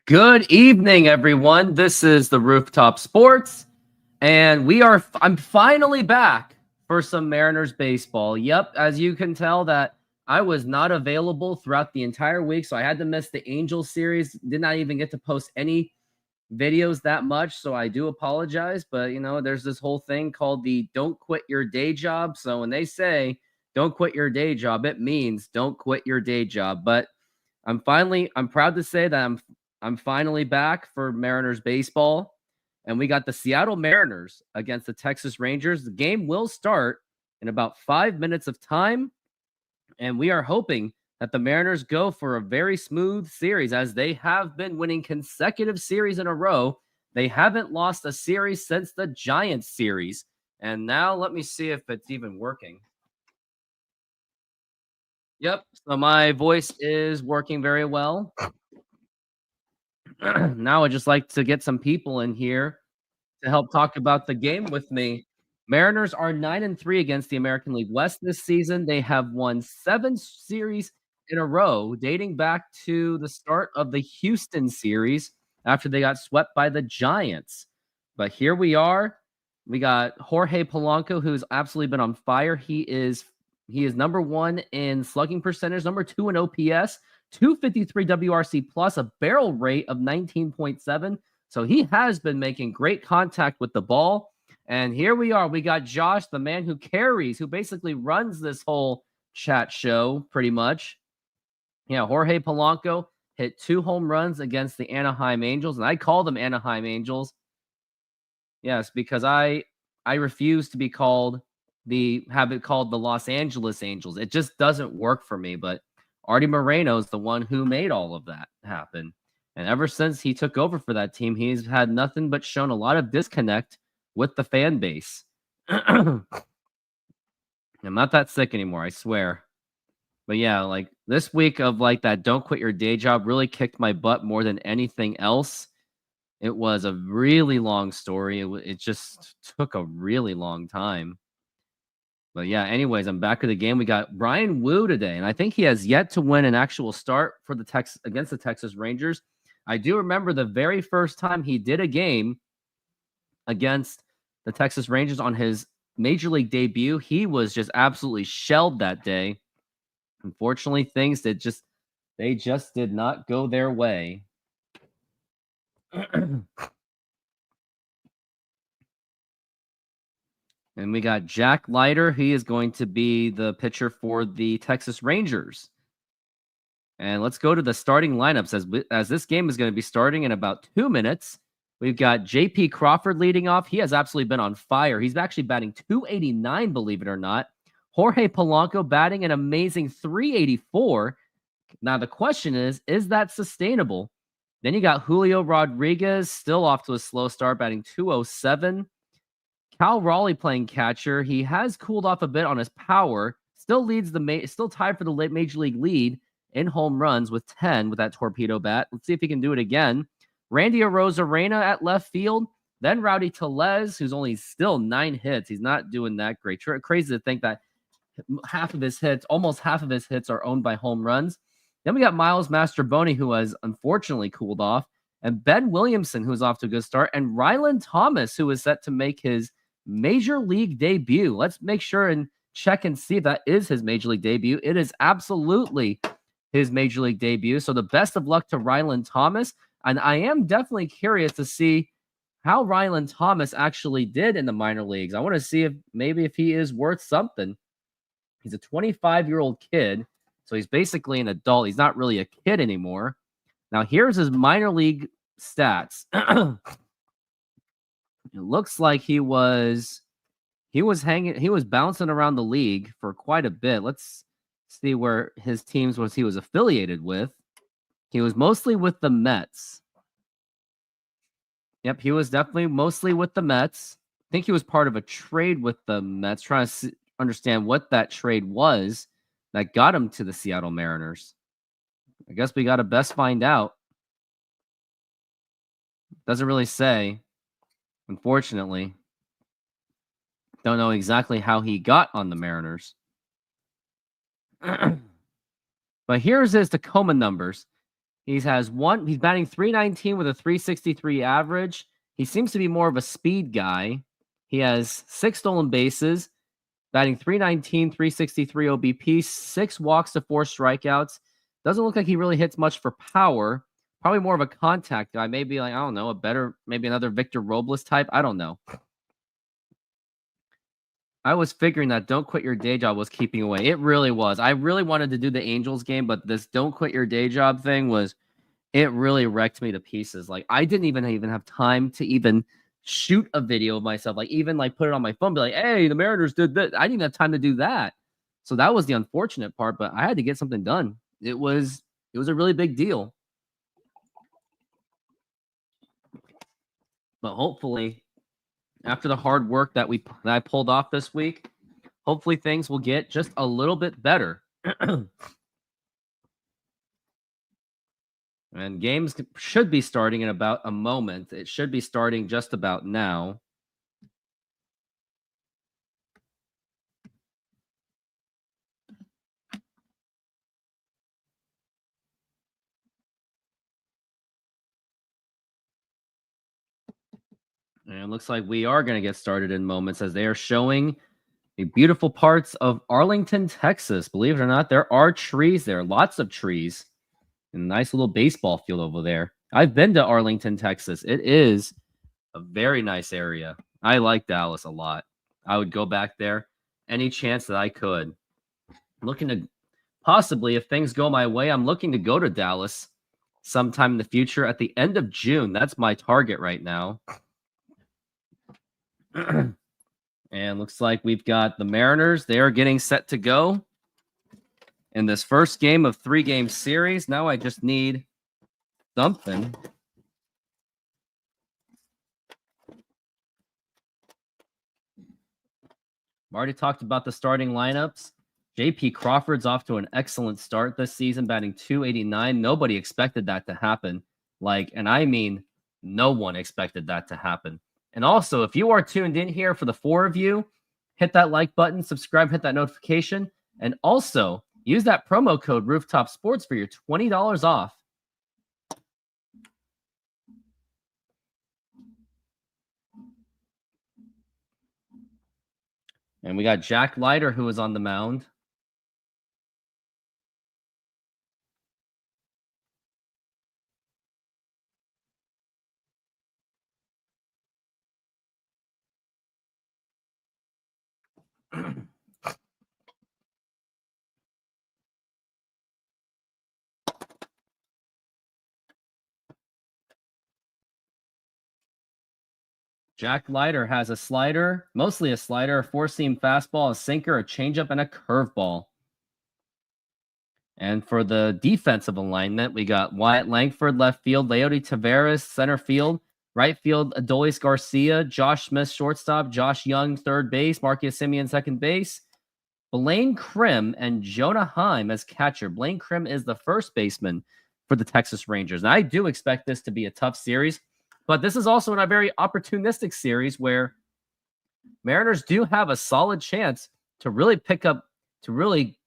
Good evening, everyone. This is the Rooftop Sports, and I'm finally back for some Mariners baseball. Yep, as you can tell, that I was not available throughout the entire week, so I had to miss the Angels series. Did not even get to post any videos that much, so I do apologize. But there's this whole thing called the "Don't Quit Your Day Job." So when they say "Don't quit your day job," it means don't quit your day job. But I'm proud to say that I'm finally back for Mariners baseball, and we got the Seattle Mariners against the Texas Rangers. The game will start in about 5 minutes of time, and we are hoping that the Mariners go for a very smooth series as they have been winning consecutive series in a row. They haven't lost a series since the Giants series. And now let me see if it's even working. Yep. So my voice is working very well. Now I'd just like to get some people in here to help talk about the game with me. Mariners are 9-3 against the American League West this season. They have won 7 series in a row, dating back to the start of the Houston series after they got swept by the Giants. But here we are. We got Jorge Polanco, who's absolutely been on fire. He is number one in slugging percentage, number two in OPS, 253 WRC plus, a barrel rate of 19.7. So he has been making great contact with the ball. And here we are. We got Josh, the man who carries, who basically runs this whole chat show pretty much. Yeah, Jorge Polanco hit 2 home runs against the Anaheim Angels, and I call them Anaheim Angels. Yes, because I refuse to have it called the Los Angeles Angels. It just doesn't work for me. But Artie Moreno is the one who made all of that happen. And ever since he took over for that team, he's had nothing but shown a lot of disconnect with the fan base. I'm not that sick anymore, I swear. But yeah, like this week of like that don't quit your day job really kicked my butt more than anything else. It was a really long story. It just took a really long time. But yeah, anyways, I'm back to the game. We got Brian Wu today, and I think he has yet to win an actual start for the against the Texas Rangers. I do remember the very first time he did a game against the Texas Rangers on his major league debut. He was just absolutely shelled that day. Unfortunately, they just did not go their way. And we got Jack Leiter. He is going to be the pitcher for the Texas Rangers. And let's go to the starting lineups as this game is going to be starting in about 2 minutes. We've got J.P. Crawford leading off. He has absolutely been on fire. He's actually batting 289, believe it or not. Jorge Polanco batting an amazing 384. Now, the question is that sustainable? Then you got Julio Rodriguez, still off to a slow start, batting 207. Cal Raleigh playing catcher. He has cooled off a bit on his power. Still tied for the late major league lead in home runs with 10 with that torpedo bat. Let's see if he can do it again. Randy Arozarena at left field. Then Rowdy Tellez, who's only still 9 hits. He's not doing that great. Crazy to think that almost half of his hits are owned by home runs. Then we got Miles Mastroboni, who has unfortunately cooled off, and Ben Williamson, who's off to a good start, and Rylan Thomas, who is set to make his major league debut. Let's make sure and check and see if that is his major league debut. It is absolutely his major league debut. So the best of luck to Rylan Thomas. And I am definitely curious to see how Rylan Thomas actually did in the minor leagues. I want to see if he is worth something. He's a 25-year-old kid, so he's basically an adult. He's not really a kid anymore. Now, here's his minor league stats. It looks like he was bouncing around the league for quite a bit. Let's see where his teams he was affiliated with. He was mostly with the Mets. Yep, he was definitely mostly with the Mets. I think he was part of a trade with the Mets, trying to understand what that trade was that got him to the Seattle Mariners. I guess we got to best find out. Doesn't really say, unfortunately. Don't know exactly how he got on the Mariners. But here's his Tacoma numbers. He's batting 319 with a 363 average. He seems to be more of a speed guy. He has 6 stolen bases, batting 319, 363 OBP, 6 walks to 4 strikeouts. Doesn't look like he really hits much for power. Probably more of a contact guy. Maybe like, I don't know, maybe another Victor Robles type. I don't know. I was figuring that don't quit your day job was keeping away. It really was. I really wanted to do the Angels game, but this don't quit your day job thing it really wrecked me to pieces. Like I didn't even have time to even shoot a video of myself, like even like put it on my phone, be like, hey, the Mariners did this. I didn't even have time to do that. So that was the unfortunate part, but I had to get something done. It was a really big deal. But hopefully, after the hard work that I pulled off this week, hopefully things will get just a little bit better. And games should be starting in about a moment. It should be starting just about now. And it looks like we are going to get started in moments as they are showing the beautiful parts of Arlington, Texas. Believe it or not, there are trees there, lots of trees, and a nice little baseball field over there. I've been to Arlington, Texas. It is a very nice area. I like Dallas a lot. I would go back there any chance that I could. I'm looking to possibly, if things go my way, I'm looking to go to Dallas sometime in the future at the end of June. That's my target right now. And looks like we've got the Mariners. They are getting set to go in this first game of 3-game series. Now I just need something. I've already talked about the starting lineups. JP Crawford's off to an excellent start this season, batting 289. Nobody expected that to happen. And I mean, no one expected that to happen. And also, if you are tuned in here, for the 4 of you, hit that like button, subscribe, hit that notification, and also use that promo code Rooftop Sports for your $20 off. And we got Jack Leiter, who is on the mound. Jack Leiter has a slider, mostly a slider, a 4-seam fastball, a sinker, a changeup, and a curveball. And for the defensive alignment, we got Wyatt Langford, left field, Leody Taveras, center field, right field, Adolis Garcia, Josh Smith, shortstop, Josh Young, third base, Marcus Semien, second base, Blaine Krim, and Jonah Heim as catcher. Blaine Krim is the first baseman for the Texas Rangers. And I do expect this to be a tough series, but this is also a very opportunistic series where Mariners do have a solid chance to really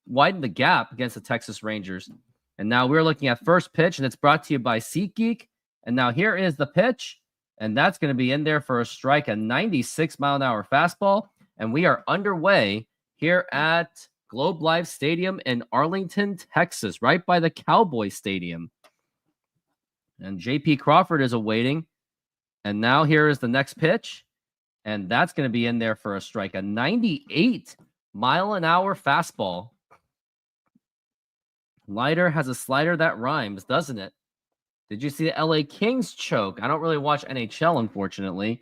widen the gap against the Texas Rangers. And now we're looking at first pitch, and it's brought to you by SeatGeek. And now here is the pitch, and that's going to be in there for a strike, a 96-mile-an-hour fastball. And we are underway here at Globe Life Stadium in Arlington, Texas, right by the Cowboy Stadium. And JP Crawford is awaiting. And now here is the next pitch, and that's going to be in there for a strike, a 98-mile-an-hour fastball. Leiter has a slider that rhymes, doesn't it? Did you see the LA Kings choke? I don't really watch NHL, unfortunately.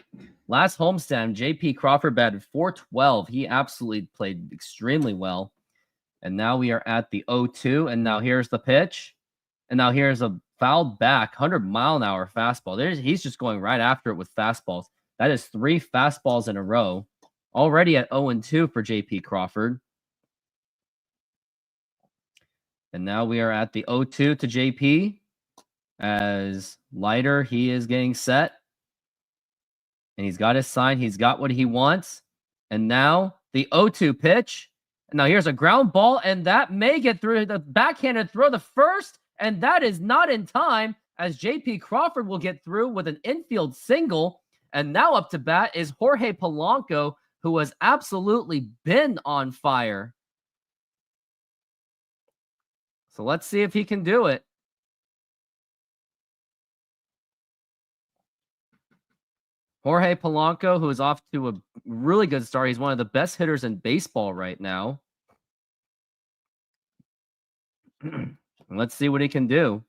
Last homestand, JP Crawford batted .412. He absolutely played extremely well. And now we are at the 0-2, and now here's the pitch. And now here's a fouled back, 100-mile-an-hour fastball. He's just going right after it with fastballs. That is 3 fastballs in a row. Already at 0-2 for JP Crawford. And now we are at the 0-2 to JP. As Leiter, he is getting set. And he's got his sign. He's got what he wants. And now the 0-2 pitch. And now here's a ground ball, and that may get through. The backhanded throw, the first and that is not in time as JP Crawford will get through with an infield single. And now up to bat is Jorge Polanco, who has absolutely been on fire. So let's see if he can do it. Jorge Polanco, who is off to a really good start. He's one of the best hitters in baseball right now. Let's see what he can do.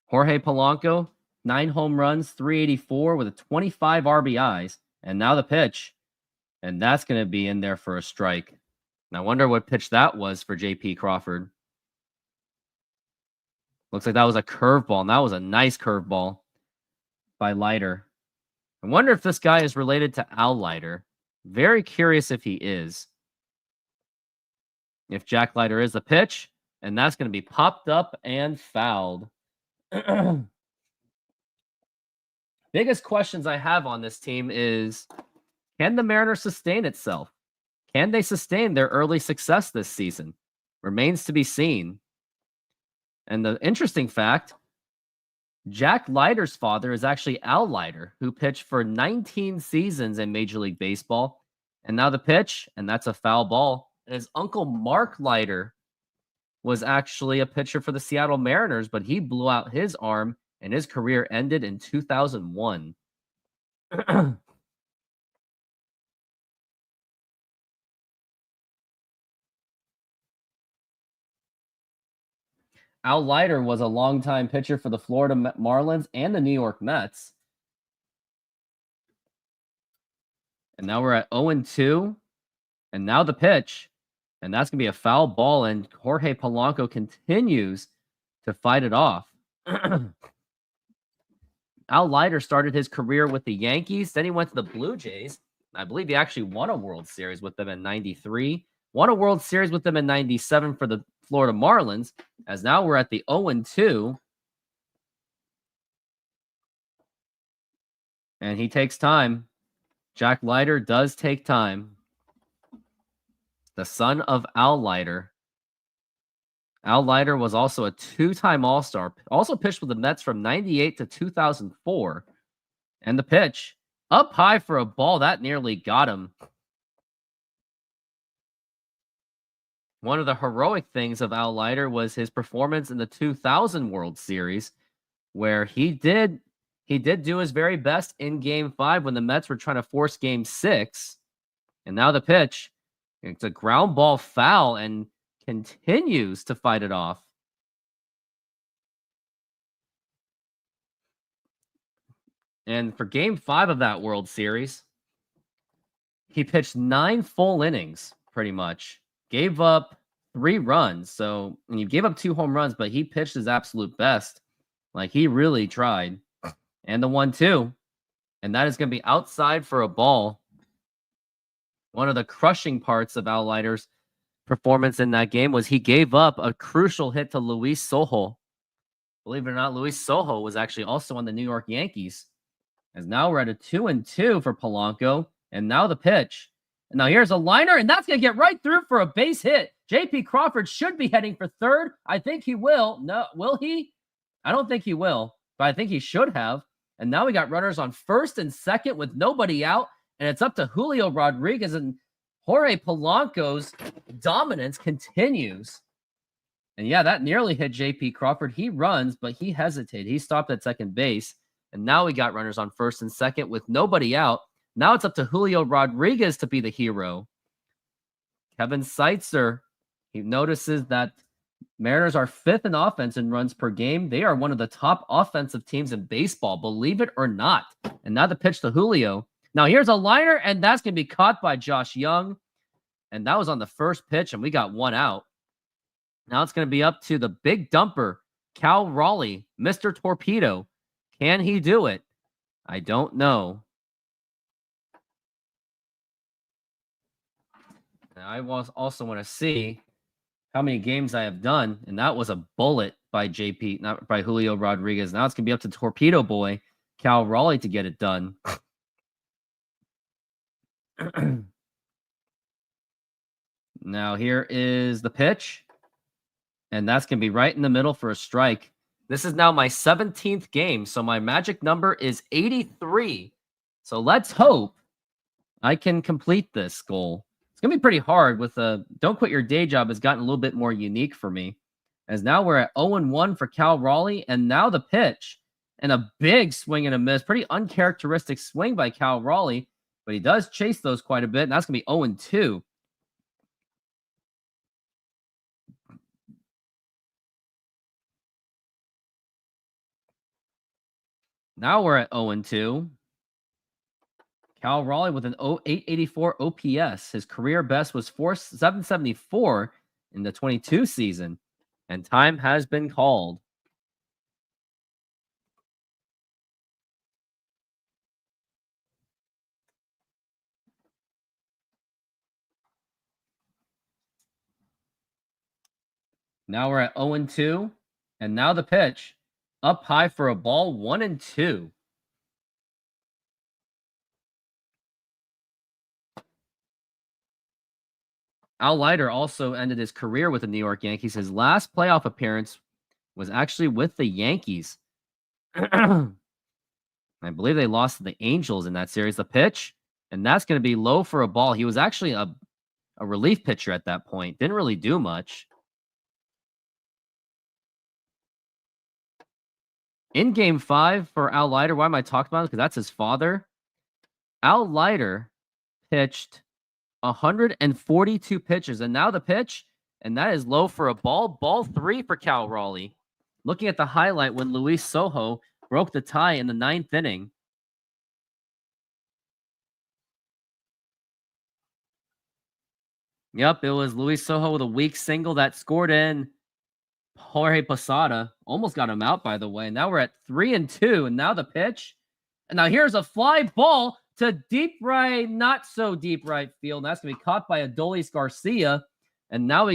Jorge Polanco, 9 home runs, 384 with a 25 RBIs. And now the pitch. And that's going to be in there for a strike. And I wonder what pitch that was for JP Crawford. Looks like that was a curveball, and that was a nice curveball by Leiter. I wonder if this guy is related to Al Leiter. Very curious if he is. If Jack Leiter is the pitch, and that's going to be popped up and fouled. Biggest questions I have on this team is, can the Mariners sustain itself? Can they sustain their early success this season? Remains to be seen. And the interesting fact, Jack Leiter's father is actually Al Leiter, who pitched for 19 seasons in Major League Baseball. And now the pitch, and that's a foul ball. His uncle Mark Leiter was actually a pitcher for the Seattle Mariners, but he blew out his arm and his career ended in 2001. Al Leiter was a longtime pitcher for the Florida Marlins and the New York Mets. And now we're at 0-2. And now the pitch. And that's going to be a foul ball. And Jorge Polanco continues to fight it off. Al Leiter started his career with the Yankees. Then he went to the Blue Jays. I believe he actually won a World Series with them in 93. Won a World Series with them in 97 for the Florida Marlins. As now we're at the 0-2. And he takes time. Jack Leiter does take time. The son of Al Leiter. Al Leiter was also a 2-time All-Star. Also pitched with the Mets from 98 to 2004. And the pitch. Up high for a ball. That nearly got him. One of the heroic things of Al Leiter was his performance in the 2000 World Series, where he did do his very best in Game 5 when the Mets were trying to force Game 6. And now the pitch. It's a ground ball foul and continues to fight it off. And for Game 5 of that World Series, he pitched 9 full innings, pretty much. Gave up 3 runs. So, and he gave up 2 home runs, but he pitched his absolute best. Like, he really tried. And the 1-2. And that is going to be outside for a ball. One of the crushing parts of Al Leiter's performance in that game was he gave up a crucial hit to Luis Sojo. Believe it or not, Luis Sojo was actually also on the New York Yankees. As now we're at a 2-2 for Polanco. And now the pitch. And now here's a liner, and that's going to get right through for a base hit. JP Crawford should be heading for third. I think he will. No, will he? I don't think he will, but I think he should have. And now we got runners on first and second with nobody out. And it's up to Julio Rodriguez, and Jorge Polanco's dominance continues. And yeah, that nearly hit JP Crawford. He runs, but he hesitated. He stopped at second base. And now we got runners on first and second with nobody out. Now it's up to Julio Rodriguez to be the hero. Kevin Seitzer, he notices that Mariners are 5th in offense in runs per game. They are one of the top offensive teams in baseball, believe it or not. And now the pitch to Julio. Now here's a liner, and that's going to be caught by Josh Young. And that was on the first pitch, and we got 1 out. Now it's going to be up to the big dumper, Cal Raleigh, Mr. Torpedo. Can he do it? I don't know. Now, I also want to see how many games I have done, and that was a bullet by JP, not by Julio Rodriguez. Now it's going to be up to Torpedo Boy, Cal Raleigh, to get it done. Now here is the pitch. And that's going to be right in the middle for a strike. This is now my 17th game, so my magic number is 83. So let's hope I can complete this goal. It's going to be pretty hard with Don't Quit Your Day Job has gotten a little bit more unique for me. As now we're at 0-1 for Cal Raleigh, and now the pitch. And a big swing and a miss. Pretty uncharacteristic swing by Cal Raleigh, but he does chase those quite a bit, and that's going to be 0-2. Now we're at 0-2. Cal Raleigh with an 884 OPS. His career best was 774 in the 22 season. And time has been called. Now we're at 0-2. And now the pitch. Up high for a ball, 1-2. Al Leiter also ended his career with the New York Yankees. His last playoff appearance was actually with the Yankees. I believe they lost to the Angels in that series. The pitch, and that's going to be low for a ball. He was actually a relief pitcher at that point. Didn't really do much. In game 5 for Al Leiter, why am I talking about it? Because that's his father. Al Leiter pitched 142 pitches, and now the pitch, and that is low for a ball. Ball 3 for Cal Raleigh. Looking at the highlight when Luis Sojo broke the tie in the 9th inning. Yep, it was Luis Sojo with a weak single that scored in Jorge Posada. Almost got him out, by the way. Now we're at 3-2, and now the pitch. And now here's a fly ball to deep right, not so deep right field. And that's going to be caught by Adolis Garcia. And now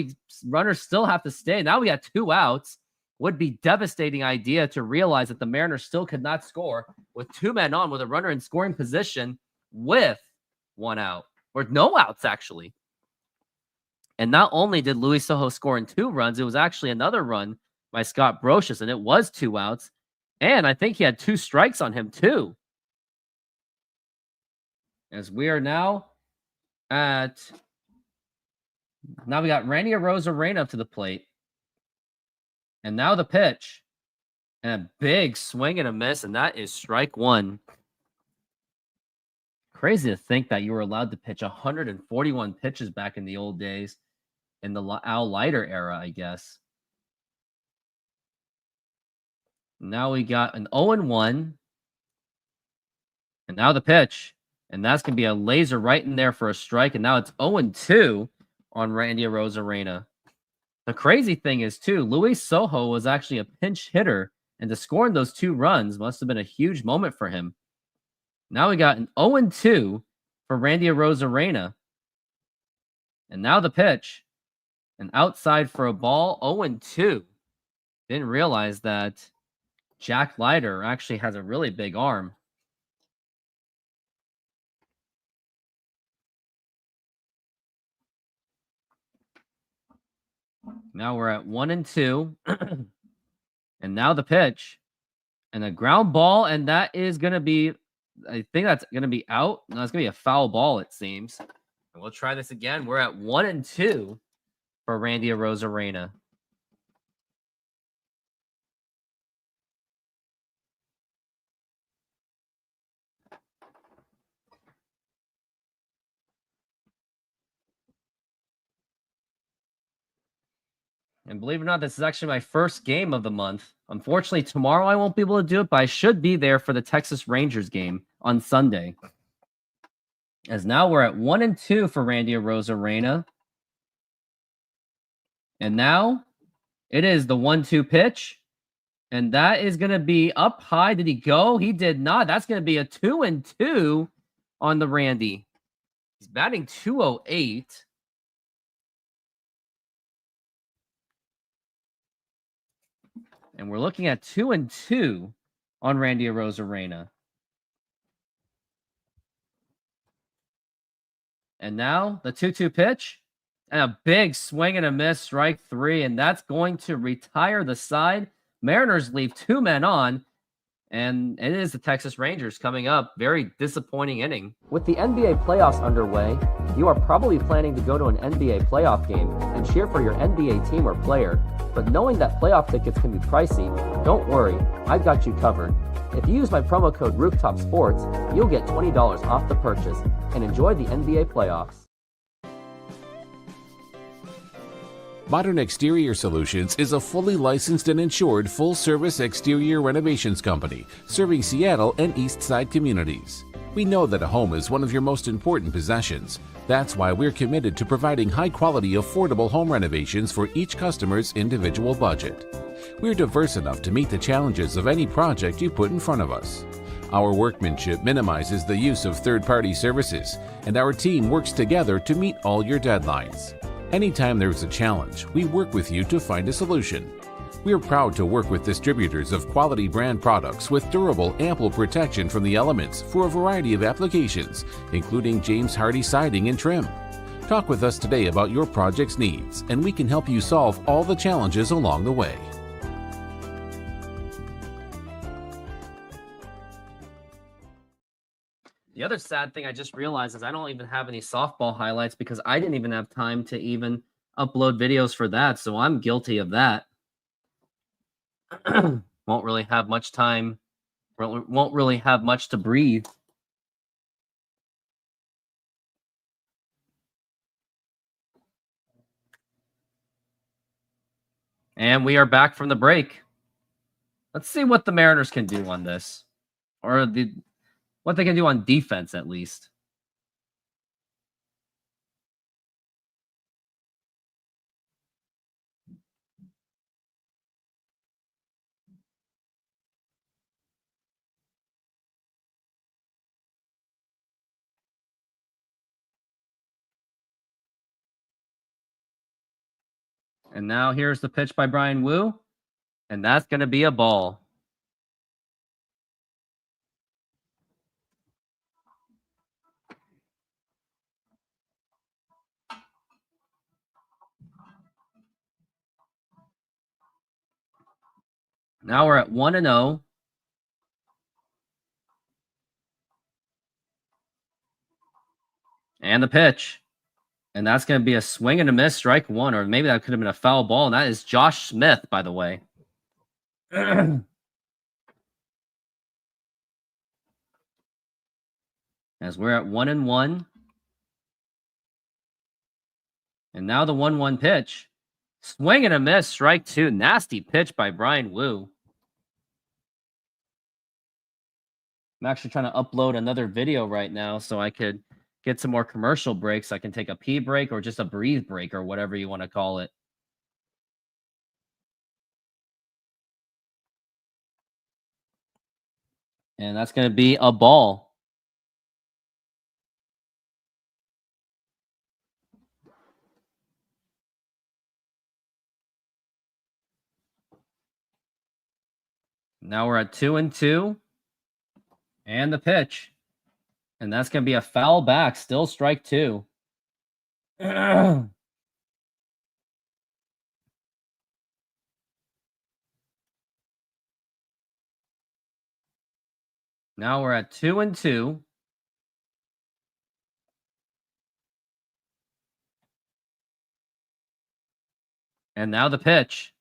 runners still have to stay. Now we got 2 outs. Would be devastating idea to realize that the Mariners still could not score with 2 men on, with a runner in scoring position with 1 out, or no outs actually. And not only did Luis Sojo score in 2 runs, it was actually another run by Scott Brocious, and it was 2 outs. And I think he had 2 strikes on him too. As we are now at... Now we got Randy Arozarena up to the plate. And now the pitch. And a big swing and a miss, and that is strike 1. Crazy to think that you were allowed to pitch 141 pitches back in the old days. In the Al Leiter era, I guess. Now we got an 0-1. And now the pitch. And that's going to be a laser right in there for a strike. And now it's 0-2 on Randy Arozarena. The crazy thing is, too, Luis Sojo was actually a pinch hitter. And to score in those 2 runs must have been a huge moment for him. Now we got an 0-2 for Randy Arozarena. And now the pitch. And outside for a ball, 0-2. Didn't realize that Jack Leiter actually has a really big arm. Now we're at 1-2. And now the pitch. And a ground ball, and that is going to be, I think that's going to be out. No, it's going to be a foul ball, it seems. And we'll try this again. We're at 1-2 for Randy Arozarena. And believe it or not, this is actually my first game of the month. Unfortunately, tomorrow I won't be able to do it, but I should be there for the Texas Rangers game on Sunday. As now we're at 1-2 for Randy Arozarena. And now it is the 1-2 pitch. And that is going to be up high. Did he go? He did not. That's going to be a 2-2 on the Randy. He's batting .208. And we're looking at 2-2 on Randy Arozarena. And now the 2-2 pitch. And a big swing and a miss, strike three, and that's going to retire the side. Mariners leave two men on, and it is the Texas Rangers coming up. Very disappointing inning. With the NBA playoffs underway, you are probably planning to go to an NBA playoff game and cheer for your NBA team or player. But knowing that playoff tickets can be pricey, don't worry, I've got you covered. If you use my promo code Rooftop Sports, you'll get $20 off the purchase and enjoy the NBA playoffs. Modern Exterior Solutions is a fully licensed and insured full-service exterior renovations company serving Seattle and East Side communities. We know that a home is one of your most important possessions. That's why we're committed to providing high-quality, affordable home renovations for each customer's individual budget. We're diverse enough to meet the challenges of any project you put in front of us. Our workmanship minimizes the use of third-party services, and our team works together to meet all your deadlines. Anytime there's a challenge, we work with you to find a solution. We are proud to work with distributors of quality brand products with durable, ample protection from the elements for a variety of applications, including James Hardie siding and trim. Talk with us today about your project's needs, and we can help you solve all the challenges along the way. The other sad thing I just realized is I don't even have any softball highlights because I didn't even have time to even upload videos for that. So I'm guilty of that. Won't really have much time. Won't really have much to breathe. And we are back from the break. Let's see what the Mariners can do on this. Or what they can do on defense, at least. And now here's the pitch by Bryan Woo. And that's going to be a ball. Now we're at 1-0. And the pitch. And that's going to be a swing and a miss, strike one, or maybe that could have been a foul ball. And that is Josh Smith, by the way. As we're at 1-1. And now the 1-1 pitch. Swing and a miss, strike two. Nasty pitch by Bryan Woo. I'm actually trying to upload another video right now so I could get some more commercial breaks. I can take a pee break or just a breathe break or whatever you want to call it. And that's going to be a ball. Now we're at 2-2. And the pitch. And that's going to be a foul back. Still strike two. Now we're at 2-2. And now the pitch.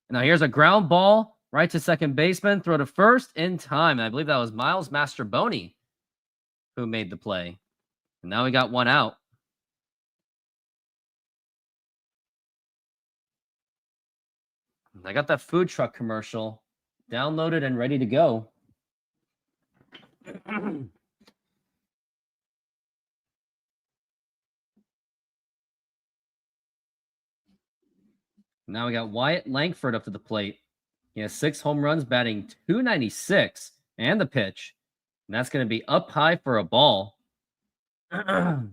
Now here's a ground ball right to second baseman. Throw to first in time. And I believe that was Miles Mastroboni who made the play. And now we got one out. I got that food truck commercial downloaded and ready to go. Now we got Wyatt Langford up to the plate. He has 6 home runs, batting .296, and the pitch. And that's going to be up high for a ball. And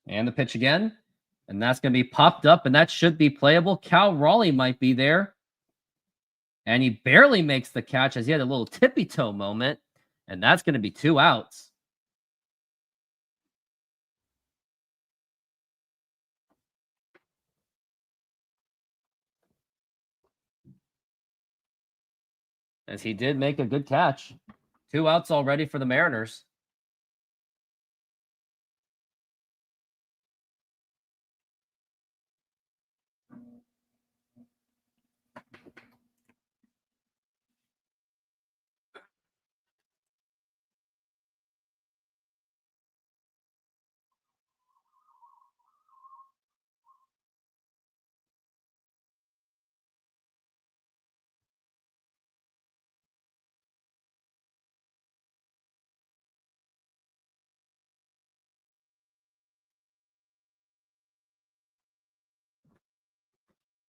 the pitch again. And that's going to be popped up, and that should be playable. Cal Raleigh might be there. And he barely makes the catch as he had a little tippy toe moment. And that's going to be 2 outs. As he did make a good catch. 2 outs already for the Mariners.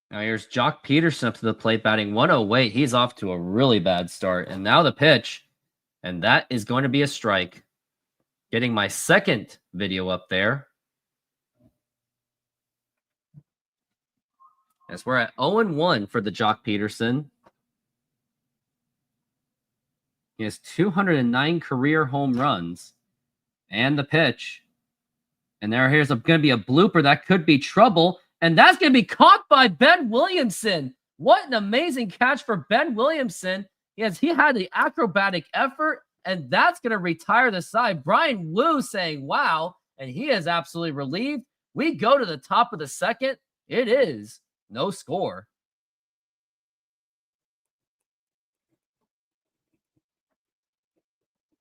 Now here's Jock Peterson up to the plate batting 108. He's off to a really bad start. And now the pitch. And that is going to be a strike. Getting my second video up there. As we're at 0-1 for the Jock Peterson. He has 209 career home runs. And the pitch. And here's going to be a blooper. That could be trouble. And that's going to be caught by Ben Williamson. What an amazing catch for Ben Williamson. Yes, he had the acrobatic effort, and that's going to retire the side. Brian Wu saying, wow, and he is absolutely relieved. We go to the top of the second. It is no score.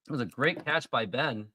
It was a great catch by Ben.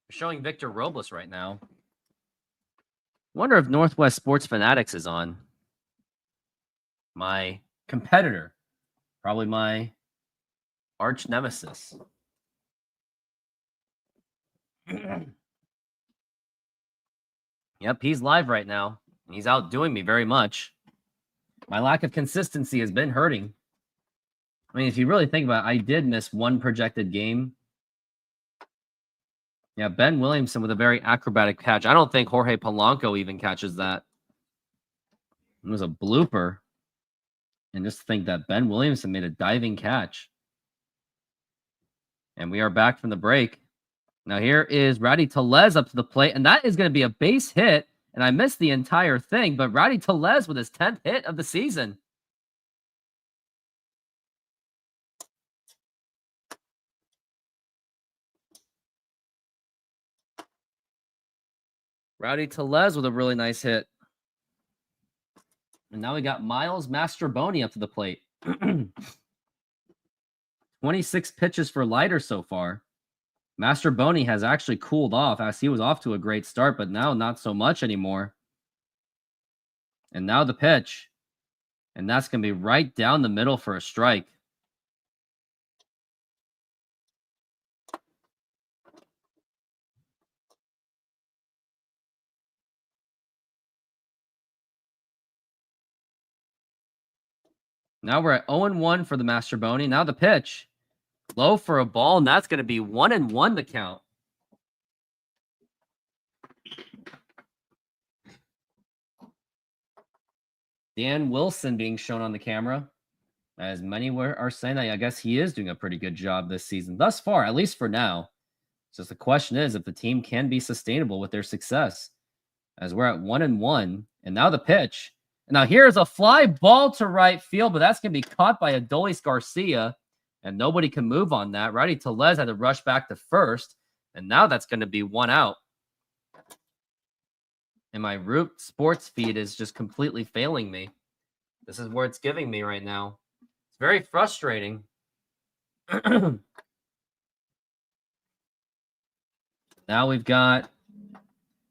Showing Victor Robles right now. Wonder if Northwest Sports Fanatics is on. My competitor. Probably my arch nemesis. Yep, he's live right now. He's outdoing me very much. My lack of consistency has been hurting. I mean, if you really think about it, I did miss one projected game. Yeah, Ben Williamson with a very acrobatic catch. I don't think Jorge Polanco even catches that. It was a blooper. And just think that Ben Williamson made a diving catch. And we are back from the break. Now here is Rowdy Tellez up to the plate, and that is going to be a base hit. And I missed the entire thing, but Rowdy Tellez with his 10th hit of the season. Rowdy Tellez with a really nice hit. And now we got Miles Mastrobuoni up to the plate. 26 pitches for Leiter so far. Mastrobuoni has actually cooled off as he was off to a great start, but now not so much anymore. And now the pitch. And that's going to be right down the middle for a strike. Now we're at 0-1 for the Mastrobuoni. Now the pitch. Low for a ball, and that's going to be 1-1 to count. Dan Wilson being shown on the camera. As many are saying, I guess he is doing a pretty good job this season thus far, at least for now. Just the question is if the team can be sustainable with their success. As we're at 1-1, and now the pitch. And now here's a fly ball to right field, but that's going to be caught by Adolis Garcia, and nobody can move on that. Rowdy Tellez had to rush back to first, and now that's going to be 1 out. And my Root Sports feed is just completely failing me. This is where it's giving me right now. It's very frustrating. Now we've got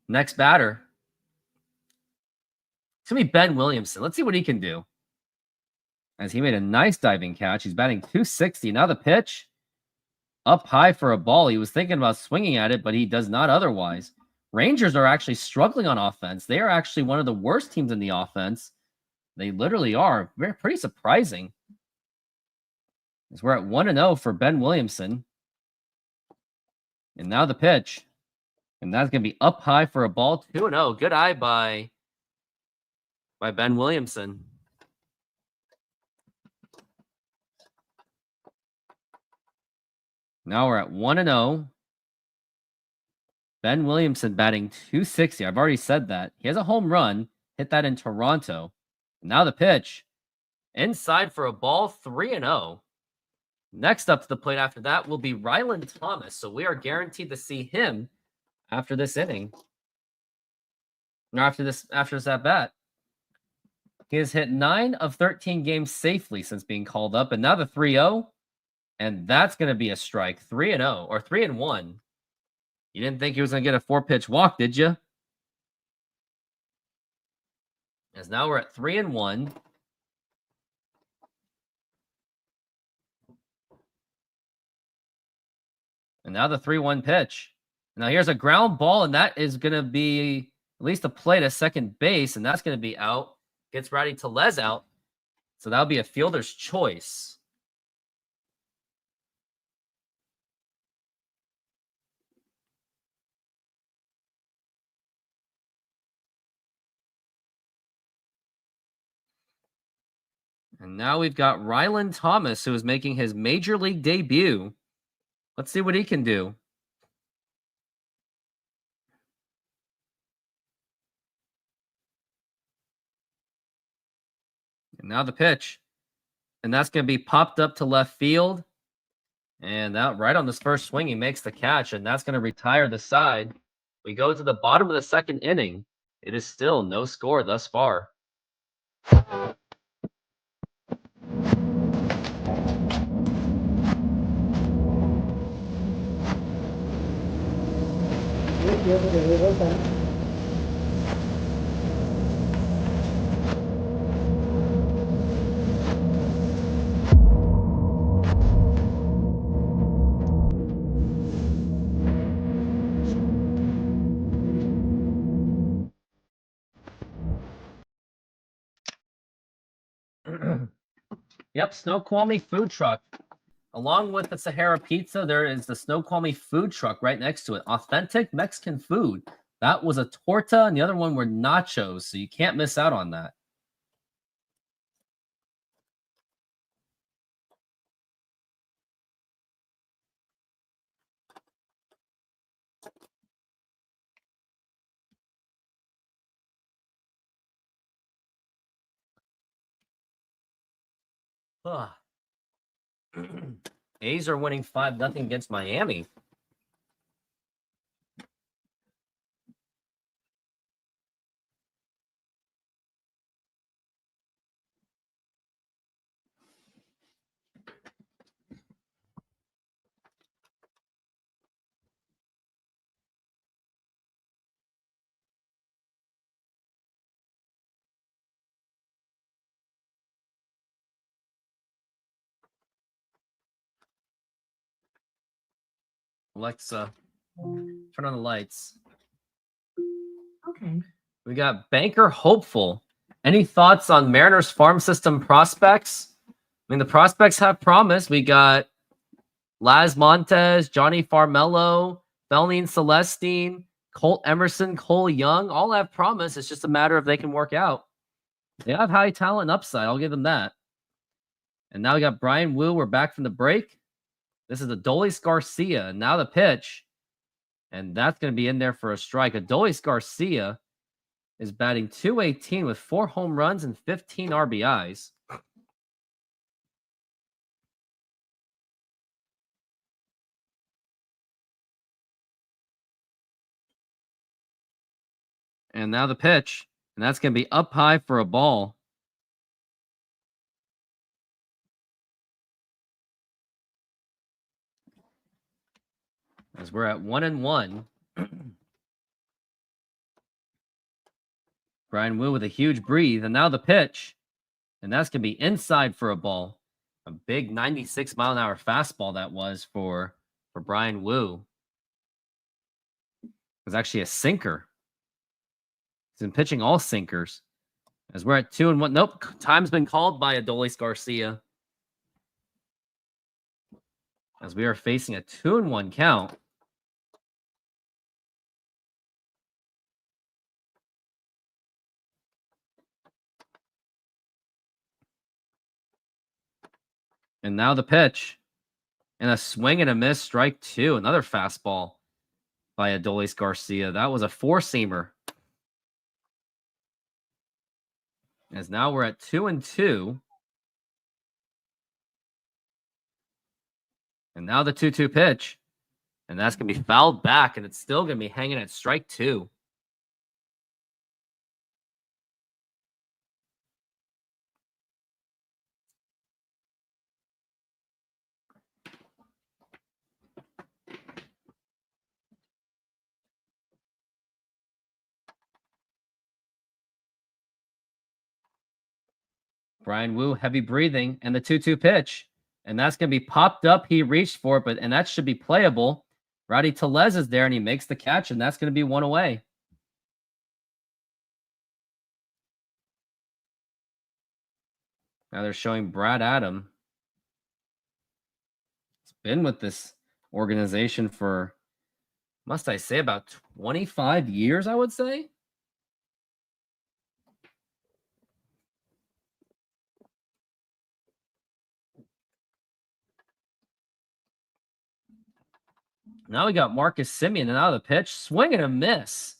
next batter. It's going to be Ben Williamson. Let's see what he can do. As he made a nice diving catch. He's batting .260. Now the pitch. Up high for a ball. He was thinking about swinging at it, but he does not otherwise. Rangers are actually struggling on offense. They are actually one of the worst teams in the offense. They literally are. Pretty surprising. As we're at 1-0 for Ben Williamson. And now the pitch. And that's going to be up high for a ball. 2-0. Good eye by Ben Williamson. Now we're at 1-0. Ben Williamson batting .260. I've already said that. He has a home run. Hit that in Toronto. Now the pitch. Inside for a ball. 3-0. Next up to the plate after that will be Ryland Thomas. So we are guaranteed to see him after this inning. Or after this at bat. He has hit 9 of 13 games safely since being called up. And now the 3-0. And that's going to be a strike. 3-0 or 3-1. You didn't think he was going to get a 4-pitch walk, did you? As now we're at 3-1. And now the 3-1 pitch. Now here's a ground ball, and that is going to be at least a play to second base, and that's going to be out. Gets Rowdy Tellez out. So that'll be a fielder's choice. And now we've got Ryland Thomas, who is making his major league debut. Let's see what he can do. And now the pitch. And that's going to be popped up to left field. And that right on this first swing, he makes the catch, and that's going to retire the side. We go to the bottom of the second inning. It is still no score thus far. Yep, Snoqualmie food truck. Along with the Sahara Pizza, there is the Snoqualmie food truck right next to it. Authentic Mexican food. That was a torta, and the other one were nachos, so you can't miss out on that. A's are winning 5-0 against Miami. Alexa, turn on the lights. Okay. We got Banker Hopeful. Any thoughts on Mariners farm system prospects? I mean, the prospects have promise. We got Laz Montes, Johnny Farmelo, Felnine Celestine, Colt Emerson, Cole Young. All have promise. It's just a matter of they can work out. They have high talent and upside. I'll give them that. And now we got Brian Wu. We're back from the break. This is Adolis Garcia. And now the pitch. And that's going to be in there for a strike. Adolis Garcia is batting .218 with 4 home runs and 15 RBIs. And now the pitch. And that's going to be up high for a ball. As we're at 1-1. Brian Wu with a huge breathe. And now the pitch. And that's going to be inside for a ball. A big 96-mile-an-hour fastball that was for Brian Wu. It was actually a sinker. He's been pitching all sinkers. As we're at 2-1. Nope. Time's been called by Adolis Garcia. As we are facing a 2-1 count. And now the pitch. And a swing and a miss, strike 2. Another fastball by Adolis Garcia. That was a 4-seamer. As now we're at 2-2. And now the 2-2 pitch. And that's going to be fouled back, and it's still going to be hanging at strike 2. Brian Wu, heavy breathing, and the 2-2 pitch. And that's going to be popped up. He reached for it, and that should be playable. Rowdy Tellez is there, and he makes the catch, and that's going to be 1 away. Now they're showing Brad Adam. He's been with this organization for, must I say, about 25 years, I would say. Now we got Marcus Semien, and out of the pitch, swing and a miss.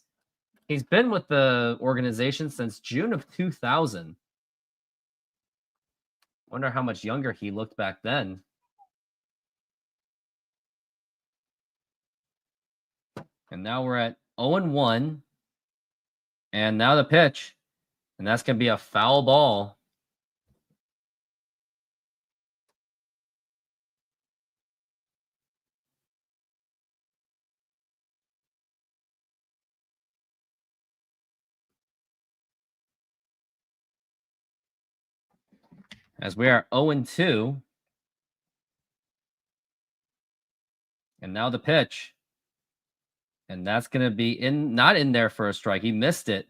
He's been with the organization since June of 2000. Wonder how much younger he looked back then. And now we're at 0-1. And now the pitch. And that's going to be a foul ball. As we are 0-2. And now the pitch. And that's going to be not in there for a strike. He missed it.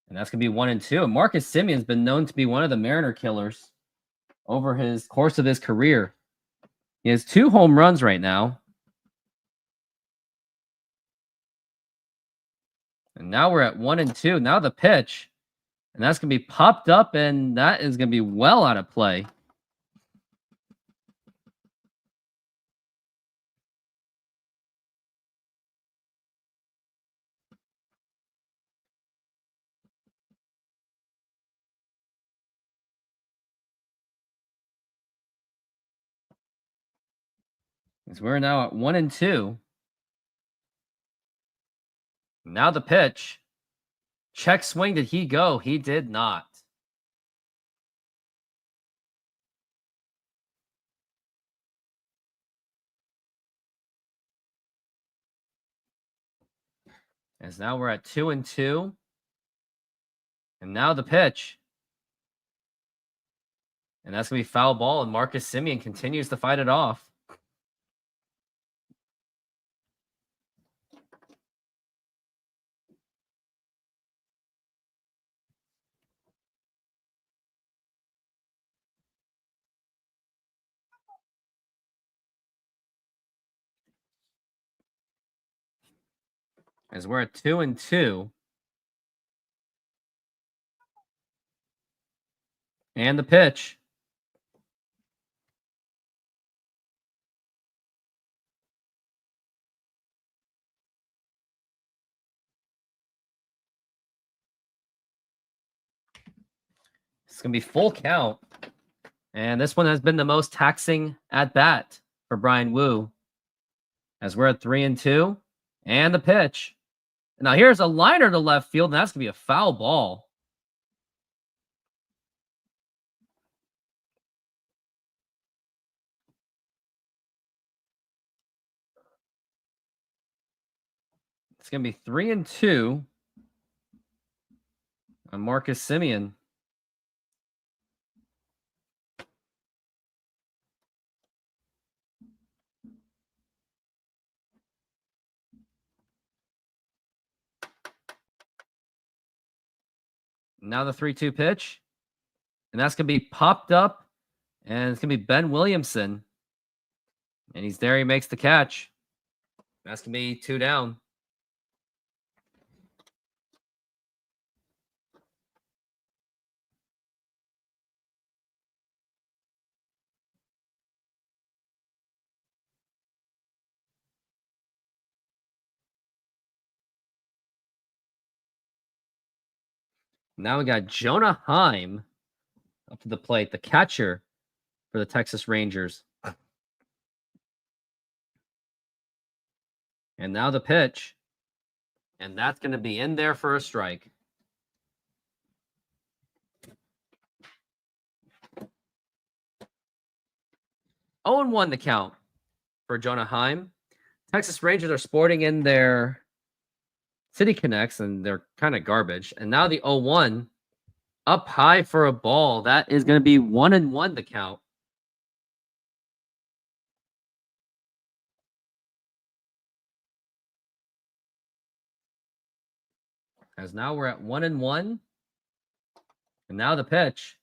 And that's going to be 1-2. And Marcus Semien's been known to be one of the Mariner killers over his course of his career. He has 2 home runs right now. And now we're at 1-2. Now the pitch. And that's going to be popped up, and that is going to be well out of play. As we're now at 1-2. Now the pitch. Check swing. Did he go? He did not. As now we're at 2-2. And now the pitch. And that's going to be foul ball, and Marcus Semien continues to fight it off. As we're at 2-2. And the pitch. It's going to be full count. And this one has been the most taxing at bat for Bryan Woo. As we're at 3-2. And the pitch. Now here's a liner to left field, and that's going to be a foul ball. It's going to be 3-2 on Marcus Semien. Now the 3-2 pitch. And that's going to be popped up. And it's going to be Ben Williamson. And he's there. He makes the catch. That's going to be 2 down. Now we got Jonah Heim up to the plate, the catcher for the Texas Rangers. And now the pitch. And that's going to be in there for a strike. Oh, and 1 the count for Jonah Heim. Texas Rangers are sporting in their City Connects, and they're kind of garbage. And now the 0-1 up high for a ball. That is going to be 1-1 the count. As now we're at 1-1. And now the pitch.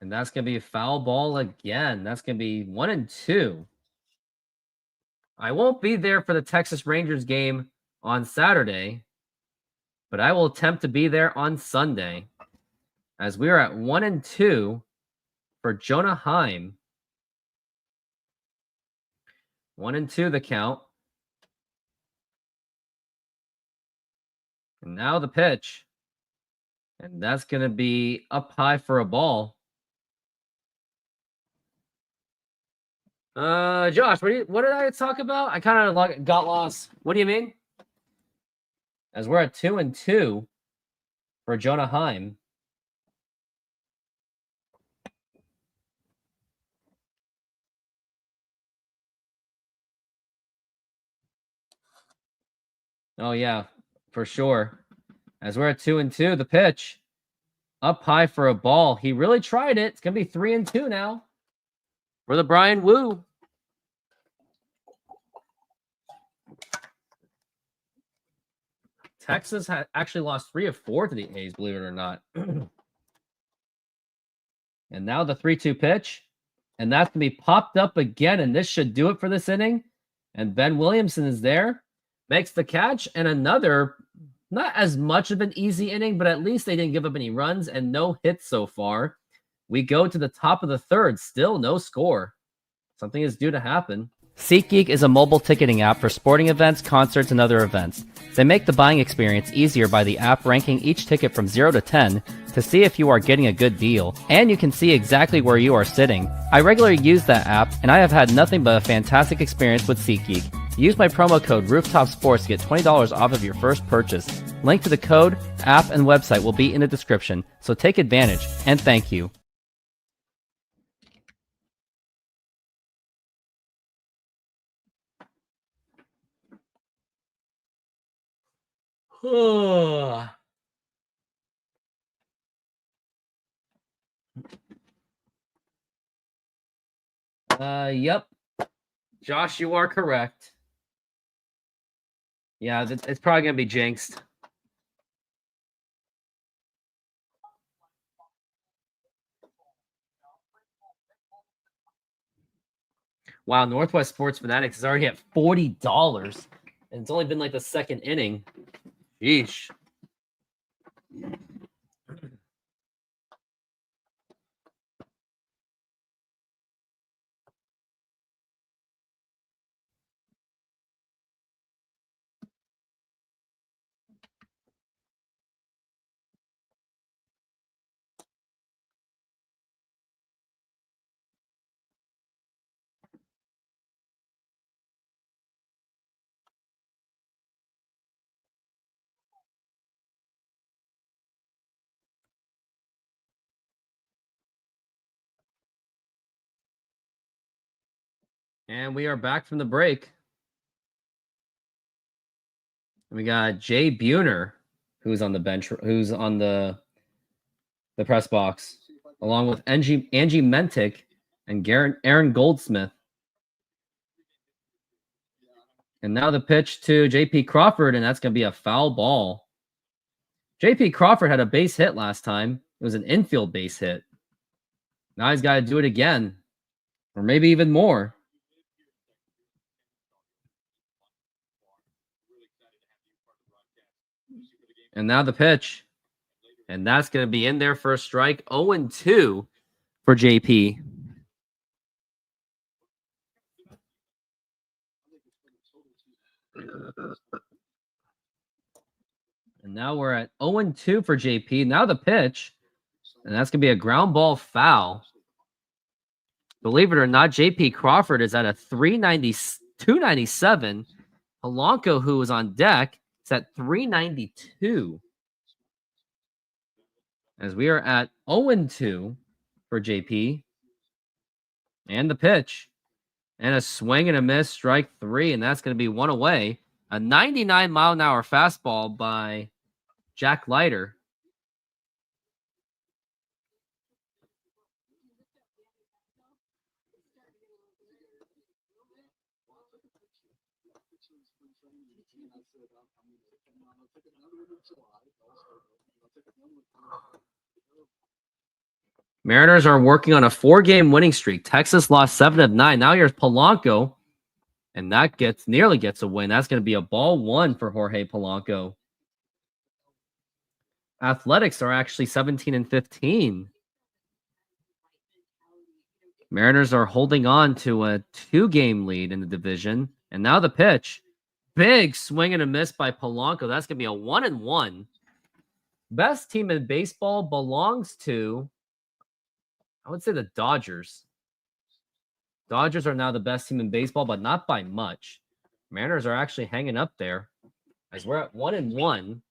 And that's going to be a foul ball again. That's going to be 1-2. I won't be there for the Texas Rangers game on Saturday, but I will attempt to be there on Sunday. As we are at 1-2 for Jonah Heim. 1-2 the count. And now the pitch. And that's going to be up high for a ball. Josh, what did I talk about? I kind of got lost. What do you mean? As we're at 2-2 for Jonah Heim. Oh, yeah, for sure. As we're at 2-2, the pitch up high for a ball. He really tried it. It's going to be 3-2 now for the Bryan Woo. Texas actually lost 3 of 4 to the A's, believe it or not. And now the 3-2 pitch. And that's going to be popped up again. And this should do it for this inning. And Ben Williamson is there. Makes the catch. And another, not as much of an easy inning, but at least they didn't give up any runs and no hits so far. We go to the top of the third. Still no score. Something is due to happen. SeatGeek is a mobile ticketing app for sporting events, concerts, and other events. They make the buying experience easier by the app ranking each ticket from 0 to 10 to see if you are getting a good deal, and you can see exactly where you are sitting. I regularly use that app, and I have had nothing but a fantastic experience with SeatGeek. Use my promo code RooftopSports to get $20 off of your first purchase. Link to the code, app, and website will be in the description, so take advantage, and thank you. Yep. Josh, you are correct. Yeah, it's probably going to be jinxed. Wow, Northwest Sports Fanatics is already at $40. And it's only been like the second inning. Yeesh. And we are back from the break. We got Jay Buhner, who's on the bench, who's on the press box, along with Angie Mentick and Aaron Goldsmith. And now the pitch to J.P. Crawford, and that's going to be a foul ball. J.P. Crawford had a base hit last time. It was an infield base hit. Now he's got to do it again, or maybe even more. And now the pitch. And that's going to be in there for a strike. 0-2 for JP. And now we're at 0-2 for JP. Now the pitch. And that's going to be a ground ball foul. Believe it or not, JP Crawford is at a 297. Polanco, who was on deck, is at 392. As we are at 0-2 for JP. And the pitch. And a swing and a miss, strike 3, and that's going to be one away. A 99-mile-an-hour fastball by Jack Leiter. Mariners are working on a 4-game winning streak. Texas lost 7 of 9. Now here's Polanco, and that nearly gets a win. That's going to be a ball 1 for Jorge Polanco. Athletics are actually 17-15. Mariners are holding on to a 2-game lead in the division. And now the pitch. Big swing and a miss by Polanco. That's going to be a 1-1. Best team in baseball belongs to, I would say, the Dodgers. Dodgers are now the best team in baseball, but not by much. Mariners are actually hanging up there as we're at 1-1.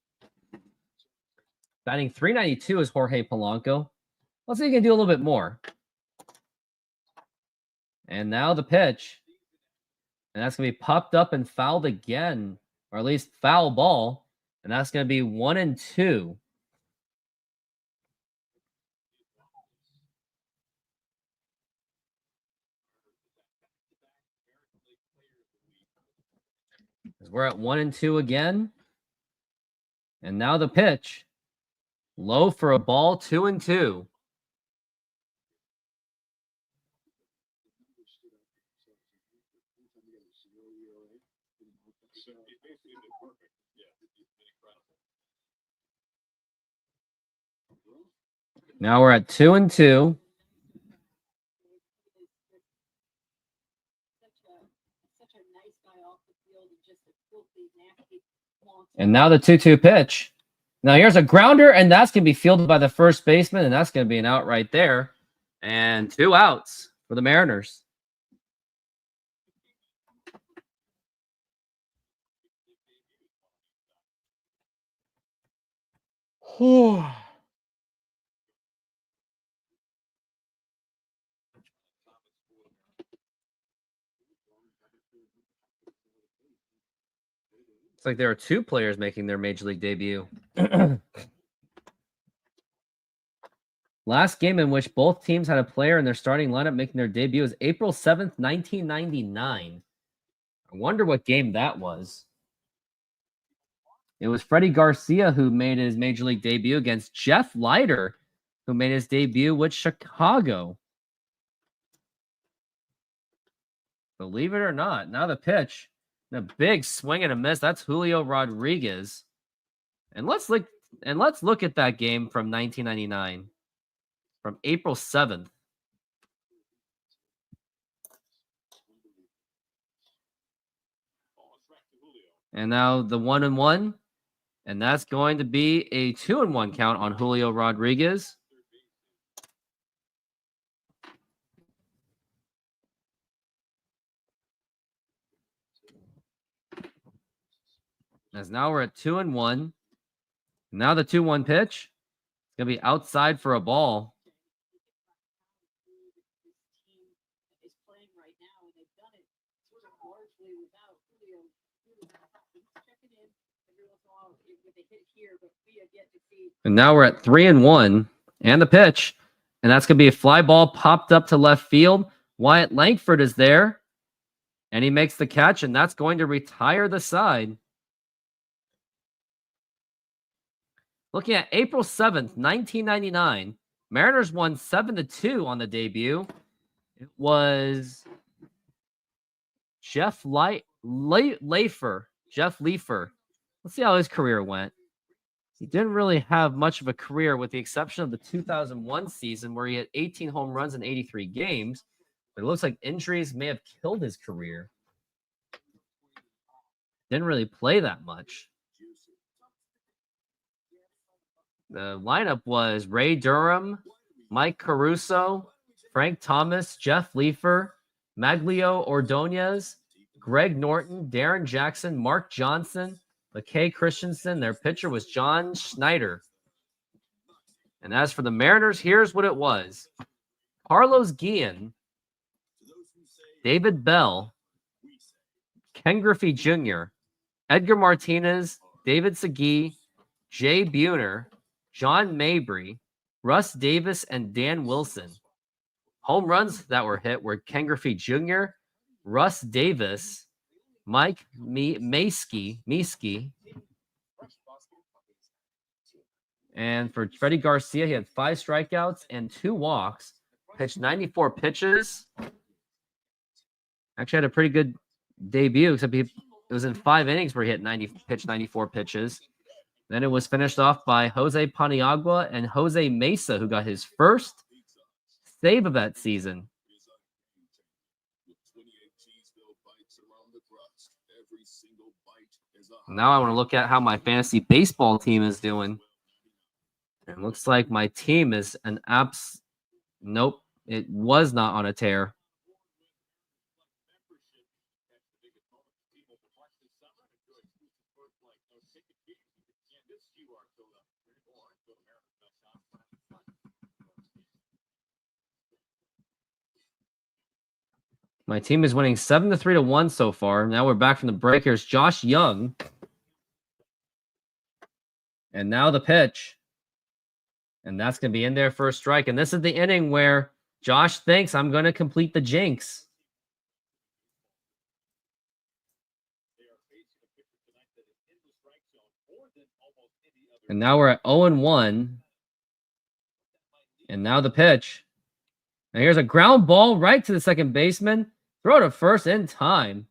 Batting .392 is Jorge Polanco. Let's see if he can do a little bit more. And now the pitch. And that's going to be popped up and fouled again, or at least foul ball. And that's going to be 1-2. We're at 1-2 again. And now the pitch. Low for a ball, 2-2. Now we're at 2-2. And now the 2-2 pitch. Now here's a grounder, and that's going to be fielded by the first baseman, and that's going to be an out right there. And 2 outs for the Mariners. It's like there are 2 players making their Major League debut. Last game in which both teams had a player in their starting lineup making their debut is April 7th, 1999. I wonder what game that was. It was Freddie Garcia who made his Major League debut against Jeff Leiter, who made his debut with Chicago. Believe it or not, now the pitch. A big swing and a miss. That's Julio Rodriguez. And let's look at that game from 1999, from April 7th. And now the 1-1, and that's going to be a 2-1 count on Julio Rodriguez. As now we're at 2-1. Now the 2-1 pitch. It's going to be outside for a ball. And now we're at 3-1, and the pitch. And that's going to be a fly ball popped up to left field. Wyatt Langford is there, and he makes the catch, and that's going to retire the side. Looking at April 7th, 1999, Mariners won 7-2 on the debut. It was Jeff Lefer. Jeff Lefer. Let's see how his career went. He didn't really have much of a career with the exception of the 2001 season where he had 18 home runs in 83 games. But it looks like injuries may have killed his career. Didn't really play that much. The lineup was Ray Durham, Mike Caruso, Frank Thomas, Jeff Lefer, Maglio Ordonez, Greg Norton, Darren Jackson, Mark Johnson, McKay Christensen. Their pitcher was John Schneider. And as for the Mariners, here's what it was. Carlos Guillen, David Bell, Ken Griffey Jr., Edgar Martinez, David Segui, Jay Buhner, John Mabry, Russ Davis, and Dan Wilson. Home runs that were hit were Ken Griffey Jr., Russ Davis, Mike Mieske. And for Freddie Garcia, he had 5 strikeouts and 2 walks. Pitched 94 pitches. Actually had a pretty good debut, except it was in 5 innings where he pitched 94 pitches. Then it was finished off by Jose Paniagua and Jose Mesa, who got his first save of that season. Now I want to look at how my fantasy baseball team is doing. It looks like my team is an nope, it was not on a tear. My team is winning 7-3-1 so far. Now we're back from the break. Here's Josh Young. And now the pitch. And that's going to be in there for a strike. And this is the inning where Josh thinks I'm going to complete the jinx. And now we're at 0-1. And now the pitch. And here's a ground ball right to the second baseman. Throw to first in time.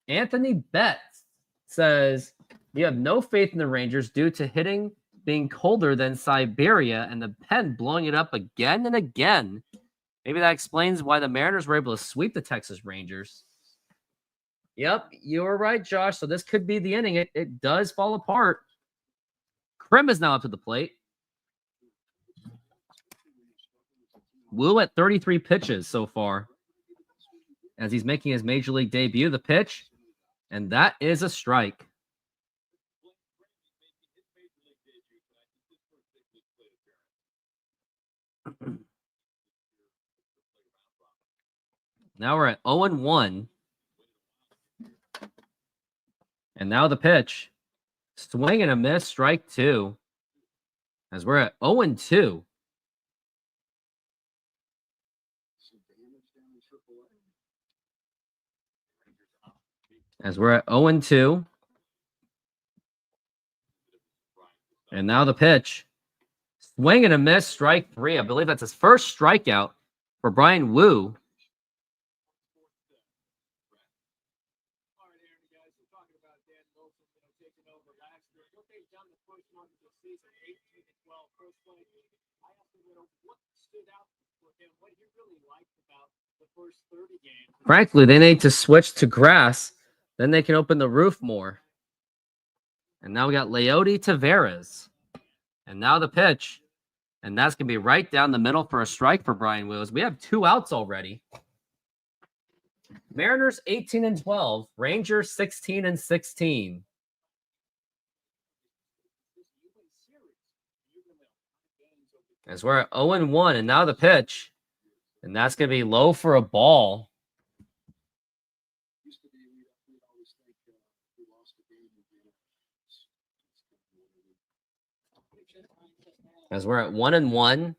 Anthony Betts says, you have no faith in the Rangers due to hitting being colder than Siberia and the pen blowing it up again and again. Maybe that explains why the Mariners were able to sweep the Texas Rangers. Yep, you were right, Josh. So this could be the inning. It does fall apart. Krim is now up to the plate. Wu at 33 pitches so far as he's making his major league debut. The pitch, and that is a strike. Now we're at 0-1. And now the pitch. Swing and a miss, strike 2. As we're at 0-2. As we're at 0-2. And now the pitch. Swing and a miss, strike 3. I believe that's his first strikeout for Bryan Woo. Frankly, they need to switch to grass. Then they can open the roof more. And now we got Leody Taveras. And now the pitch. And that's going to be right down the middle for a strike for Bryan Woo. We have 2 outs already. Mariners 18-12. Rangers 16-16. As we're at 0-1. And now the pitch. And that's going to be low for a ball. As we're at 1-1.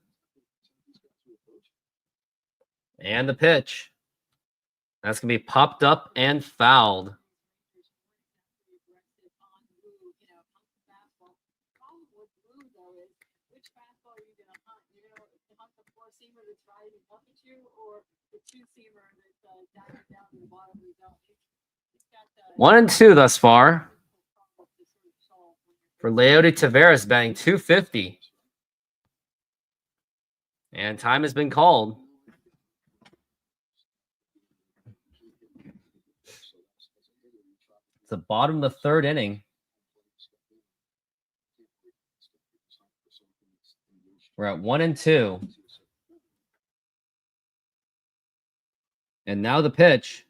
And the pitch. That's going to be popped up and fouled. One and two thus far for Leody Taveras, batting .250. And time has been called. It's the bottom of the third inning. We're at 1-2. And now the pitch.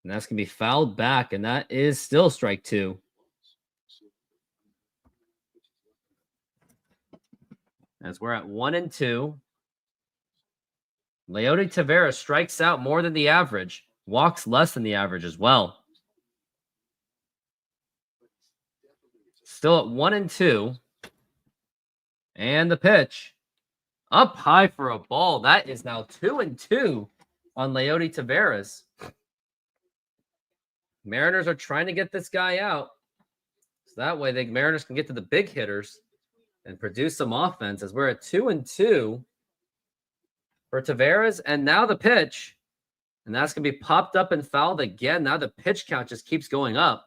And that's going to be fouled back. And that is still strike two. As we're at 1-2. Leody Taveras strikes out more than the average. Walks less than the average as well. Still at 1-2. And the pitch. Up high for a ball. That is now 2-2 on Leody Taveras. Mariners are trying to get this guy out. So that way the Mariners can get to the big hitters and produce some offense, as we're at 2-2 for Taveras. And now the pitch. And that's going to be popped up and fouled again. Now the pitch count just keeps going up.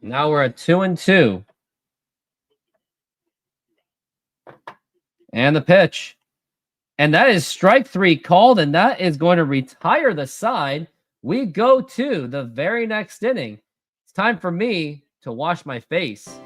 Now we're at 2-2. And the pitch. And that is strike three called, and that is going to retire the side. We go to the very next inning. It's time for me to wash my face.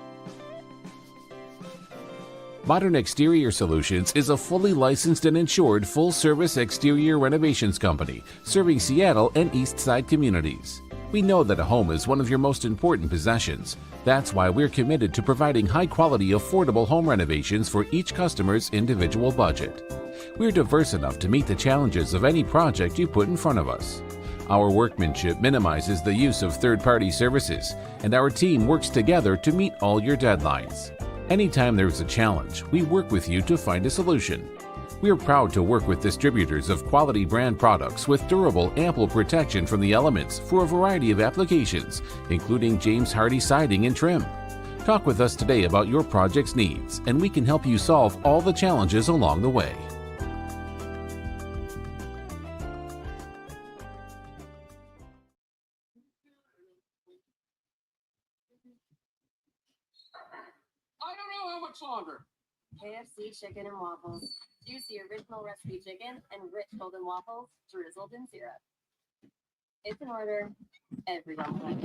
Modern Exterior Solutions is a fully licensed and insured full-service exterior renovations company serving Seattle and East Side communities. We know that a home is one of your most important possessions. That's why we're committed to providing high-quality, affordable home renovations for each customer's individual budget. We're diverse enough to meet the challenges of any project you put in front of us. Our workmanship minimizes the use of third-party services, and our team works together to meet all your deadlines. Anytime there's a challenge, we work with you to find a solution. We are proud to work with distributors of quality brand products with durable, ample protection from the elements for a variety of applications, including James Hardie siding and trim. Talk with us today about your project's needs, and we can help you solve all the challenges along the way. Longer. KFC chicken and waffles. Juicy original recipe chicken and rich golden waffles drizzled in syrup. It's an order everyone likes.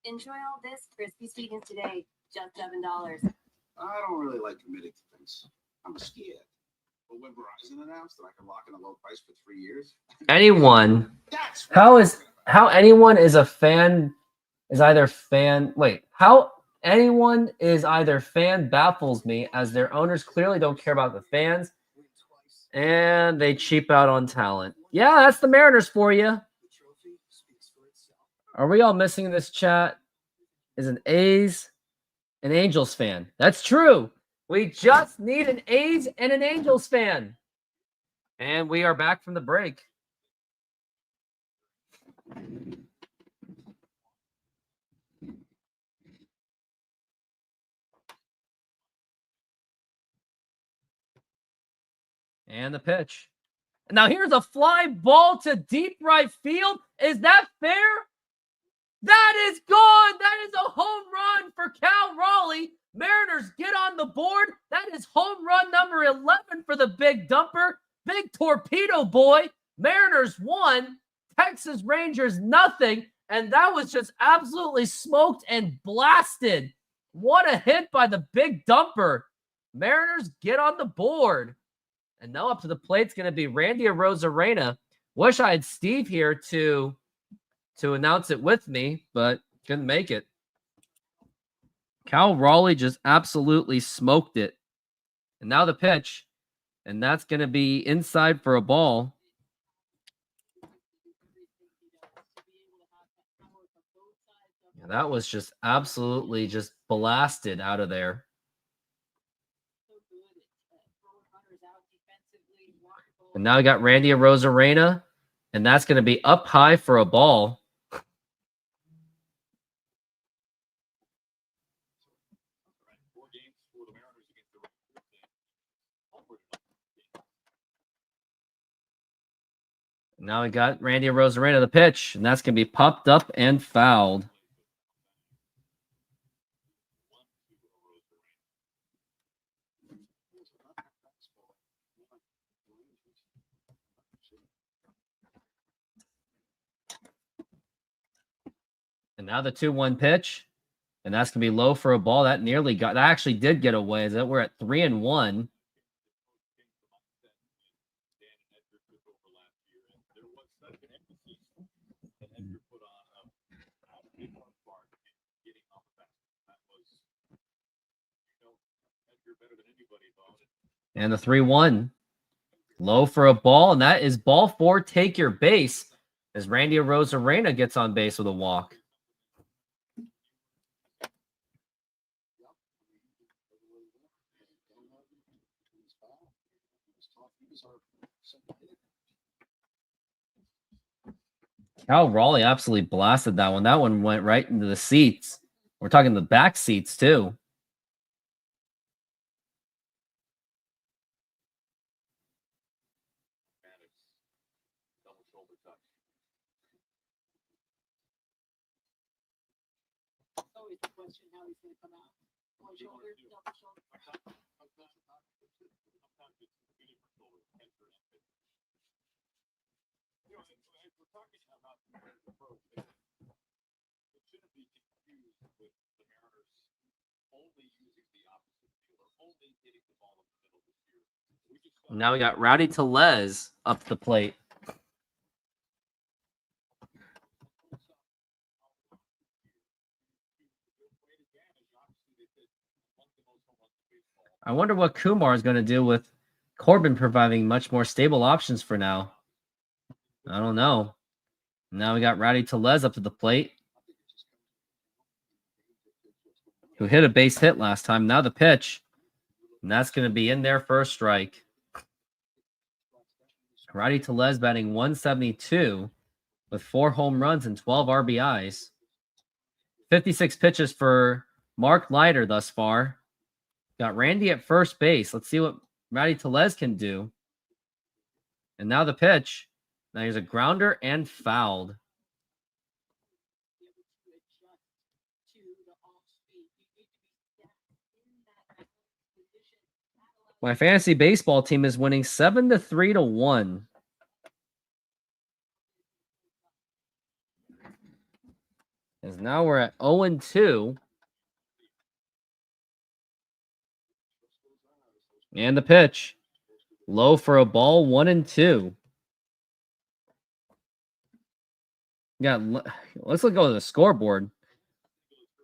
Enjoy all this crispy sweetness today. Just $7. I don't really like committing to things. I'm scared. But when Verizon announced that I can lock in a low price for 3 years, how anyone is a fan is either fan. Wait, how anyone is either fan baffles me, as their owners clearly don't care about the fans and they cheap out on talent. Yeah, that's the Mariners for you. Are we all missing in this chat? Is an A's and Angels fan. That's true. We just need an A's and an Angels fan. And we are back from the break. And the pitch. Now here's a fly ball to deep right field. Is that fair? That is gone. That is a home run for Cal Raleigh. Mariners get on the board. That is home run number 11 for the big dumper. Big torpedo boy. Mariners 1, Texas Rangers nothing. And that was just absolutely smoked and blasted. What a hit by the big dumper. Mariners get on the board. And now up to the plate is going to be Randy Arozarena. Wish I had Steve here to to announce it with me, but couldn't make it. Cal Raleigh just absolutely smoked it. And now the pitch. And that's going to be inside for a ball. Yeah, that was just absolutely just blasted out of there. And now we got Randy Arozarena, and that's going to be up high for a ball. Now we got Randy Arozarena the pitch, and that's going to be popped up and fouled. And now the 2-1 pitch, and that's going to be low for a ball. That actually did get away. That we're at 3-1. And the 3-1. Low for a ball, and that is ball 4. Take your base as Randy Arozarena gets on base with a walk. Cal Raleigh absolutely blasted that one. That one went right into the seats. We're talking the back seats, too. Now we got Rowdy Tellez up the plate. I wonder what Kumar is going to do with Corbin providing much more stable options for now. I don't know. Now we got Rowdy Tellez up to the plate, who hit a base hit last time. Now the pitch, and that's going to be in there for a strike. Rowdy Tellez batting 172 with 4 home runs and 12 RBIs. 56 pitches for Mark Leiter thus far. Got Randy at first base. Let's see what Rowdy Tellez can do. And now the pitch. Now here's a grounder and fouled. My fantasy baseball team is winning 7-3-1. As now we're at 0-2. And the pitch. Low for a ball, 1-2. Let's look over the scoreboard.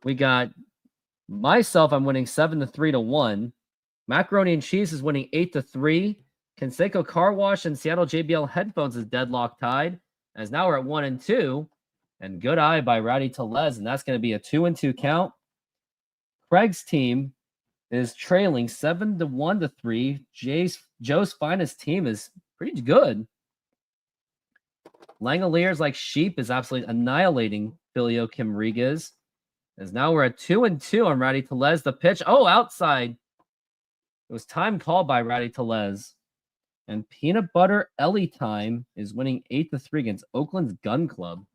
We got myself, I'm winning 7-3-1. Macaroni and Cheese is winning 8-3. Conseco Car Wash and Seattle JBL Headphones is deadlock tied. As now we're at 1-2. And good eye by Rowdy Tellez, and that's going to be a 2-2 count. Craig's team is trailing 7-1-3. Joe's finest team is pretty good. Langoliers like sheep is absolutely annihilating Filio Kimrigas. As now we're at 2-2 on Rowdy Tellez. The pitch, outside. It was time called by Rowdy Tellez. And Peanut Butter Ellie Time is winning 8-3 against Oakland's Gun Club.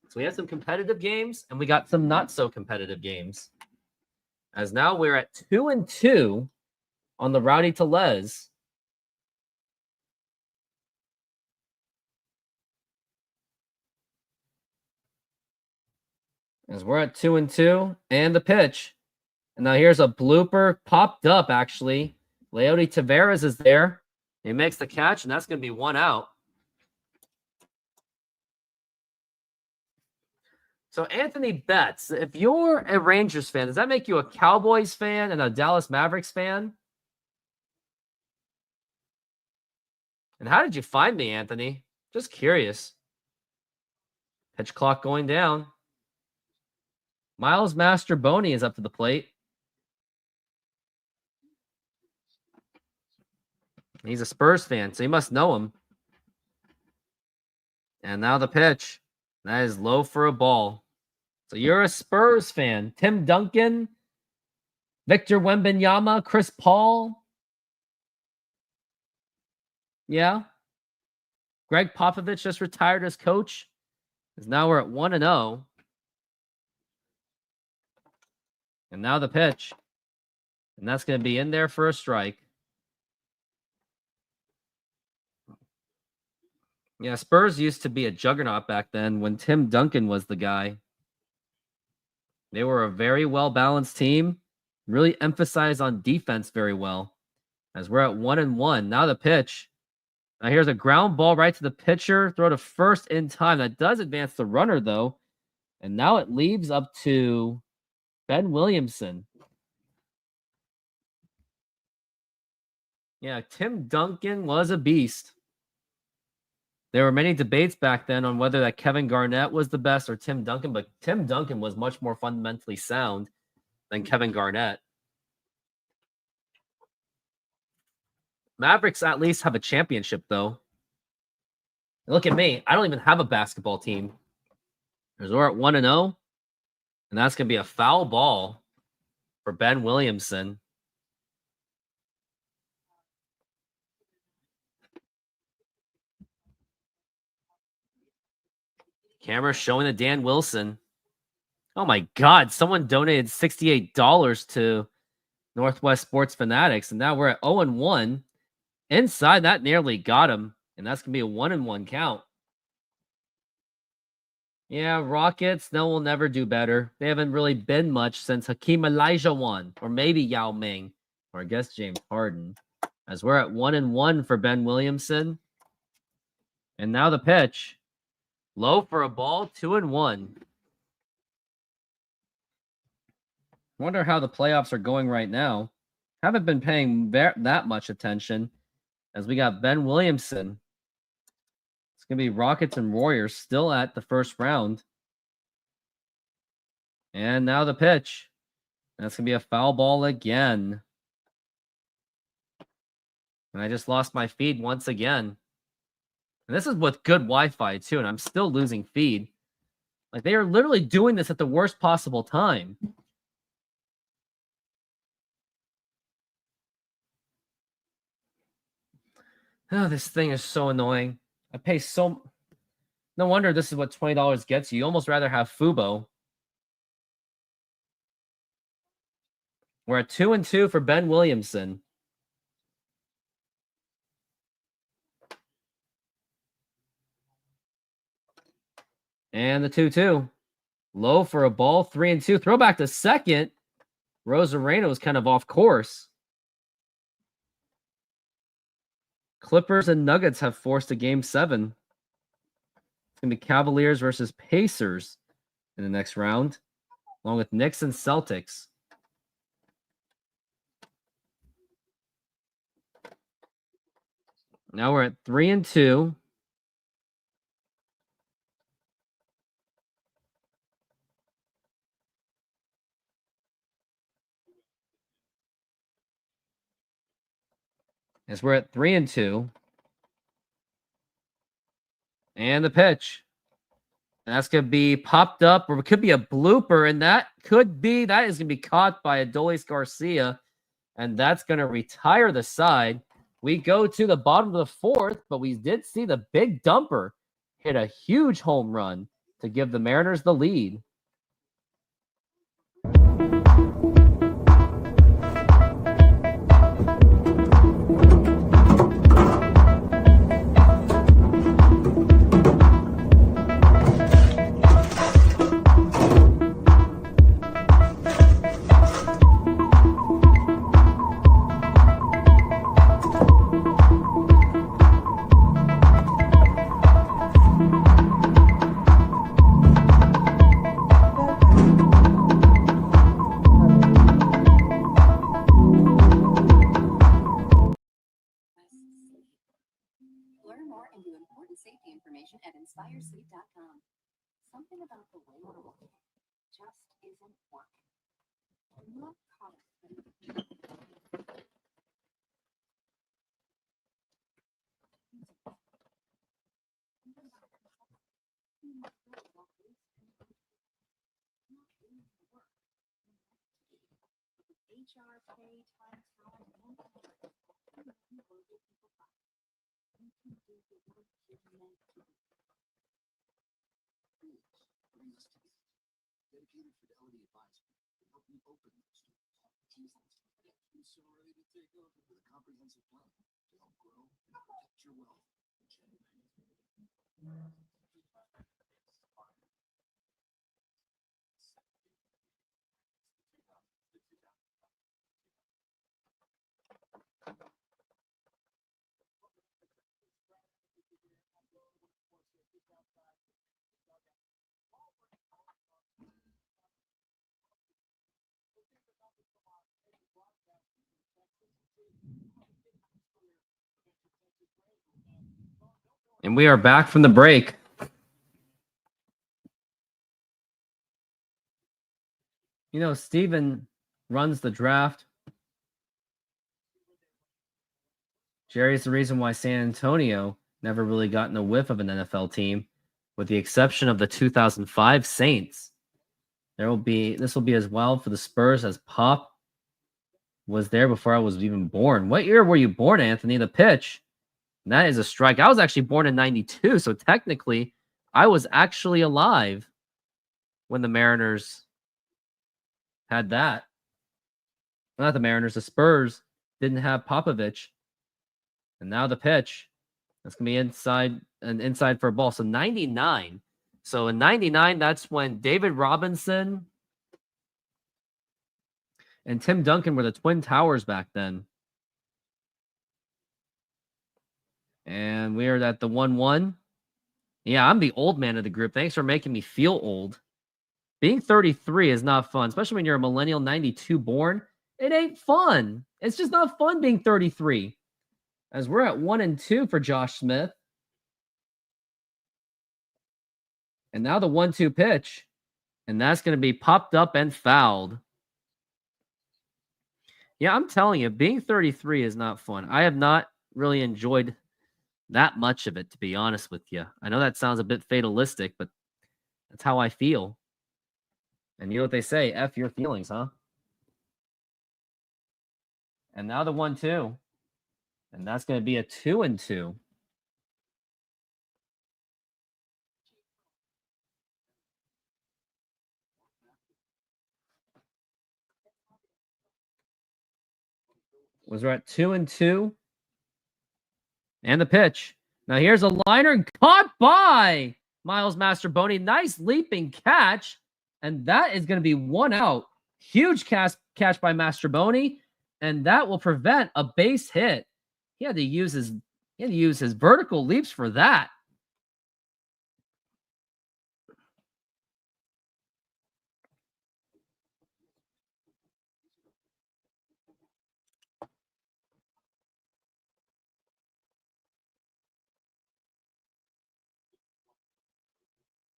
So we have some competitive games, and we got some not so competitive games. As now we're at 2-2 on the Rowdy Tellez. As we're at 2-2, and the pitch. And now here's a blooper popped up, actually. Leody Taveras is there. He makes the catch, and that's going to be 1 out. So Anthony Betts, if you're a Rangers fan, does that make you a Cowboys fan and a Dallas Mavericks fan? And how did you find me, Anthony? Just curious. Pitch clock going down. Miles Mastroboni is up to the plate. He's a Spurs fan, so you must know him. And now the pitch. That is low for a ball. So you're a Spurs fan. Tim Duncan, Victor Wembanyama, Chris Paul. Yeah. Greg Popovich just retired as coach. Because now we're at 1-0. And now the pitch. And that's going to be in there for a strike. Yeah, Spurs used to be a juggernaut back then when Tim Duncan was the guy. They were a very well-balanced team. Really emphasized on defense very well. As we're at 1-1. Now the pitch. Now here's a ground ball right to the pitcher. Throw to first in time. That does advance the runner, though. And now it leaves up to Ben Williamson. Yeah, Tim Duncan was a beast. There were many debates back then on whether that Kevin Garnett was the best or Tim Duncan, but Tim Duncan was much more fundamentally sound than Kevin Garnett. Mavericks at least have a championship, though. Look at me. I don't even have a basketball team. We're at 1-0, and that's going to be a foul ball for Ben Williamson. Camera showing the Dan Wilson. Oh my God, someone donated $68 to Northwest Sports Fanatics, and now we're at 0-1. Inside, that nearly got him, and that's going to be a 1-1 count. Yeah, Rockets, no, will never do better. They haven't really been much since Hakeem Olajuwon, or maybe Yao Ming, or I guess James Harden. As we're at 1-1 for Ben Williamson. And now the pitch. Low for a ball, 2-1. Wonder how the playoffs are going right now. Haven't been paying that much attention as we got Ben Williamson. It's going to be Rockets and Warriors still at the first round. And now the pitch. That's going to be a foul ball again. And I just lost my feed once again. And this is with good Wi-Fi, too, and I'm still losing feed. Like, they are literally doing this at the worst possible time. Oh, this thing is so annoying. I pay so... No wonder this is what $20 gets you. You almost rather have Fubo. We're at 2-2 for Ben Williamson. And the 2-2. Low for a ball, 3-2. Throw back to second. Rosarena was kind of off course. Clippers and Nuggets have forced a game 7. It's going to be Cavaliers versus Pacers in the next round, along with Knicks and Celtics. Now we're at 3-2. As we're at 3-2. And the pitch. And that's going to be popped up, or it could be a blooper, and that is going to be caught by Adolis Garcia, and that's going to retire the side. We go to the bottom of the 4th, but we did see the big dumper hit a huge home run to give the Mariners the lead. at inspiresleep.com. Something about the way we're working just isn't working. I'm not caught up. HR, pay, time, talent, and you can do the work you're meant to do. Bring us together. Dedicated Fidelity Advisor will help you open those doors. You so ready to take over with a comprehensive plan to help grow and protect your wealth. And we are back from the break. You know, Steven runs the draft. Jerry's the reason why San Antonio never really gotten a whiff of an NFL team, with the exception of the 2005 Saints. This will be as wild for the Spurs as Pop was there before I was even born. What year were you born, Anthony? The pitch. And that is a strike. I was actually born in 92, so technically I was actually alive when the Mariners had that. Not the Mariners, the Spurs didn't have Popovich. And now the pitch. That's going to be inside for a ball. So 99. So in 99, that's when David Robinson and Tim Duncan were the Twin Towers back then. And we are at the 1-1. Yeah, I'm the old man of the group. Thanks for making me feel old. Being 33 is not fun, especially when you're a millennial 92 born. It ain't fun. It's just not fun being 33. As we're at 1-2 for Josh Smith. And now the 1-2 pitch. And that's going to be popped up and fouled. Yeah, I'm telling you, being 33 is not fun. I have not really enjoyed that much of it, to be honest with you. I know that sounds a bit fatalistic, but that's how I feel. And you know what they say, F your feelings, huh? And now the 1-2. And that's going to be a 2-2. Was we're at 2-2. And the pitch. Now here's a liner caught by Miles Mastrobuoni. Nice leaping catch. And that is going to be 1 out. Huge catch by Mastrobuoni. And that will prevent a base hit. He had to use his vertical leaps for that.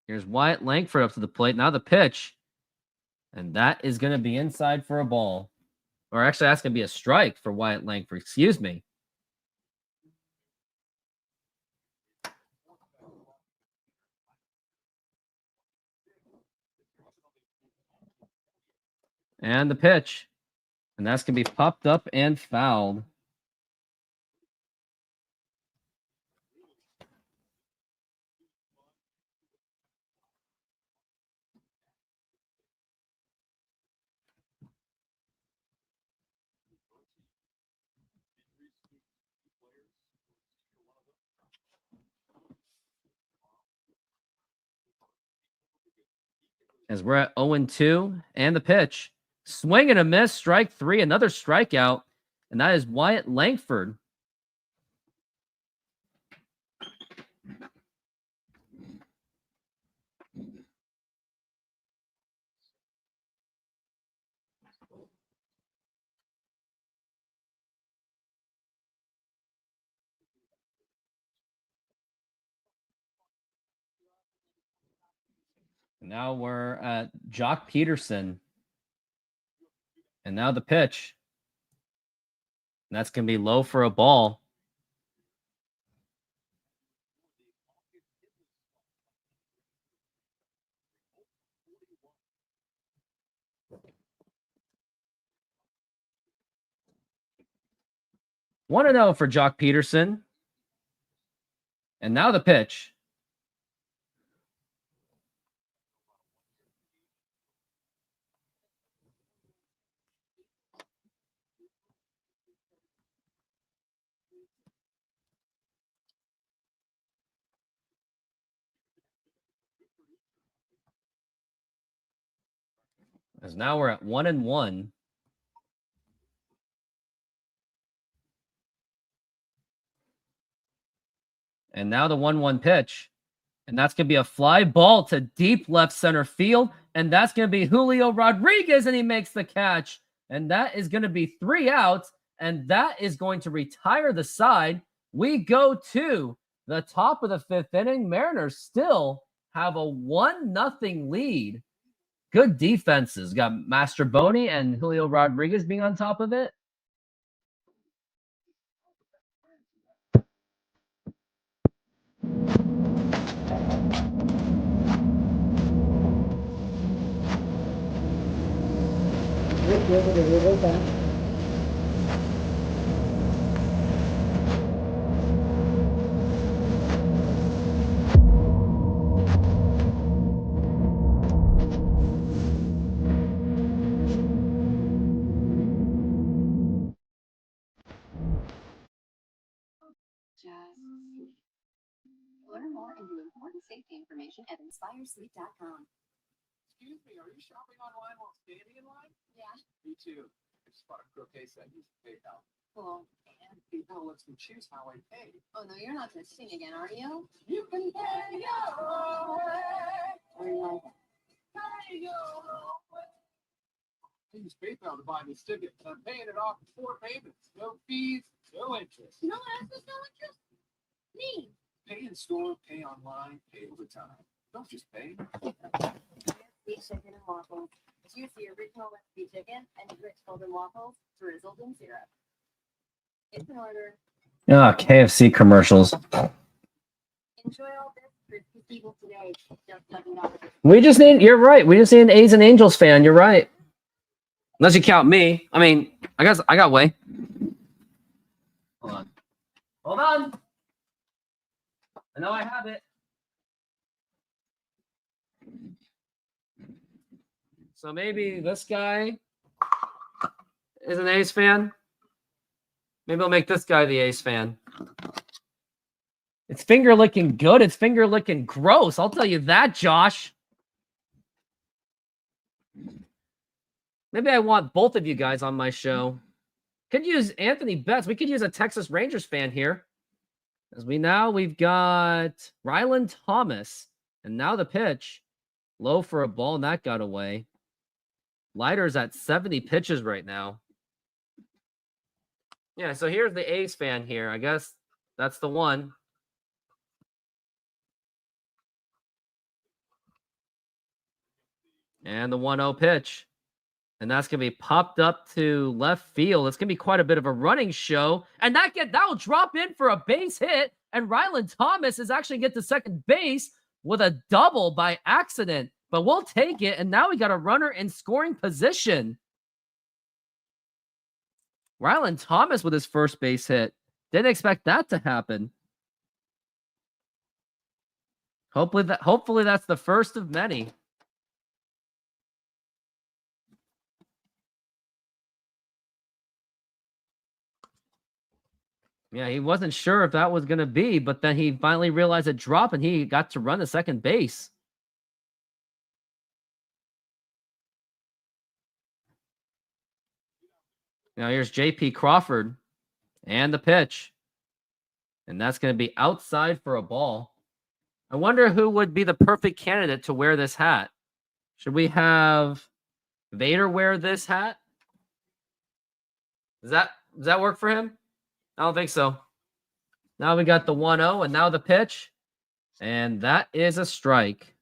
Here's Wyatt Langford up to the plate. Now the pitch. And that is going to be inside for a ball. Or actually, that's going to be a strike for Wyatt Langford. Excuse me. And the pitch. And that's going to be popped up and fouled. As we're at 0-2 and the pitch. Swing and a miss, strike 3, another strikeout. And that is Wyatt Langford. Now we're at Jock Peterson. And now the pitch. And that's going to be low for a ball. Want to know for Jock Peterson. And now the pitch. As now we're at 1-1. And now the 1-1 pitch. And that's going to be a fly ball to deep left center field. And that's going to be Julio Rodriguez, and he makes the catch. And that is going to be 3 outs. And that is going to retire the side. We go to the top of the 5th inning. Mariners still have a 1-0 lead. Good defenses. Got Mastroboni and Julio Rodriguez being on top of it. Learn more and view important safety information at inspiresleep.com. Excuse me, are you shopping online while standing in line? Yeah. Me too. I just bought a croquet set using PayPal. Cool. And PayPal lets me choose how I pay. Oh no, you're not just singing again, are you? You can pay your own way. Or like, Pay your own way. I use PayPal to buy this ticket, and I'm paying it off in 4 payments. No fees, no interest. you know what else is no interest? Me. Pay in store, pay online, pay over time. Don't just pay. KFC chicken and waffles. Juicy original recipe chicken and rich golden waffles drizzled in syrup. It's an order. KFC commercials. Enjoy all this crispy people today. Just $7. We just need, you're right. We just need an A's and Angels fan. You're right. Unless you count me. I mean, I guess I got way. Hold on. Hold on. I know I have it. So maybe this guy is an A's fan. Maybe I'll make this guy the A's fan. It's finger licking good. It's finger licking gross. I'll tell you that, Josh. Maybe I want both of you guys on my show. Could use Anthony Betts. We could use a Texas Rangers fan here. As we've got Rylan Thomas. And now the pitch. Low for a ball, and that got away. Leiter's at 70 pitches right now. Yeah, so here's the A's fan here. I guess that's the one. And the 1-0 pitch. And that's going to be popped up to left field. It's going to be quite a bit of a running show. And that will drop in for a base hit. And Rylan Thomas is actually get to second base with a double by accident. But we'll take it. And now we got a runner in scoring position. Rylan Thomas with his first base hit. Didn't expect that to happen. Hopefully that's the first of many. Yeah, he wasn't sure if that was going to be, but then he finally realized it dropped and he got to run the second base. Now here's J.P. Crawford and the pitch. And that's going to be outside for a ball. I wonder who would be the perfect candidate to wear this hat. Should we have Vader wear this hat? Does that work for him? I don't think so. Now we got the 1-0 and now the pitch. And that is a strike.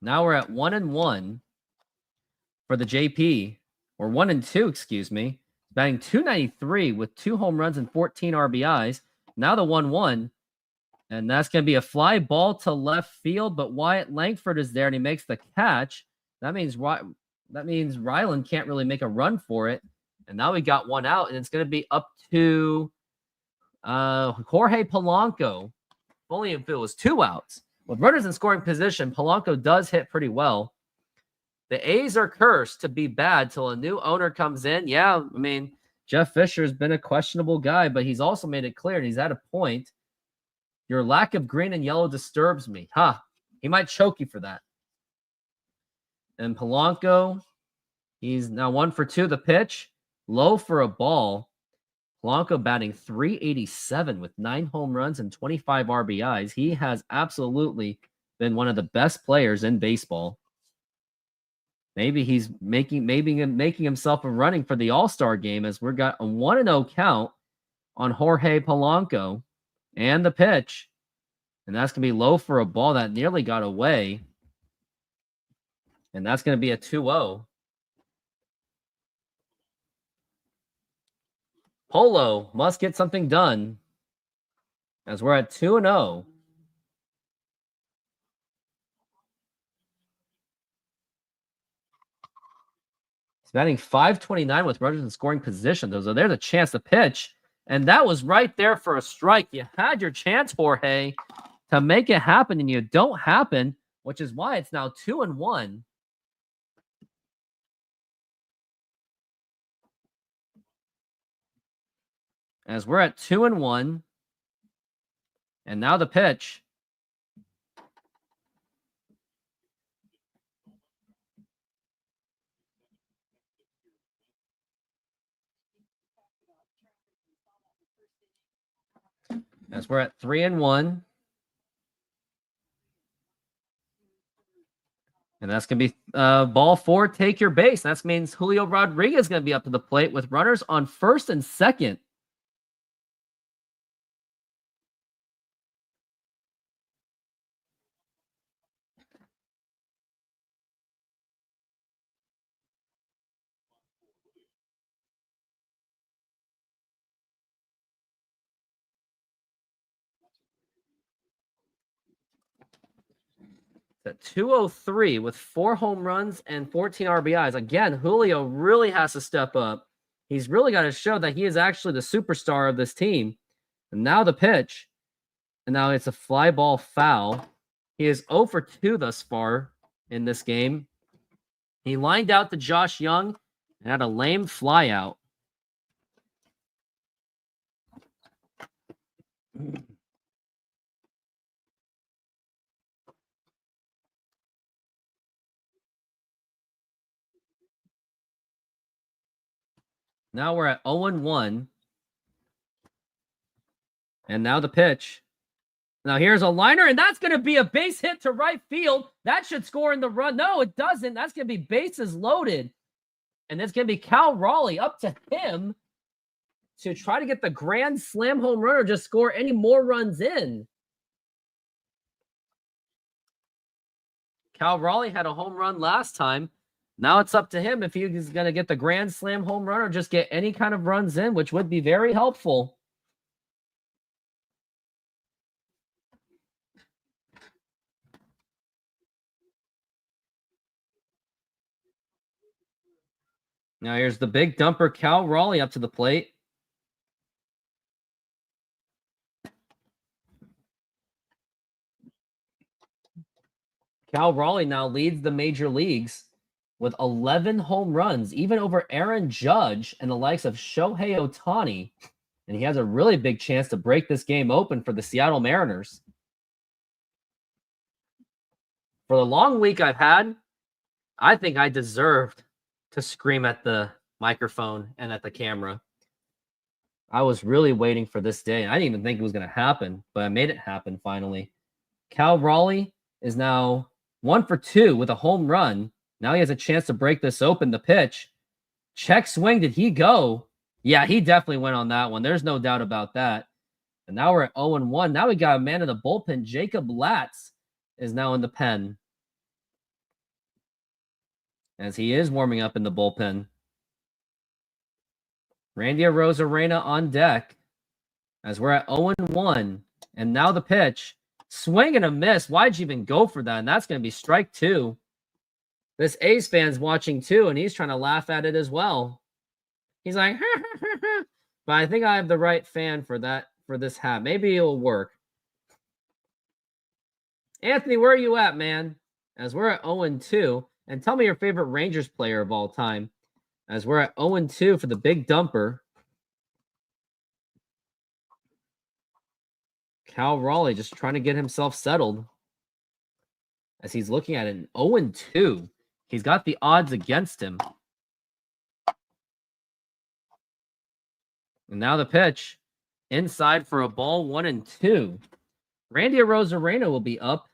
Now we're at 1-1 for the JP, or 1-2, excuse me. Batting 293 with 2 home runs and 14 RBIs. Now the 1-1. And that's going to be a fly ball to left field, but Wyatt Langford is there and he makes the catch. That means Ryland can't really make a run for it. And now we got one out, and it's going to be up to Jorge Polanco. Only if it was 2 outs. With runners in scoring position, Polanco does hit pretty well. The A's are cursed to be bad till a new owner comes in. Yeah, I mean, Jeff Fisher has been a questionable guy, but he's also made it clear, and he's at a point. Your lack of green and yellow disturbs me. He might choke you for that. And Polanco, he's now 1 for 2. The pitch, low for a ball. Polanco batting .387 with 9 home runs and 25 RBIs. He has absolutely been one of the best players in baseball. Maybe he's making himself a running for the All-Star game, as we've got a 1-0 count on Jorge Polanco. And the pitch. And that's going to be low for a ball that nearly got away. And that's going to be a 2-0. Polo must get something done, as we're at 2-0. He's batting .529 with runners in scoring position. So there's a chance to pitch. And that was right there for a strike. You had your chance, Jorge, to make it happen, and you don't happen, which is why it's now 2-1. As we're at 2-1. And now the pitch. As we're at 3-1. And that's going to be ball 4, take your base. That means Julio Rodriguez is going to be up to the plate with runners on first and second. At 203 with 4 home runs and 14 RBIs. Again, Julio really has to step up. He's really got to show that he is actually the superstar of this team. And now the pitch. And now it's a fly ball foul. He is 0 for 2 thus far in this game. He lined out to Josh Young and had a lame fly out. Now we're at 0-1. And now the pitch. Now here's a liner, and that's going to be a base hit to right field. That should score in the run. No, it doesn't. That's going to be bases loaded. And it's going to be Cal Raleigh, up to him to try to get the grand slam home run or just score any more runs in. Cal Raleigh had a home run last time. Now it's up to him if he's going to get the grand slam home run or just get any kind of runs in, which would be very helpful. Now here's the big dumper, Cal Raleigh, up to the plate. Cal Raleigh now leads the major leagues with 11 home runs, even over Aaron Judge and the likes of Shohei Ohtani. And he has a really big chance to break this game open for the Seattle Mariners. For the long week I've had, I think I deserved to scream at the microphone and at the camera. I was really waiting for this day. I didn't even think it was going to happen, but I made it happen finally. Cal Raleigh is now 1 for 2 with a home run. Now he has a chance to break this open. The pitch. Check swing. Did he go? Yeah, he definitely went on that one. There's no doubt about that. And now we're at 0-1. Now we got a man in the bullpen. Jacob Latz is now in the pen. as he is warming up in the bullpen. Randy Arozarena on deck as we're at 0-1. And now the pitch. Swing and a miss. Why'd you even go for that? And that's going to be strike 2. This A's fan's watching too, and he's trying to laugh at it as well. He's like, but I think I have the right fan for this hat. Maybe it'll work. Anthony, where are you at, man? As we're at 0-2. And tell me your favorite Rangers player of all time. As we're at 0-2 for the big dumper. Cal Raleigh just trying to get himself settled. As he's looking at it, 0-2. He's got the odds against him. And now the pitch. Inside for a ball, 1-2. Randy Arozarena will be up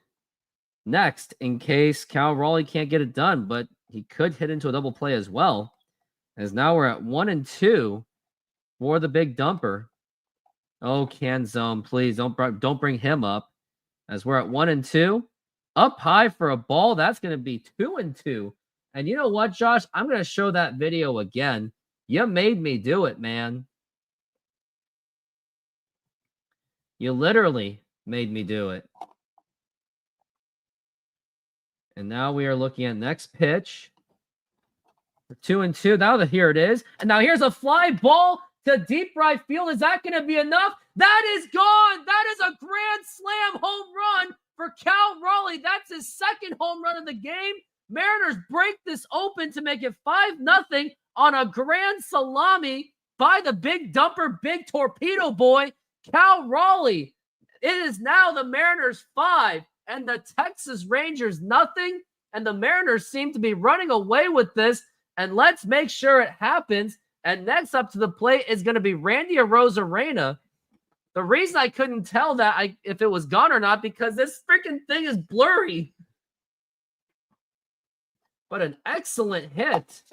next in case Cal Raleigh can't get it done, but he could hit into a double play as well. As now we're at 1-2 for the big dumper. Oh, Canzone, please don't bring him up. As we're at 1-2. Up high for a ball. That's going to be 2-2. And you know what, Josh? I'm going to show that video again. You made me do it, man. You literally made me do it. And now we are looking at next pitch. For 2-2. Now here it is. And now here's a fly ball to deep right field. Is that going to be enough? That is gone. That is a grand slam home run for Cal Raleigh. That's his second home run of the game. Mariners break this open to make it 5-0 on a grand salami by the big dumper, big torpedo boy, Cal Raleigh. It is now the Mariners 5 and the Texas Rangers nothing. And the Mariners seem to be running away with this. And let's make sure it happens. And next up to the plate is going to be Randy Arozarena. The reason I couldn't tell that if it was gone or not, because this freaking thing is blurry. But an excellent hit.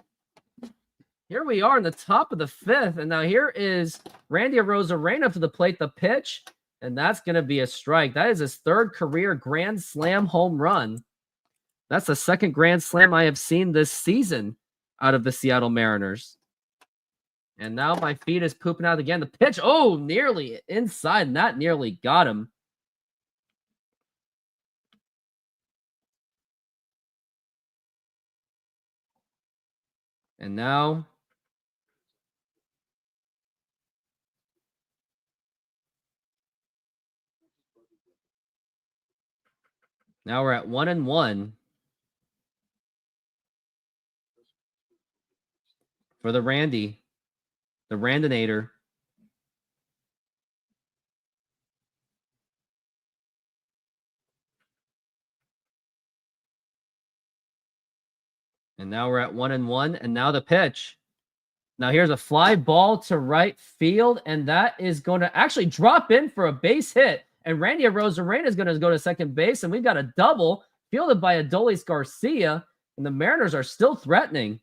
Here we are in the top of the 5th. And now here is Randy Arozarena to the plate, the pitch. And that's going to be a strike. That is his 3rd career grand slam home run. That's the 2nd grand slam I have seen this season out of the Seattle Mariners. And now my feet is pooping out again. The pitch, oh, nearly inside, and that nearly got him. And now we're at 1-1 for the Randy. The Randinator. And now we're at 1-1. And now the pitch. Now here's a fly ball to right field. And that is going to actually drop in for a base hit. And Randy Arozarena is going to go to second base. And we've got a double fielded by Adolis Garcia. And the Mariners are still threatening.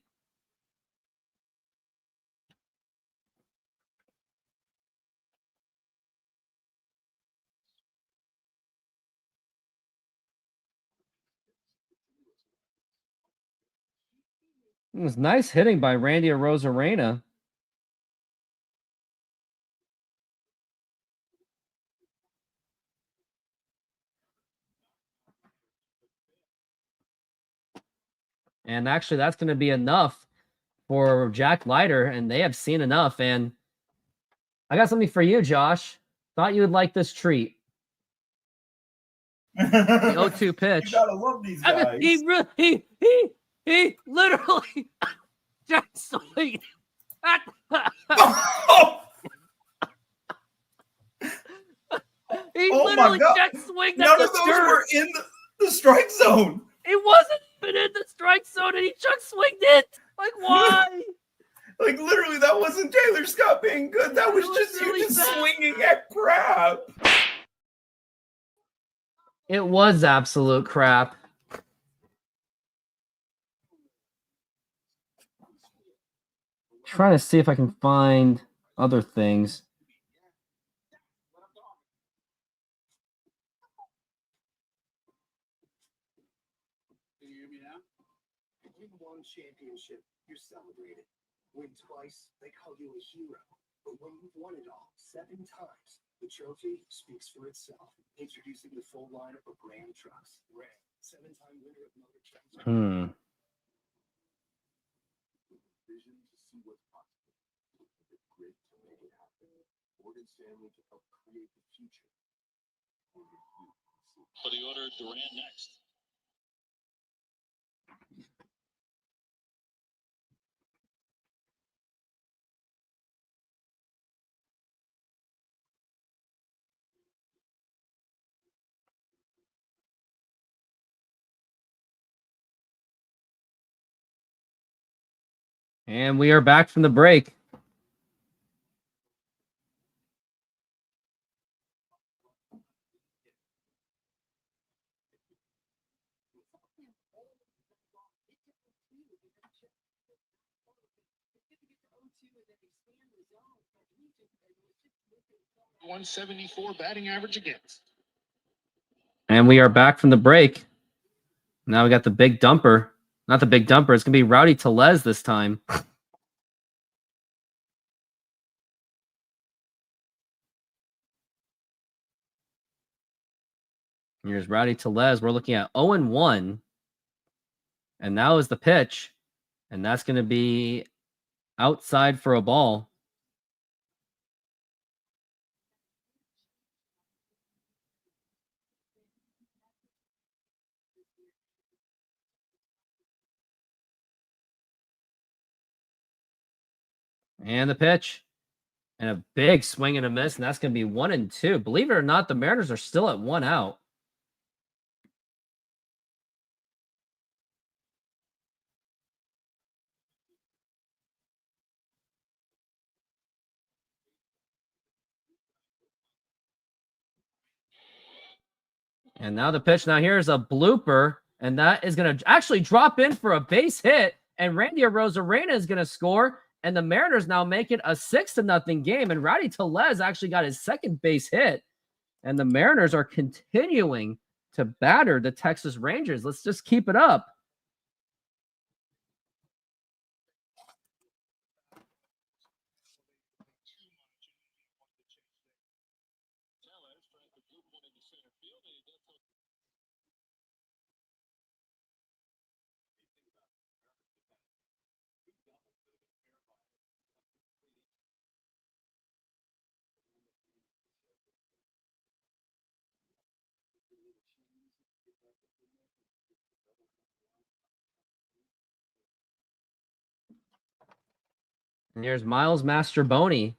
It was nice hitting by Randy Arozarena. And actually, that's going to be enough for Jack Leiter, and they have seen enough. And I got something for you, Josh. Thought you would like this treat. The 0-2 pitch. You gotta love these guys. He literally Jack swing. He literally Jack swing. None of those were in the strike zone. It wasn't even in the strike zone, and he Chuck swinged it. Like, why? Like, literally, that wasn't Taylor Scott being good. That was just you just swinging at crap. It was absolute crap. Trying to see if I can find other things. Win one championship, you're celebrated. Win twice, they call you a hero. But when you've won it all 7 times, the trophy speaks for itself. Introducing the full lineup of Ram trucks. Ram, 7-time winner of Motor Trend. Vision to see what's possible. The grit to make it happen. Morgan Stanley to help create the future. For the order, Durant next. And we are back from the break. .174 batting average against. And we are back from the break. Now we got the big dumper. Not the big dumper. It's going to be Rowdy Tellez this time. Here's Rowdy Tellez. We're looking at 0-1. And now is the pitch. And that's going to be outside for a ball. And the pitch. And a big swing and a miss. And that's going to be 1-2. Believe it or not, the Mariners are still at 1 out. And now the pitch. Now here's a blooper. And that is going to actually drop in for a base hit. And Randy Arozarena is going to score. And the Mariners now make it a 6-0 game. And Rowdy Tellez actually got his second base hit. And the Mariners are continuing to batter the Texas Rangers. Let's just keep it up. And here's Miles Mastroboni.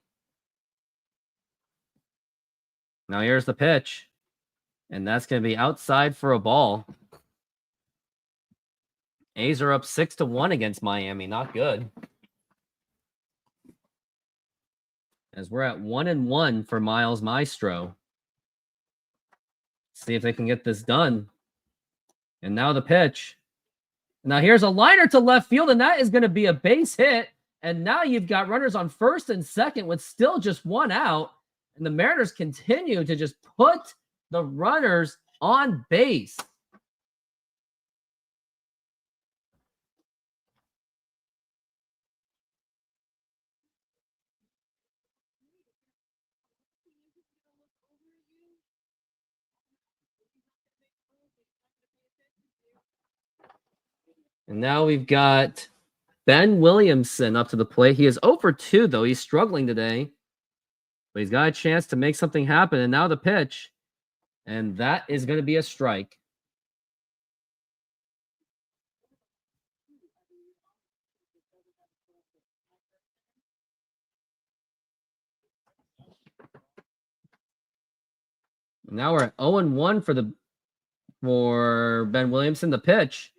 Now here's the pitch. And that's going to be outside for a ball. A's are up 6-1 against Miami. Not good. As we're at 1-1 for Miles Maestro. See if they can get this done. And now the pitch. Now here's a liner to left field, and that is going to be a base hit. And now you've got runners on first and second with still just 1 out. And the Mariners continue to just put the runners on base. And now we've got Ben Williamson up to the plate. He is 0 for 2, though. He's struggling today. But he's got a chance to make something happen. And now the pitch. And that is going to be a strike. Now we're at 0-1 for Ben Williamson. The pitch.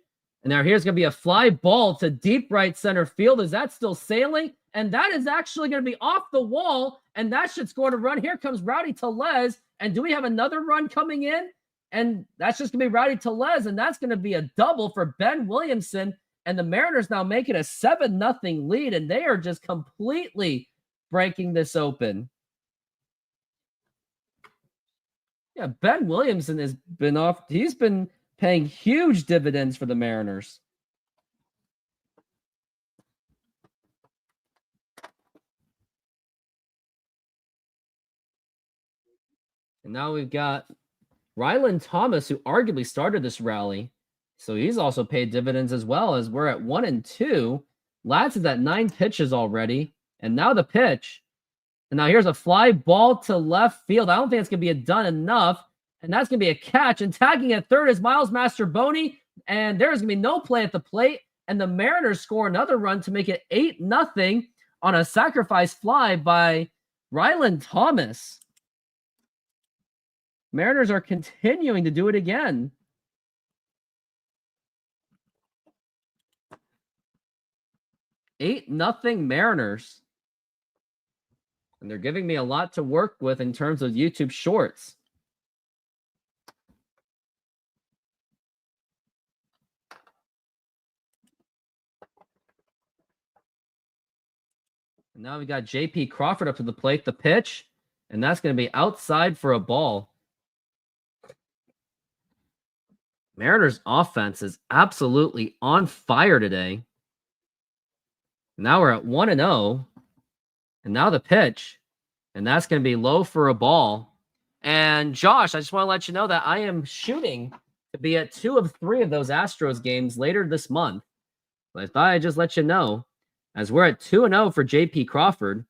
And now here's going to be a fly ball to deep right center field. Is that still sailing? And that is actually going to be off the wall. And that should score a run. Here comes Rowdy Tellez. And do we have another run coming in? And that's just going to be Rowdy Tellez. And that's going to be a double for Ben Williamson. And the Mariners now make it a 7-0 lead. And they are just completely breaking this open. Yeah, Ben Williamson has been off. He's been paying huge dividends for the Mariners. And now we've got Ryland Thomas, who arguably started this rally. So he's also paid dividends as well, as we're at 1-2. Lads is at 9 pitches already. And now the pitch. And now here's a fly ball to left field. I don't think it's going to be done enough. And that's going to be a catch. And tagging at third is Miles Masterboni. And there's going to be no play at the plate. And the Mariners score another run to make it 8-0 on a sacrifice fly by Ryland Thomas. Mariners are continuing to do it again. Nothing Mariners. And they're giving me a lot to work with in terms of YouTube Shorts. And now we got JP Crawford up to the plate, the pitch, and that's going to be outside for a ball. Mariners offense is absolutely on fire today. Now we're at 1-0. And now the pitch. And that's going to be low for a ball. And Josh, I just want to let you know that I am shooting to be at 2 of 3 of those Astros games later this month. But I thought I'd just let you know, as we're at 2-0 for JP Crawford.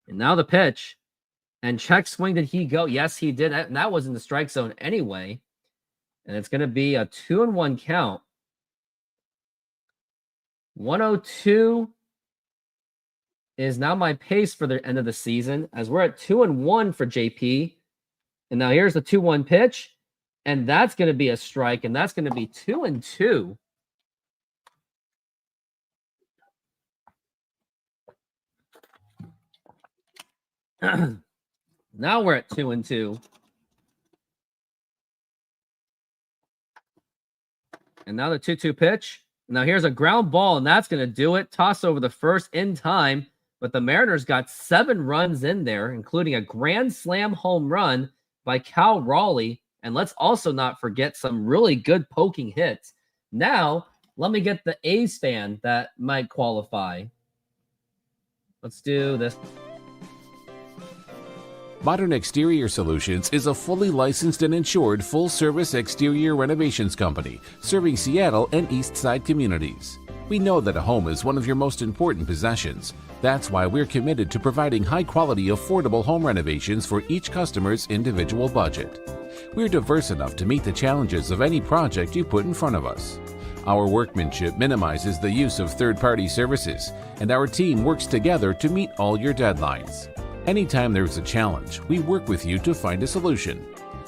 And now the pitch. And check swing, did he go? Yes, he did. And that was in the strike zone anyway. And it's going to be a 2-1 count. 102 is now my pace for the end of the season, as we're at 2-1 for JP. And now here's the 2-1 pitch. And that's going to be a strike. And that's going to be 2-2. Now we're at 2-2. And now the 2-2 pitch. Now here's a ground ball, and that's going to do it. Toss over the first in time. But the Mariners got 7 runs in there, including a grand slam home run by Cal Raleigh. And let's also not forget some really good poking hits. Now, let me get the A's fan that might qualify. Let's do this. Modern Exterior Solutions is a fully licensed and insured full-service exterior renovations company serving Seattle and East Side communities. We know that a home is one of your most important possessions. That's why we're committed to providing high-quality, affordable home renovations for each customer's individual budget. We're diverse enough to meet the challenges of any project you put in front of us. Our workmanship minimizes the use of third-party services, and our team works together to meet all your deadlines. Anytime there's a challenge, we work with you to find a solution.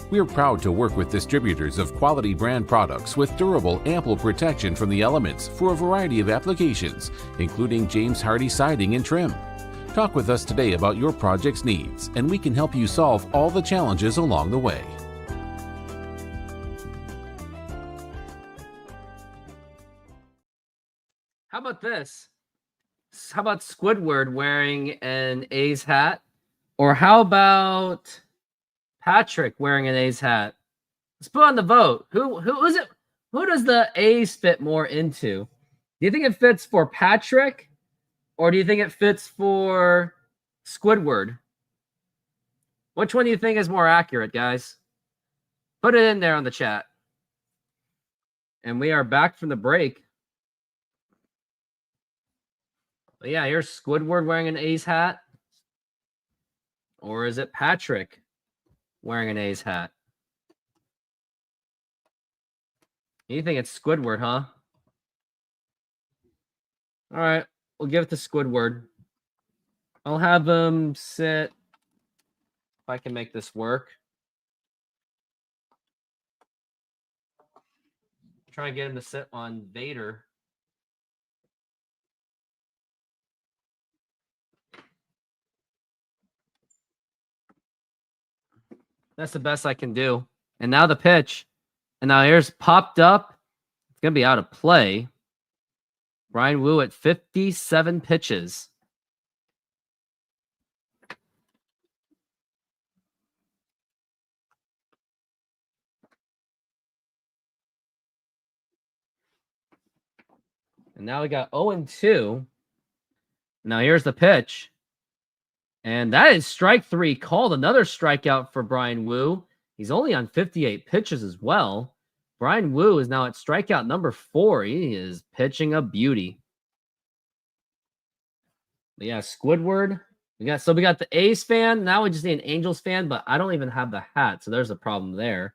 We are proud to work with distributors of quality brand products with durable, ample protection from the elements for a variety of applications, including James Hardie siding and trim. Talk with us today about your project's needs, and we can help you solve all the challenges along the way. How about this? How about Squidward wearing an A's hat? Or how about Patrick wearing an A's hat? Let's put on the vote. Who is it? Who does the A's fit more into? Do you think it fits for Patrick? Or do you think it fits for Squidward? Which one do you think is more accurate, guys? Put it in there on the chat. And we are back from the break. But yeah, here's Squidward wearing an A's hat. Or is it Patrick wearing an A's hat? You think it's Squidward, huh? All right, we'll give it to Squidward. I'll have him sit, if I can make this work. Try and get him to sit on Vader. That's the best I can do. And now the pitch. And now here's popped up. It's going to be out of play. Brian Wu at 57 pitches. And now we got 0-2. Now here's the pitch. And that is strike 3 called. Another strikeout for Brian Wu. He's only on 58 pitches as well. Brian Wu is now at strikeout number 4. He is pitching a beauty. But yeah, Squidward. We got the A's fan. Now we just need an Angels fan, but I don't even have the hat, so there's a problem there.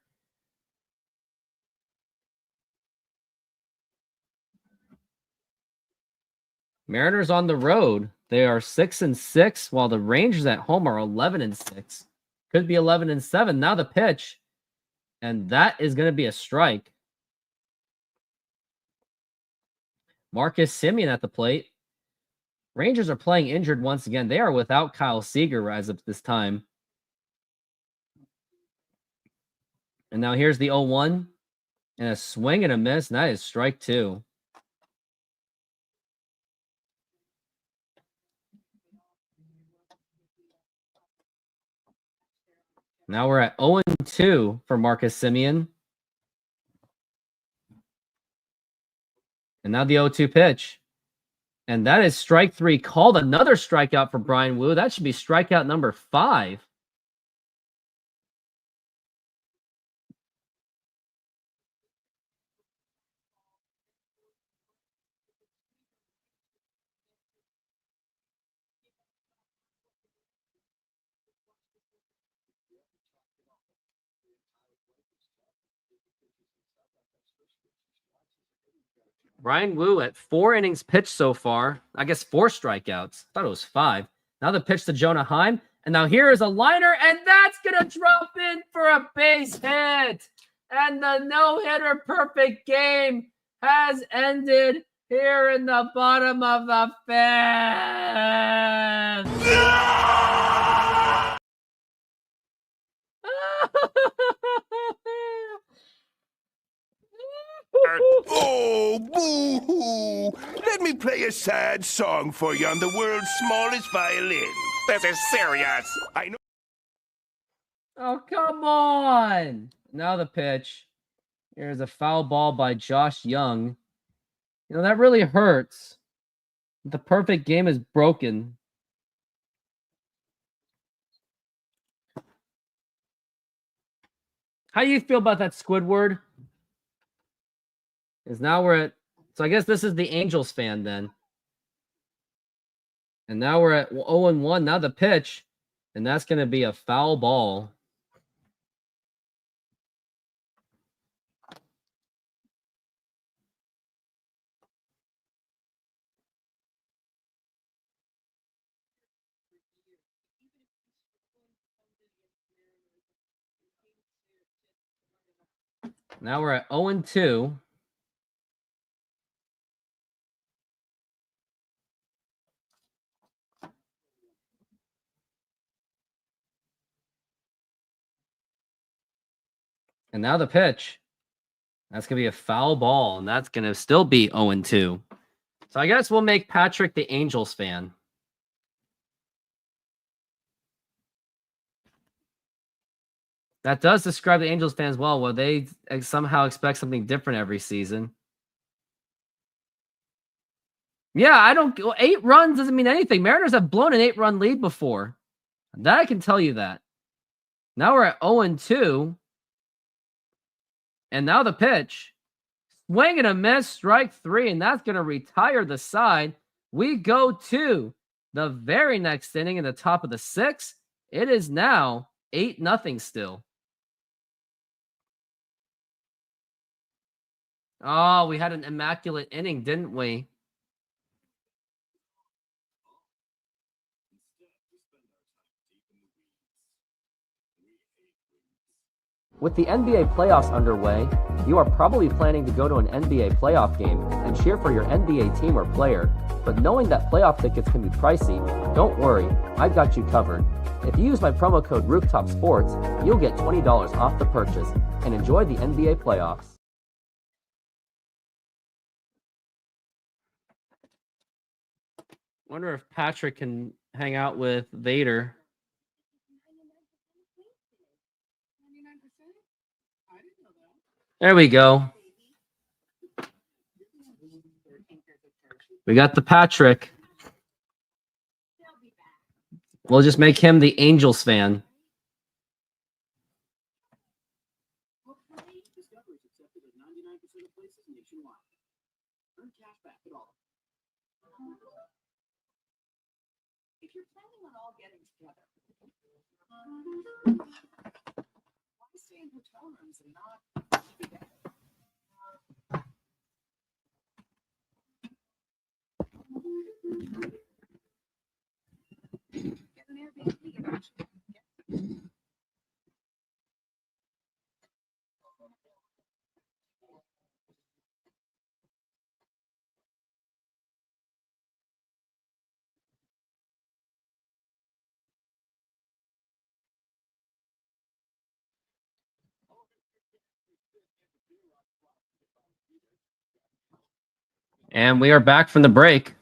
Mariners on the road. They are 6-6, while the Rangers at home are 11-6. Could be 11-7. Now the pitch. And that is going to be a strike. Marcus Semien at the plate. Rangers are playing injured once again. They are without Kyle Seager as of this time. And now here's the 0-1. And a swing and a miss. And that is strike 2. Now we're at 0-2 for Marcus Semien. And now the 0-2 pitch. And that is strike 3 called. Another strikeout for Brian Wu. That should be strikeout number 5. Brian Wu at 4 innings pitched so far. I guess 4 strikeouts. I thought it was 5. Now the pitch to Jonah Heim. And now here is a liner, and that's going to drop in for a base hit. And the no-hitter perfect game has ended here in the bottom of the 5th. Oh, boo-hoo! Let me play a sad song for you on the world's smallest violin. This is serious. I know. Oh, come on. Now the pitch. Here's a foul ball by Josh Young. You know, that really hurts. The perfect game is broken. How do you feel about that, Squidward? Because now we're at... So I guess this is the Angels fan then. And now we're at 0-1. Now the pitch. And that's going to be a foul ball. Now we're at 0-2. And now the pitch. That's going to be a foul ball, and that's going to still be 0-2. So I guess we'll make Patrick the Angels fan. That does describe the Angels fans well. Well, they somehow expect something different every season. Yeah, I don't... 8 runs doesn't mean anything. Mariners have blown an 8-run lead before. That I can tell you that. Now we're at 0-2. And now the pitch. Swing and a miss, strike 3, and that's going to retire the side. We go to the very next inning in the top of the 6th. It is now 8-0 still. Oh, we had an immaculate inning, didn't we? With the NBA playoffs underway, you are probably planning to go to an NBA playoff game and cheer for your NBA team or player. But knowing that playoff tickets can be pricey, don't worry, I've got you covered. If you use my promo code Rooftop Sports, you'll get $20 off the purchase and enjoy the NBA playoffs. Wonder if Patrick can hang out with Vader. There we go. We got the Patrick. We'll just make him the Angels fan. Discovery is accepted at 99% of places nationwide. Earn cash back at all. If you're planning on all getting together, why stay in hotel rooms and not be together? Get an Airbnb eventually. And we are back from the break.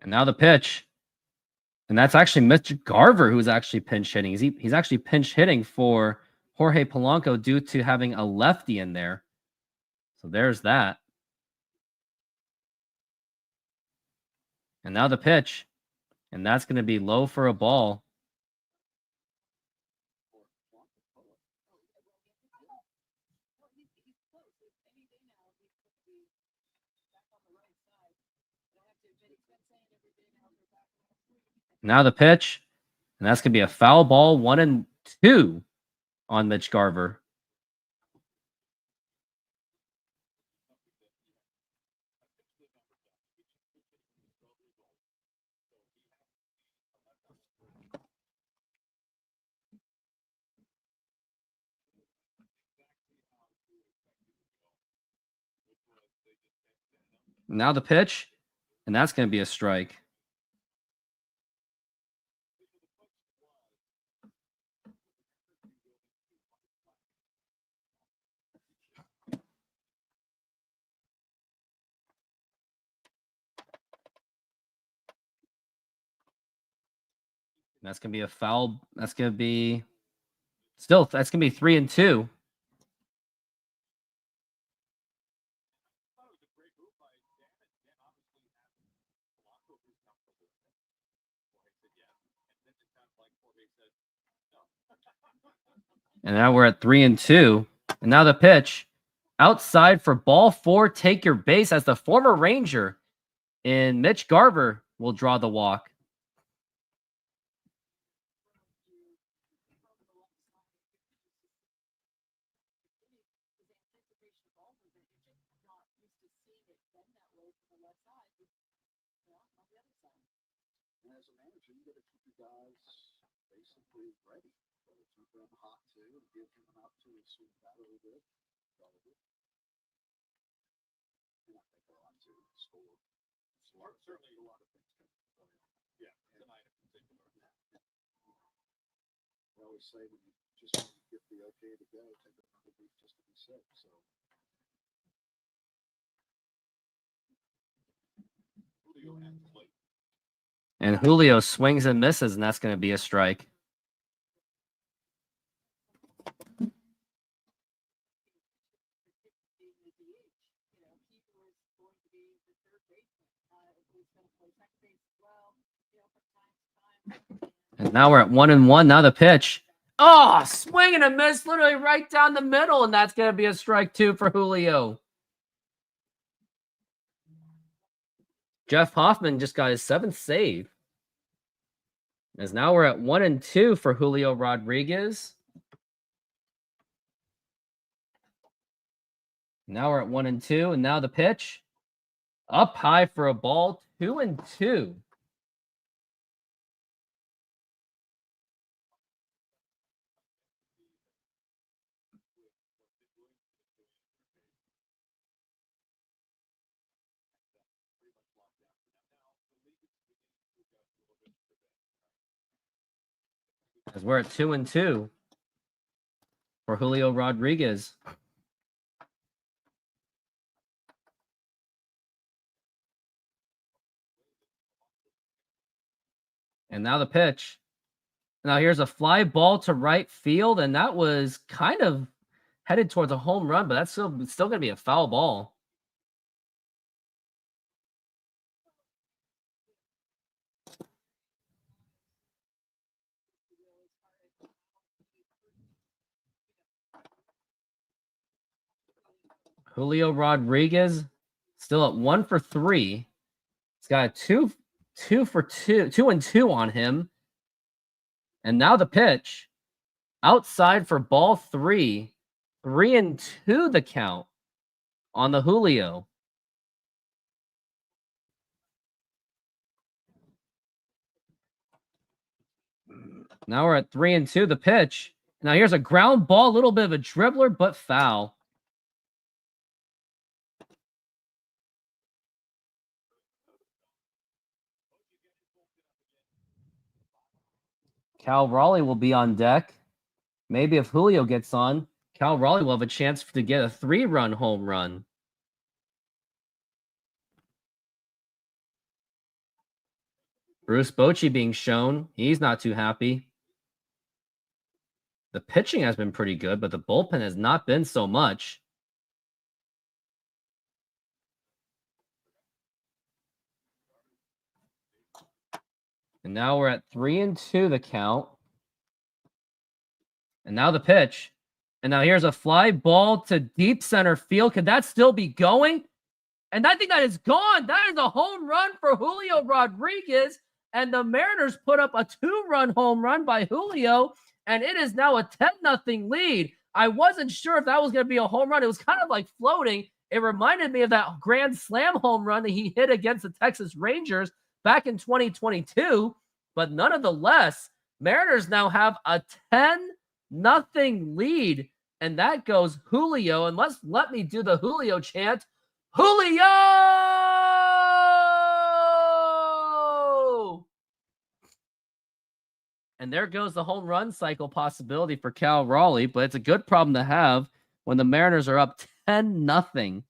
And now the pitch. And that's actually Mitch Garver who's actually pinch hitting. He's actually pinch hitting for Jorge Polanco due to having a lefty in there. So there's that. And now the pitch. And that's going to be low for a ball. Now the pitch. And that's going to be a foul ball, 1-2 on Mitch Garver. Now the pitch. And that's going to be a strike. That's going to be a foul. That's going to be still, that's going to be 3-2. And now we're at 3-2. And now the pitch outside for ball 4. Take your base as the former Ranger in Mitch Garver will draw the walk. And as a manager, you got to keep your guys basically ready. Keep them hot too, and give them an opportunity to swing that a little bit. And I think a lot to score. Smart, certainly a lot of things can. Yeah, tonight in particular. I always say when you just get the okay to go, take another week just to be safe. So. Julio at the plate. And Julio swings and misses, and that's going to be a strike. And now we're at 1-1. Now the pitch. Oh, swing and a miss, literally right down the middle, and that's going to be a strike 2 for Julio. Jeff Hoffman just got his 7th save. As now we're at 1-2 for Julio Rodriguez. Now we're at 1-2, and now the pitch. Up high for a ball, 2-2. As we're at 2-2 for Julio Rodriguez. And now the pitch. Now here's a fly ball to right field, and that was kind of headed towards a home run, but that's still going to be a foul ball. Julio Rodriguez still at 1 for 3. He's got a 2 for 2 on him. And now the pitch. Outside for ball 3. 3-2 the count on the Julio. Now we're at 3-2 the pitch. Now here's a ground ball, a little bit of a dribbler, but foul. Cal Raleigh will be on deck. Maybe if Julio gets on, Cal Raleigh will have a chance to get a 3-run home run. Bruce Bochy being shown. He's not too happy. The pitching has been pretty good, but the bullpen has not been so much. And now we're at 3-2 the count. And now the pitch. And now here's a fly ball to deep center field. Could that still be going? And I think that is gone. That is a home run for Julio Rodriguez. And the Mariners put up a 2-run home run by Julio. And it is now a 10-0 lead. I wasn't sure if that was going to be a home run. It was kind of like floating. It reminded me of that grand slam home run that he hit against the Texas Rangers back in 2022. But nonetheless, Mariners now have a 10-0 lead. And that goes Julio. And let me do the Julio chant. Julio! And there goes the home run cycle possibility for Cal Raleigh. But it's a good problem to have when the Mariners are up 10-0.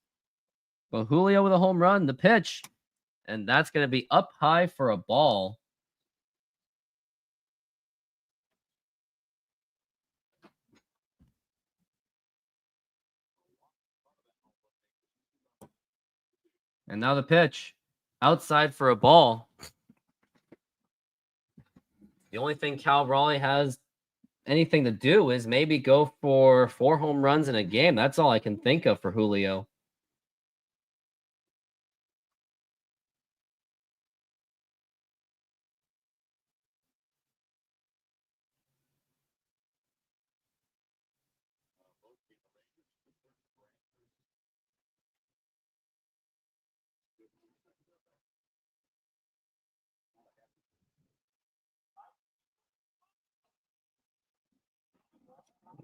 But Julio with a home run, the pitch. And that's going to be up high for a ball. And now the pitch. Outside for a ball. The only thing Cal Raleigh has anything to do is maybe go for 4 home runs in a game. That's all I can think of for Julio.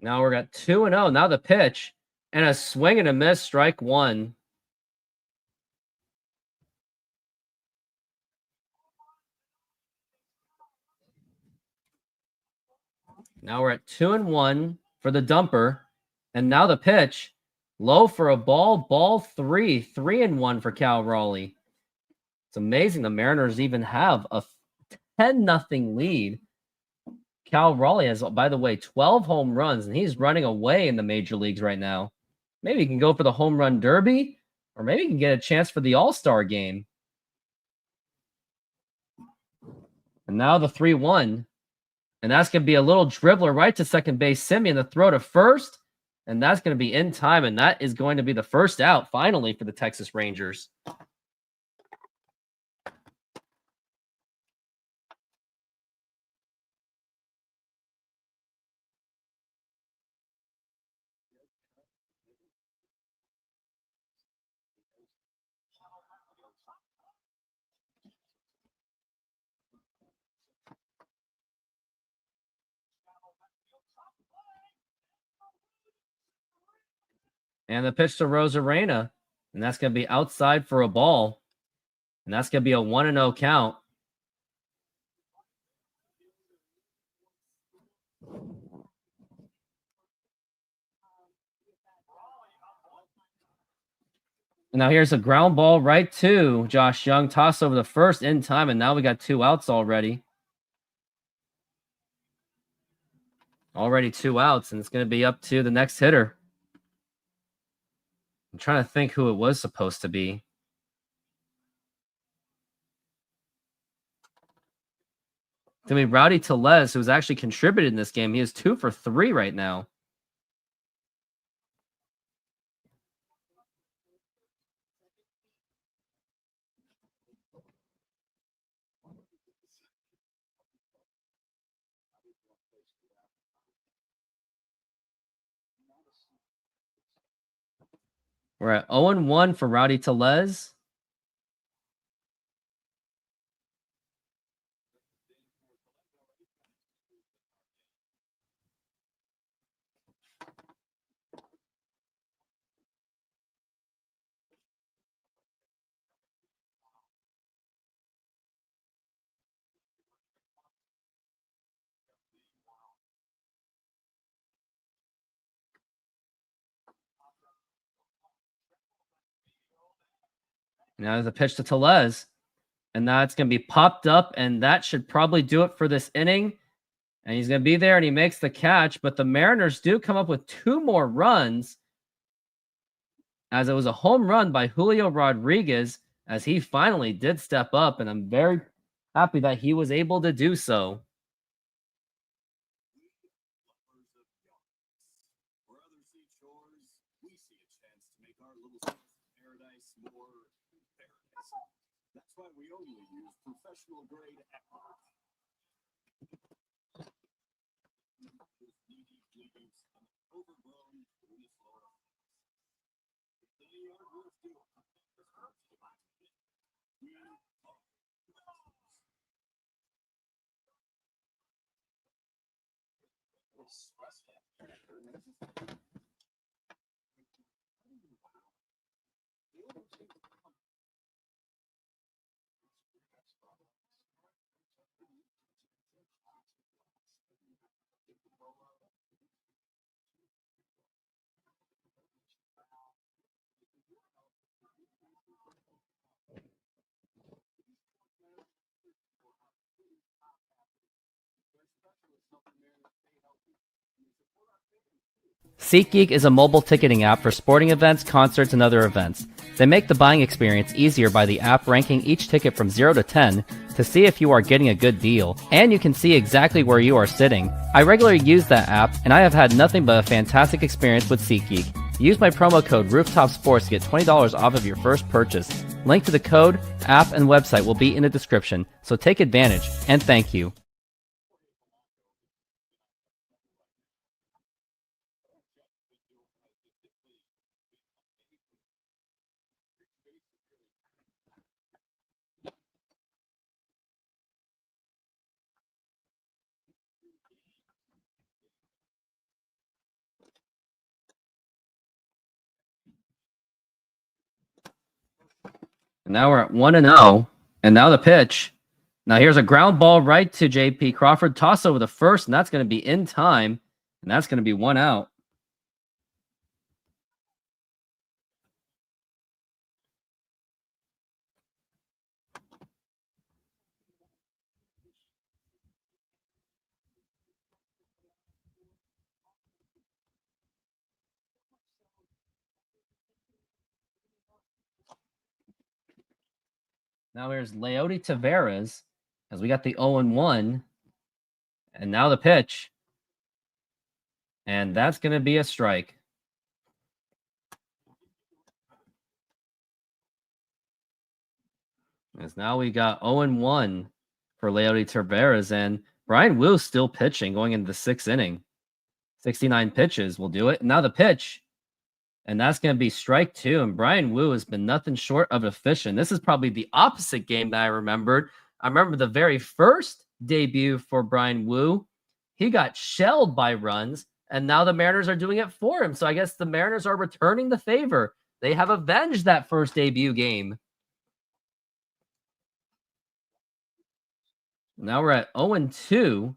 Now we're at 2-0. Now the pitch. And a swing and a miss, strike 1. Now we're at 2-1 for the dumper. And now the pitch. Low for a ball. Ball 3. 3-1 for Cal Raleigh. It's amazing the Mariners even have a 10-0 lead. Cal Raleigh has, by the way, 12 home runs, and he's running away in the major leagues right now. Maybe he can go for the home run derby, or maybe he can get a chance for the All-Star game. And now the 3-1. And that's going to be a little dribbler right to second base. Simeon, the throw to first. And that's going to be in time, and that is going to be the first out, finally, for the Texas Rangers. And the pitch to Rosarena. And that's going to be outside for a ball. And that's going to be a 1-0 count. Now here's a ground ball right to Josh Young. Toss over the first in time, and now we got 2 outs already. Already 2 outs, and it's going to be up to the next hitter. I'm trying to think who it was supposed to be. It's going to be Rowdy Tellez, who's actually contributed in this game. He is 2 for 3 right now. We're at 0-1 for Rowdy Tellez. Now there's a pitch to Tellez. And now it's going to be popped up, and that should probably do it for this inning. And he's going to be there, and he makes the catch. But the Mariners do come up with 2 more runs, as it was a home run by Julio Rodriguez, as he finally did step up. And I'm very happy that he was able to do so. That's why we only use professional grade overgrown SeatGeek is a mobile ticketing app for sporting events, concerts, and other events. They make the buying experience easier by the app ranking each ticket from 0 to 10 to see if you are getting a good deal, and you can see exactly where you are sitting. I regularly use that app, and I have had nothing but a fantastic experience with SeatGeek. Use my promo code RooftopSports to get $20 off of your first purchase. Link to the code, app, and website will be in the description, so take advantage, and thank you. And now we're at 1-0. And now the pitch. Now here's a ground ball right to JP Crawford. Toss over the first, and that's going to be in time. And that's going to be 1 out. Now here's Leody Taveras, as we got the 0-1. And now the pitch. And that's going to be a strike. As now we got 0-1 for Leody Taveras. And Brian Wu still pitching going into the 6th inning. 69 pitches will do it. And now the pitch. And that's going to be strike 2. And Brian Wu has been nothing short of efficient. This is probably the opposite game that I remembered. I remember the very first debut for Brian Wu. He got shelled by runs, and now the Mariners are doing it for him. So I guess the Mariners are returning the favor. They have avenged that first debut game. Now we're at 0-2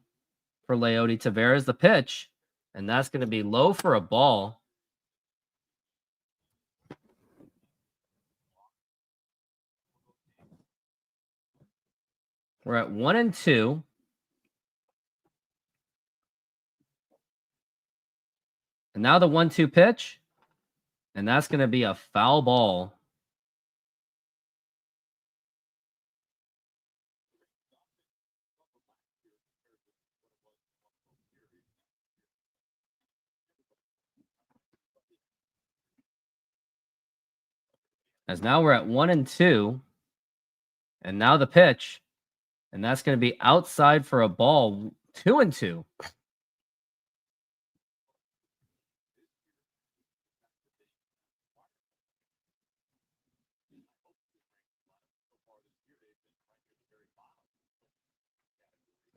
for Leody Taveras, the pitch. And that's going to be low for a ball. We're at 1-2. And now the 1-2 pitch. And that's going to be a foul ball. As now we're at 1-2. And now the pitch. And that's going to be outside for a ball. 2-2.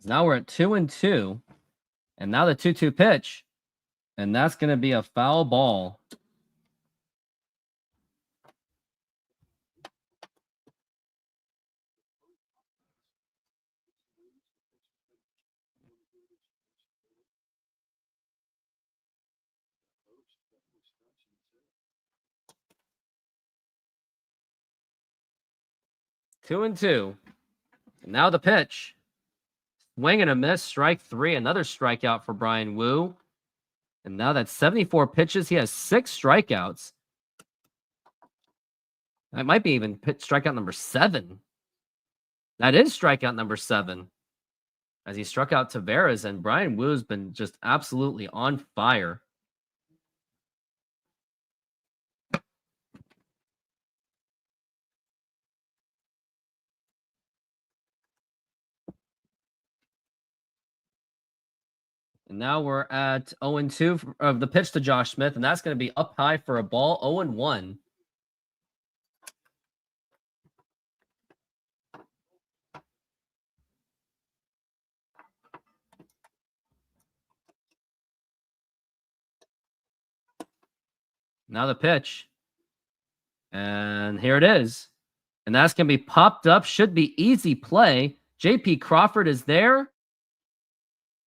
Now we're at 2-2. And now the 2-2 pitch. And that's going to be a foul ball. Two and two. And now the pitch. Swing and a miss. Strike three. Another strikeout for Bryan Woo. And now that's 74 pitches. He has 6 strikeouts. That might be even strikeout number 7. That is strikeout number 7. As he struck out Taveras, and Bryan Woo's been just absolutely on fire. And now we're at 0-2 of the pitch to Josh Smith, and that's going to be up high for a ball. 0-1. Now the pitch. And here it is. And that's going to be popped up. Should be easy play. J.P. Crawford is there.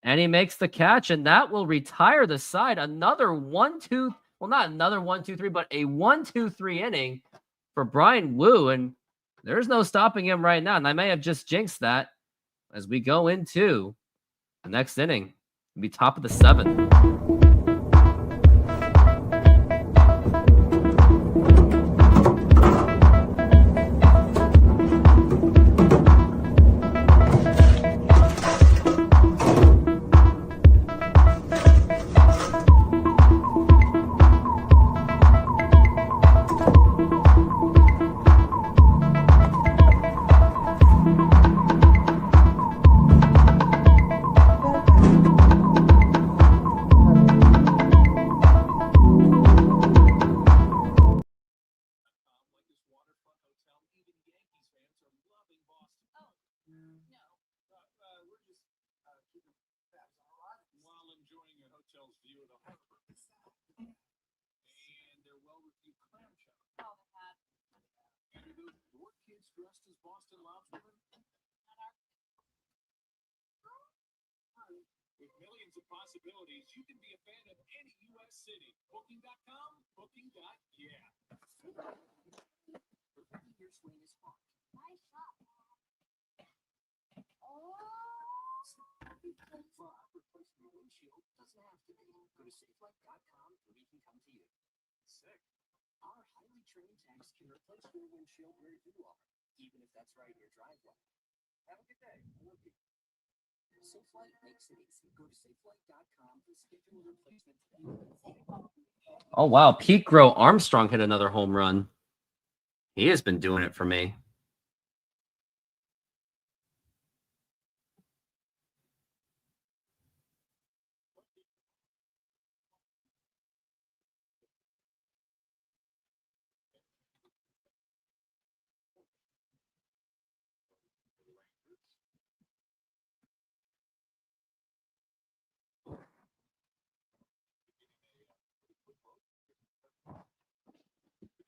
And he makes the catch. And that will retire the side. Another 1-2. Well, not another 1-2-3, but a 1-2-3 inning for Bryan Woo. And there's no stopping him right now. And I may have just jinxed that as we go into the next inning. It'll be top of the 7th. With millions of possibilities, you can be a fan of any U.S. city. Booking.com, booking.yeah. Your swing is fun. Nice shot. Replacement windshield doesn't have to be. Go to SafeLight.com and we can come to you. Sick. Our highly trained techs can replace your windshield where you are, even if that's right in your driveway. Have a good day. I love you. SafeLight makes it easy. Go to SafeLight.com to schedule a replacement today. Oh, wow. Pete Grow Armstrong hit another home run. He has been doing it for me.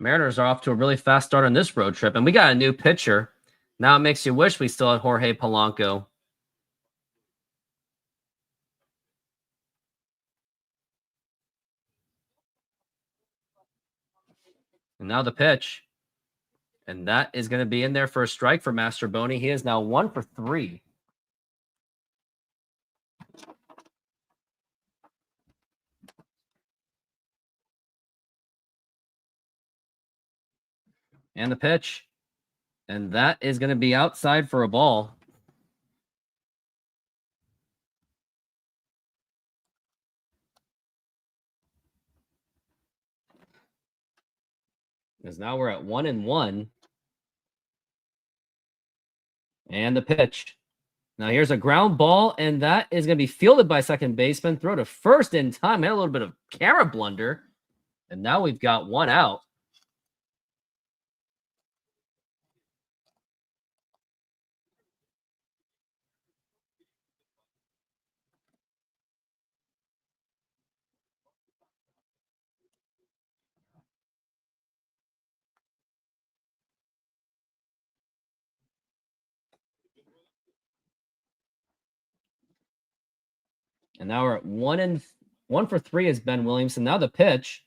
Mariners are off to a really fast start on this road trip, and we got a new pitcher. Now it makes you wish we still had Jorge Polanco. And now the pitch. And that is going to be in there for a strike for Master Boney. He is now 1 for 3. And the pitch. And that is going to be outside for a ball. Because now we're at 1-1. And the pitch. Now here's a ground ball, and that is going to be fielded by second baseman. Throw to first in time. Had a little bit of camera blunder. And now we've got 1 out. And now we're at 1 for 3 is Ben Williamson. Now the pitch.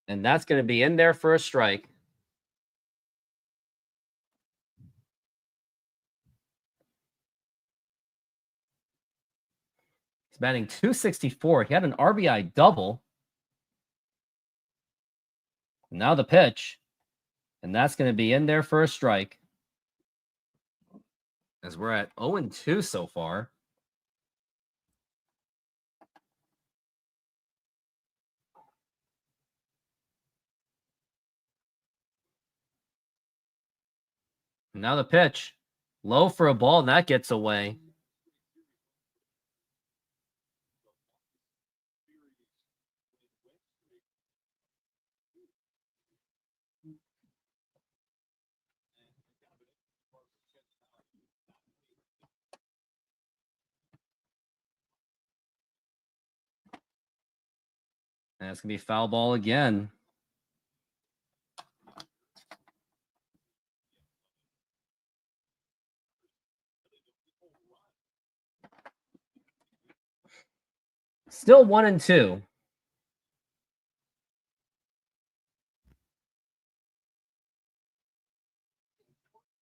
And that's going to be in there for a strike. He's batting .264. He had an RBI double. Now the pitch. And that's going to be in there for a strike. As we're at 0-2 so far. Now the pitch. Low for a ball, and that gets away. And it's going to be foul ball again. Still 1-2.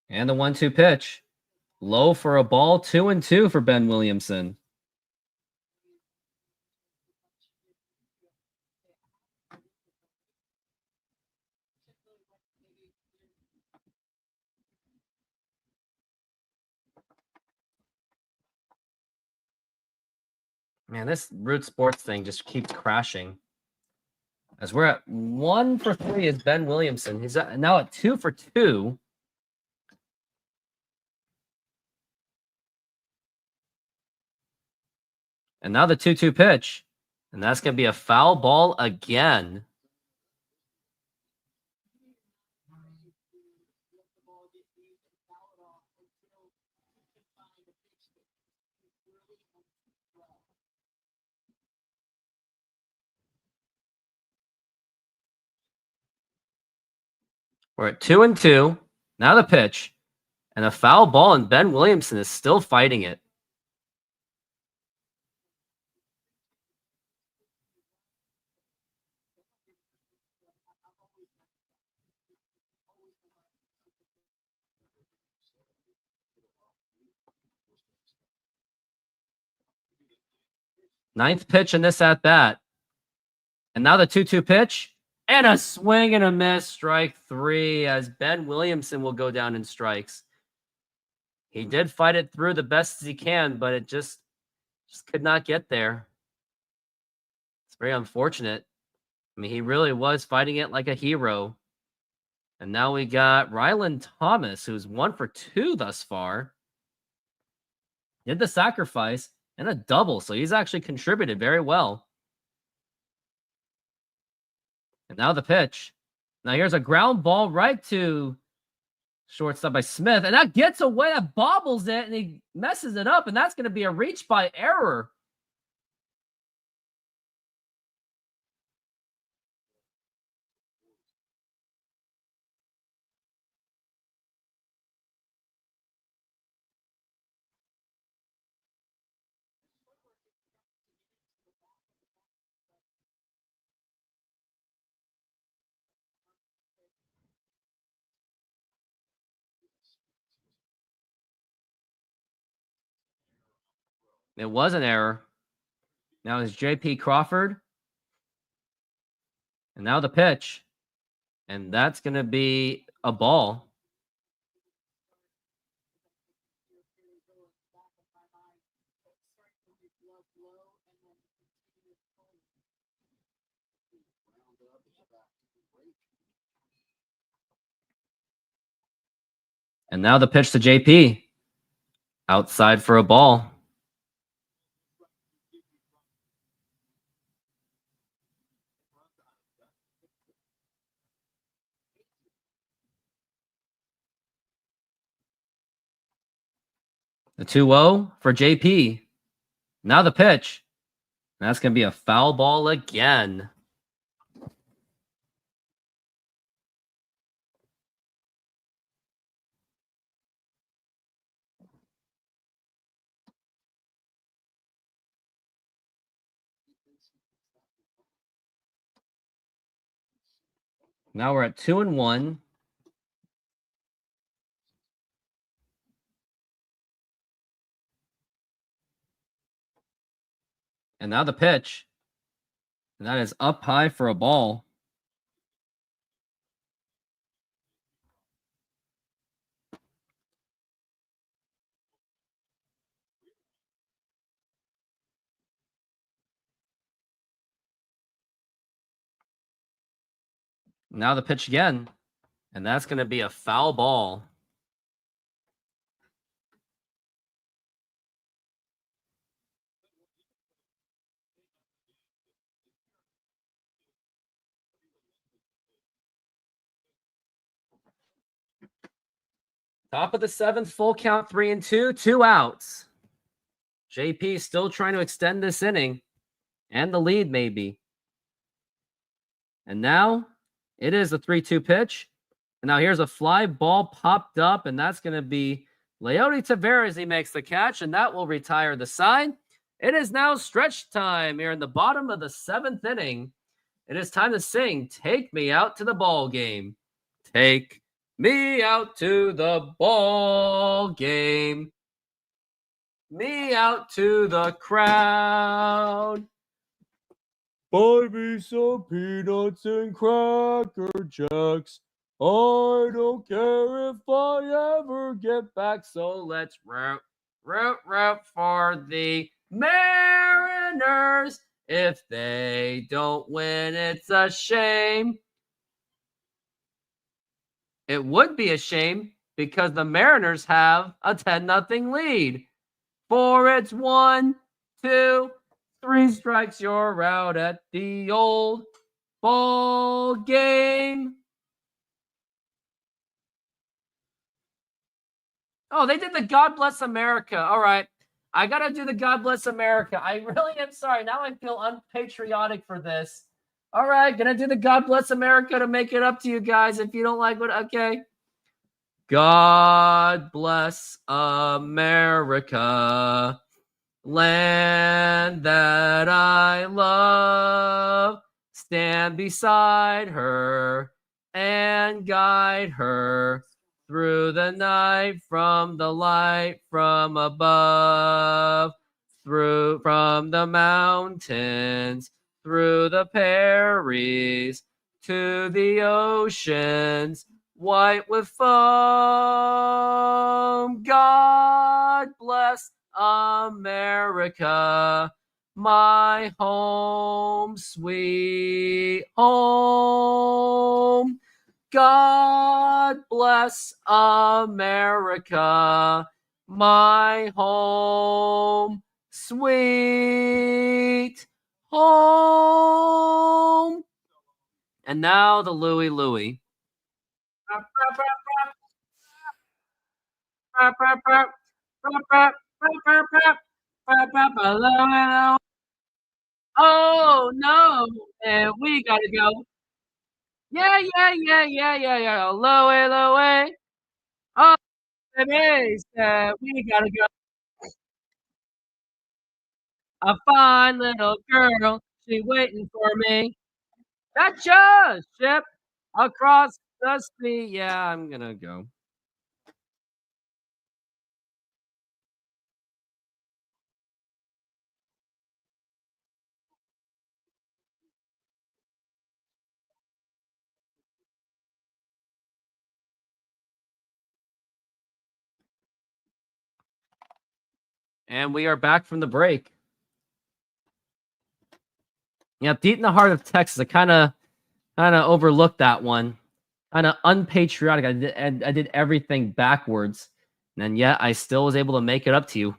And the 1-2 pitch. Low for a ball, 2-2 for Ben Williamson. Man, this Root Sports thing just keeps crashing. As we're at 1 for 3 is Ben Williamson. He's now at 2 for 2. And now the 2-2 pitch. And that's going to be a foul ball again. We're at 2-2. Now the pitch. And a foul ball, and Ben Williamson is still fighting it. Ninth pitch in this at bat. And now the 2-2 pitch. And a swing and a miss. Strike 3 as Ben Williamson will go down in strikes. He did fight it through the best as he can, but it just could not get there. It's very unfortunate. I mean, he really was fighting it like a hero. And now we got Ryland Thomas, who's 1 for 2 thus far. Did the sacrifice and a double, so he's actually contributed very well. And now the pitch. Now here's a ground ball right to shortstop by Smith, and that gets away, that bobbles it, and he messes it up, and that's going to be a reach by error. It was an error. Now it's JP Crawford. And now the pitch. And that's going to be a ball. And now the pitch to JP. Outside for a ball. The 2-0 for JP. Now the pitch. That's going to be a foul ball again. Now we're at 2-1. And now the pitch. And that is up high for a ball. Now the pitch again. And that's going to be a foul ball. Top of the 7th, full count, 3-2, 2 outs. JP still trying to extend this inning and the lead maybe. And now it is a 3-2 pitch. And now here's a fly ball popped up, and that's going to be Leody Taveras. He makes the catch, and that will retire the side. It is now stretch time here in the bottom of the 7th inning. It is time to sing "Take Me Out to the Ball Game." Take me out to the ball game. Me out to the crowd. Buy me some peanuts and Cracker Jacks. I don't care if I ever get back. So let's root for the Mariners. If they don't win, it's a shame. It would be a shame because the Mariners have a 10-0 lead. For it's 1, 2, 3 strikes, you're out at the old ball game. Oh, they did the God Bless America. All right. I got to do the God Bless America. I really am sorry. Now I feel unpatriotic for this. All right. Going to do the God Bless America to make it up to you guys. If you don't like what, okay. God bless America, land that I love. Stand beside her and guide her through the night from the light from above, from the mountains, through the prairies, to the oceans, white with foam. God bless America, my home, sweet home. God bless America, my home, sweet home. And now the Louie Louie. Oh no, and we gotta go. Yeah. Louie. Oh, baby, we gotta go. A fine little girl, she waiting for me. Gotcha! Ship across the sea. Yeah, I'm gonna go. And we are back from the break. Yeah, deep in the heart of Texas, I kind of overlooked that one. Kind of unpatriotic. I did everything backwards, and yet I still was able to make it up to you,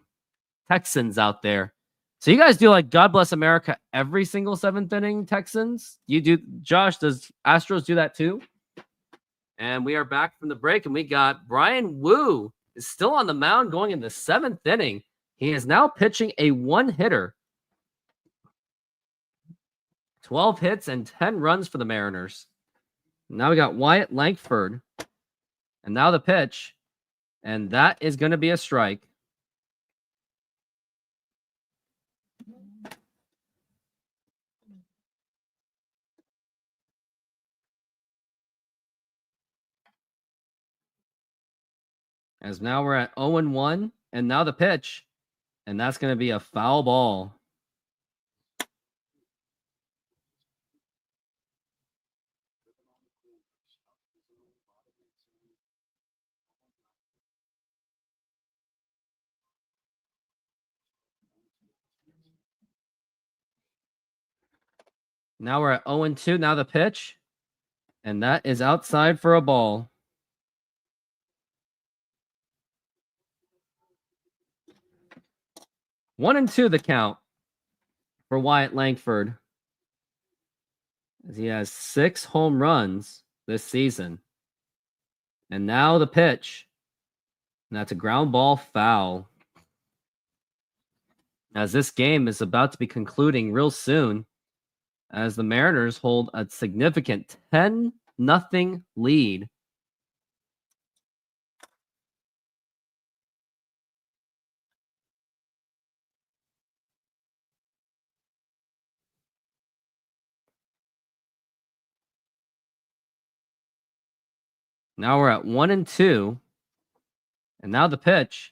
Texans out there. So you guys do like God Bless America every single seventh inning, Texans? You do, Josh? Does Astros do that too? And we are back from the break, and we got Bryan Woo is still on the mound going in the seventh inning. He is now pitching a one-hitter. 12 hits and 10 runs for the Mariners. Now we got Wyatt Langford. And now the pitch. And that is going to be a strike. As now we're at 0-1. And now the pitch. And that's going to be a foul ball. Now we're at 0-2. Now the pitch. And that is outside for a ball. One and two the count for Wyatt Langford. As he has 6 home runs this season. And now the pitch. And that's a ground ball foul. As this game is about to be concluding real soon, as the Mariners hold a significant 10-0 lead. Now we're at 1-2. And now the pitch.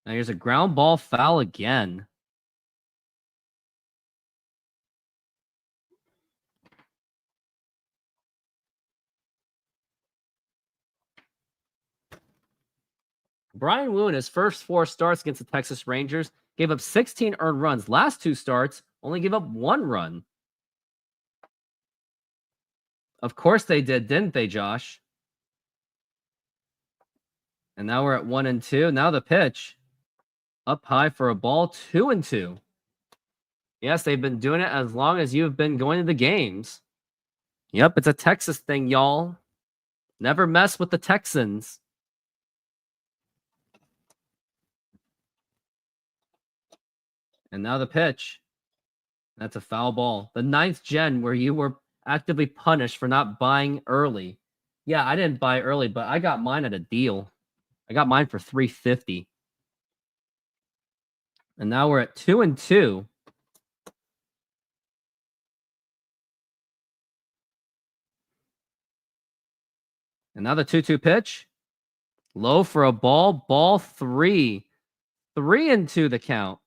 Now here's a ground ball foul again. Bryan Woo in his first 4 starts against the Texas Rangers gave up 16 earned runs. Last 2 starts only gave up 1 run. Of course they did, didn't they, Josh? And now we're at 1-2. Now the pitch. Up high for a ball, 2-2. Yes, they've been doing it as long as you've been going to the games. Yep, it's a Texas thing, y'all. Never mess with the Texans. And now the pitch. That's a foul ball. The 9th gen where you were actively punished for not buying early. Yeah, I didn't buy early, but I got mine at a deal. I got mine for $350. And now we're at 2-2. And now the 2-2 pitch. Low for a ball. Ball 3. 3-2 the count.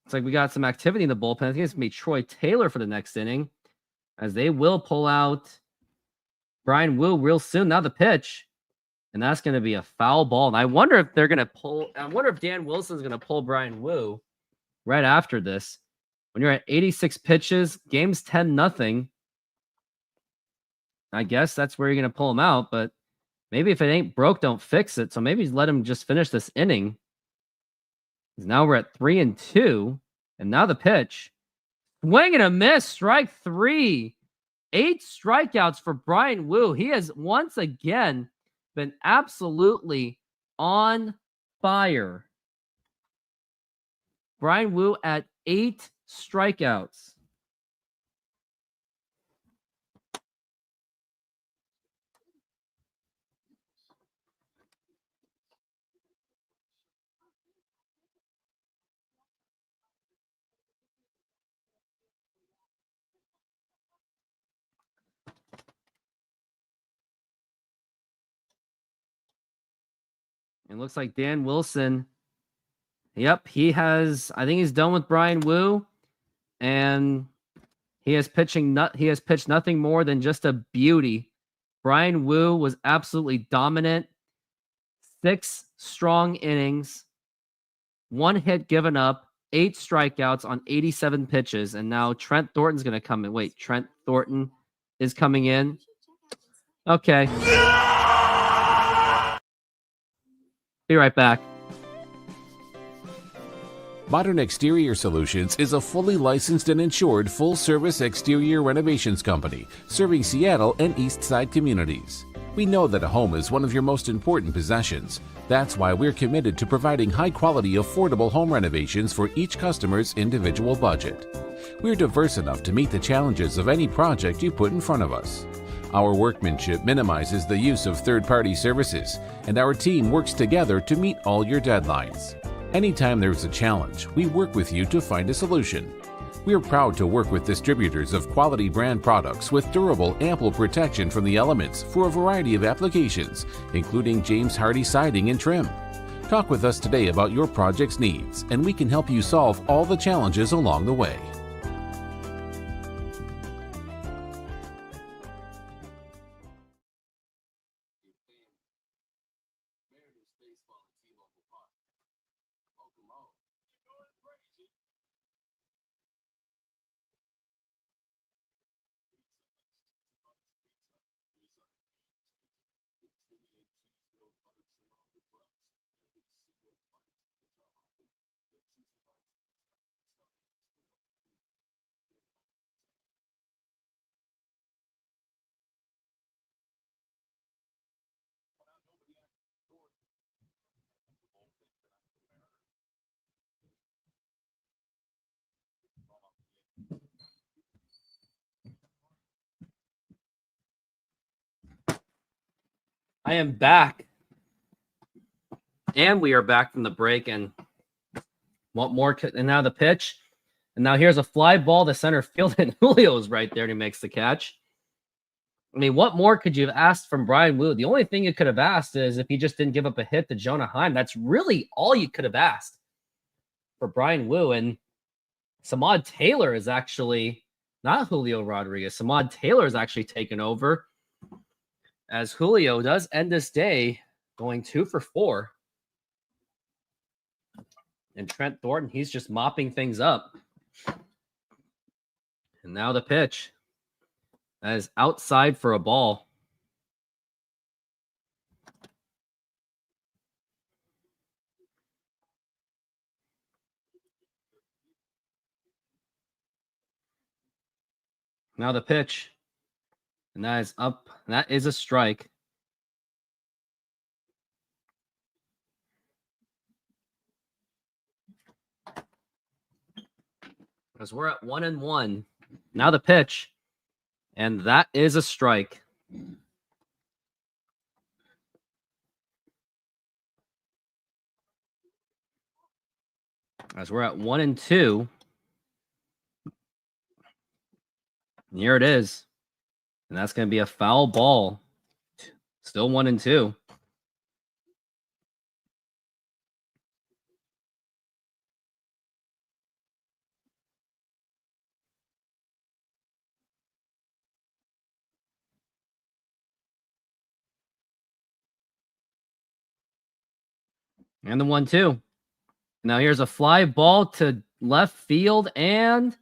It's like we got some activity in the bullpen. I think it's going to be Troy Taylor for the next inning, as they will pull out Bryan Woo real soon. Now the pitch. And that's going to be a foul ball. And I wonder if they're going to pull. I wonder if Dan Wilson's going to pull Bryan Woo right after this. When you're at 86 pitches, game's 10-0. I guess that's where you're going to pull him out. But maybe if it ain't broke, don't fix it. So maybe let him just finish this inning. Now we're at 3-2. And now the pitch. Swing and a miss. Strike 3. 8 strikeouts for Bryan Woo. He has once again been absolutely on fire. Bryan Woo at 8 strikeouts. It looks like Dan Wilson. Yep, he has. I think he's done with Bryan Woo, and he has pitched nothing more than just a beauty Brian Wu was absolutely dominant. 6 strong innings, 1 hit given up, 8 strikeouts on 87 pitches. And now Trent Thornton's going to come in. Wait, Trent Thornton is coming in. Okay. Be right back. Modern Exterior Solutions is a fully licensed and insured full-service exterior renovations company serving Seattle and East Side communities. We know that a home is one of your most important possessions. That's why we're committed to providing high-quality, affordable home renovations for each customer's individual budget. We're diverse enough to meet the challenges of any project you put in front of us. Our workmanship minimizes the use of third-party services, and our team works together to meet all your deadlines. Anytime there's a challenge, we work with you to find a solution. We are proud to work with distributors of quality brand products with durable, ample protection from the elements for a variety of applications, including James Hardie siding and trim. Talk with us today about your project's needs, and we can help you solve all the challenges along the way. I am back. And we are back from the break. And what more? And now the pitch. And now here's a fly ball to center field. And Julio is right there and he makes the catch. I mean, what more could you have asked from Brian Wu? The only thing you could have asked is if he just didn't give up a hit to Jonah Heim. That's really all you could have asked for Brian Wu. And Samad Taylor is actually not Julio Rodriguez. Samad Taylor is actually taken over, as Julio does end this day going 2 for 4. And Trent Thornton, he's just mopping things up. And now the pitch. That is outside for a ball. Now the pitch. And that is up. That is a strike. Because we're at 1-1. Now the pitch. And that is a strike. As we're at 1-2. And here it is. And that's going to be a foul ball. Still 1-2. And the 1-2. Now here's a fly ball to left field and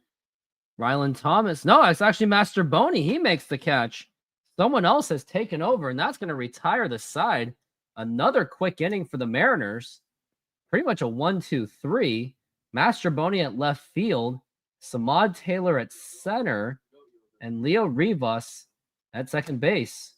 Rylan Thomas. No, it's actually Master Boney. He makes the catch. Someone else has taken over, and that's going to retire the side. Another quick inning for the Mariners. Pretty much a 1-2-3. Master Boney at left field. Samad Taylor at center. And Leo Rivas at second base.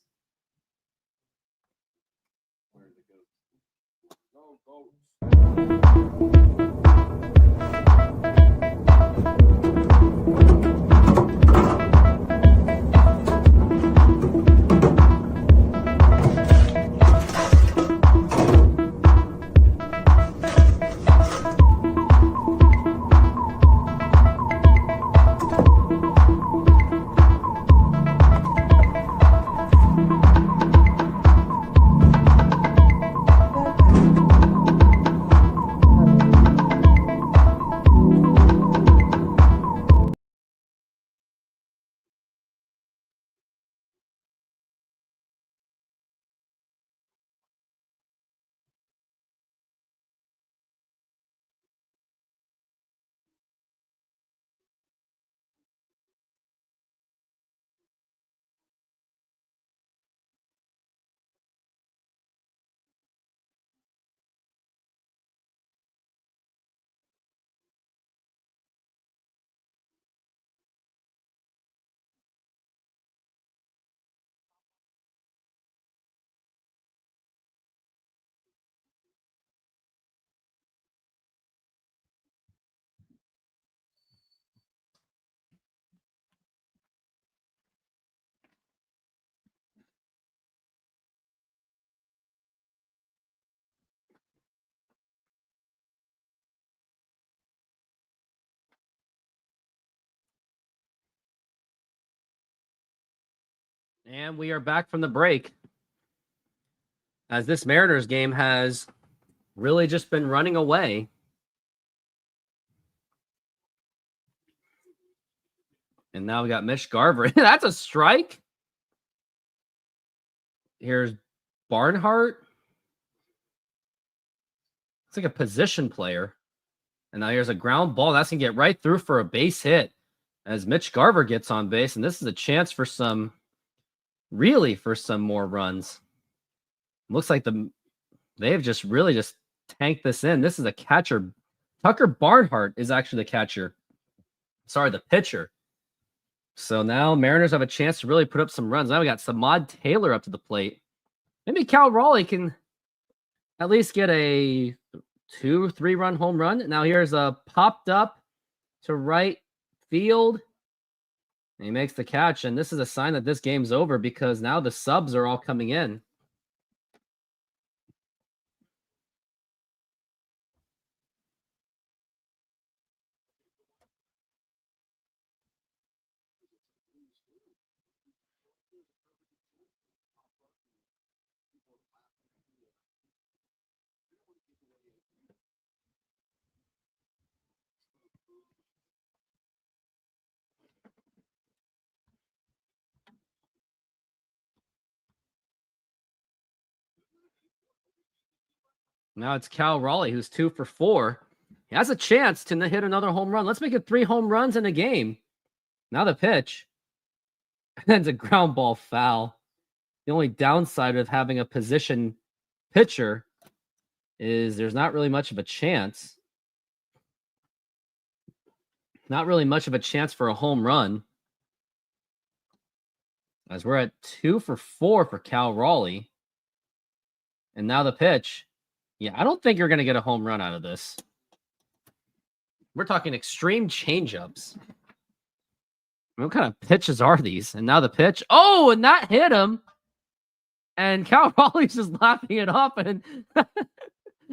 And we are back from the break. As this Mariners game has really just been running away. And now we got Mitch Garver. That's a strike. Here's Barnhart. It's like a position player. And now here's a ground ball. That's going to get right through for a base hit as Mitch Garver gets on base. And this is a chance for some more runs. Looks like they've just really just tanked this in. This is a catcher. Tucker Barnhart is actually the catcher. Sorry, the pitcher. So now Mariners have a chance to really put up some runs. Now we got Samad Taylor up to the plate. Maybe Cal Raleigh can at least get a 2-3 run home run. Now here's a popped up to right field. And he makes the catch. And this is a sign that this game's over because now the subs are all coming in. Now it's Cal Raleigh, who's 2 for 4. He has a chance to hit another home run. Let's make it 3 home runs in a game. Now the pitch. And it's a ground ball foul. The only downside of having a position pitcher is there's not really much of a chance. Not really much of a chance for a home run. As we're at 2 for 4 for Cal Raleigh. And now the pitch. Yeah, I don't think you're going to get a home run out of this. We're talking extreme changeups. What kind of pitches are these? And now the pitch. Oh, and that hit him. And Cal Raleigh's just laughing it off. And,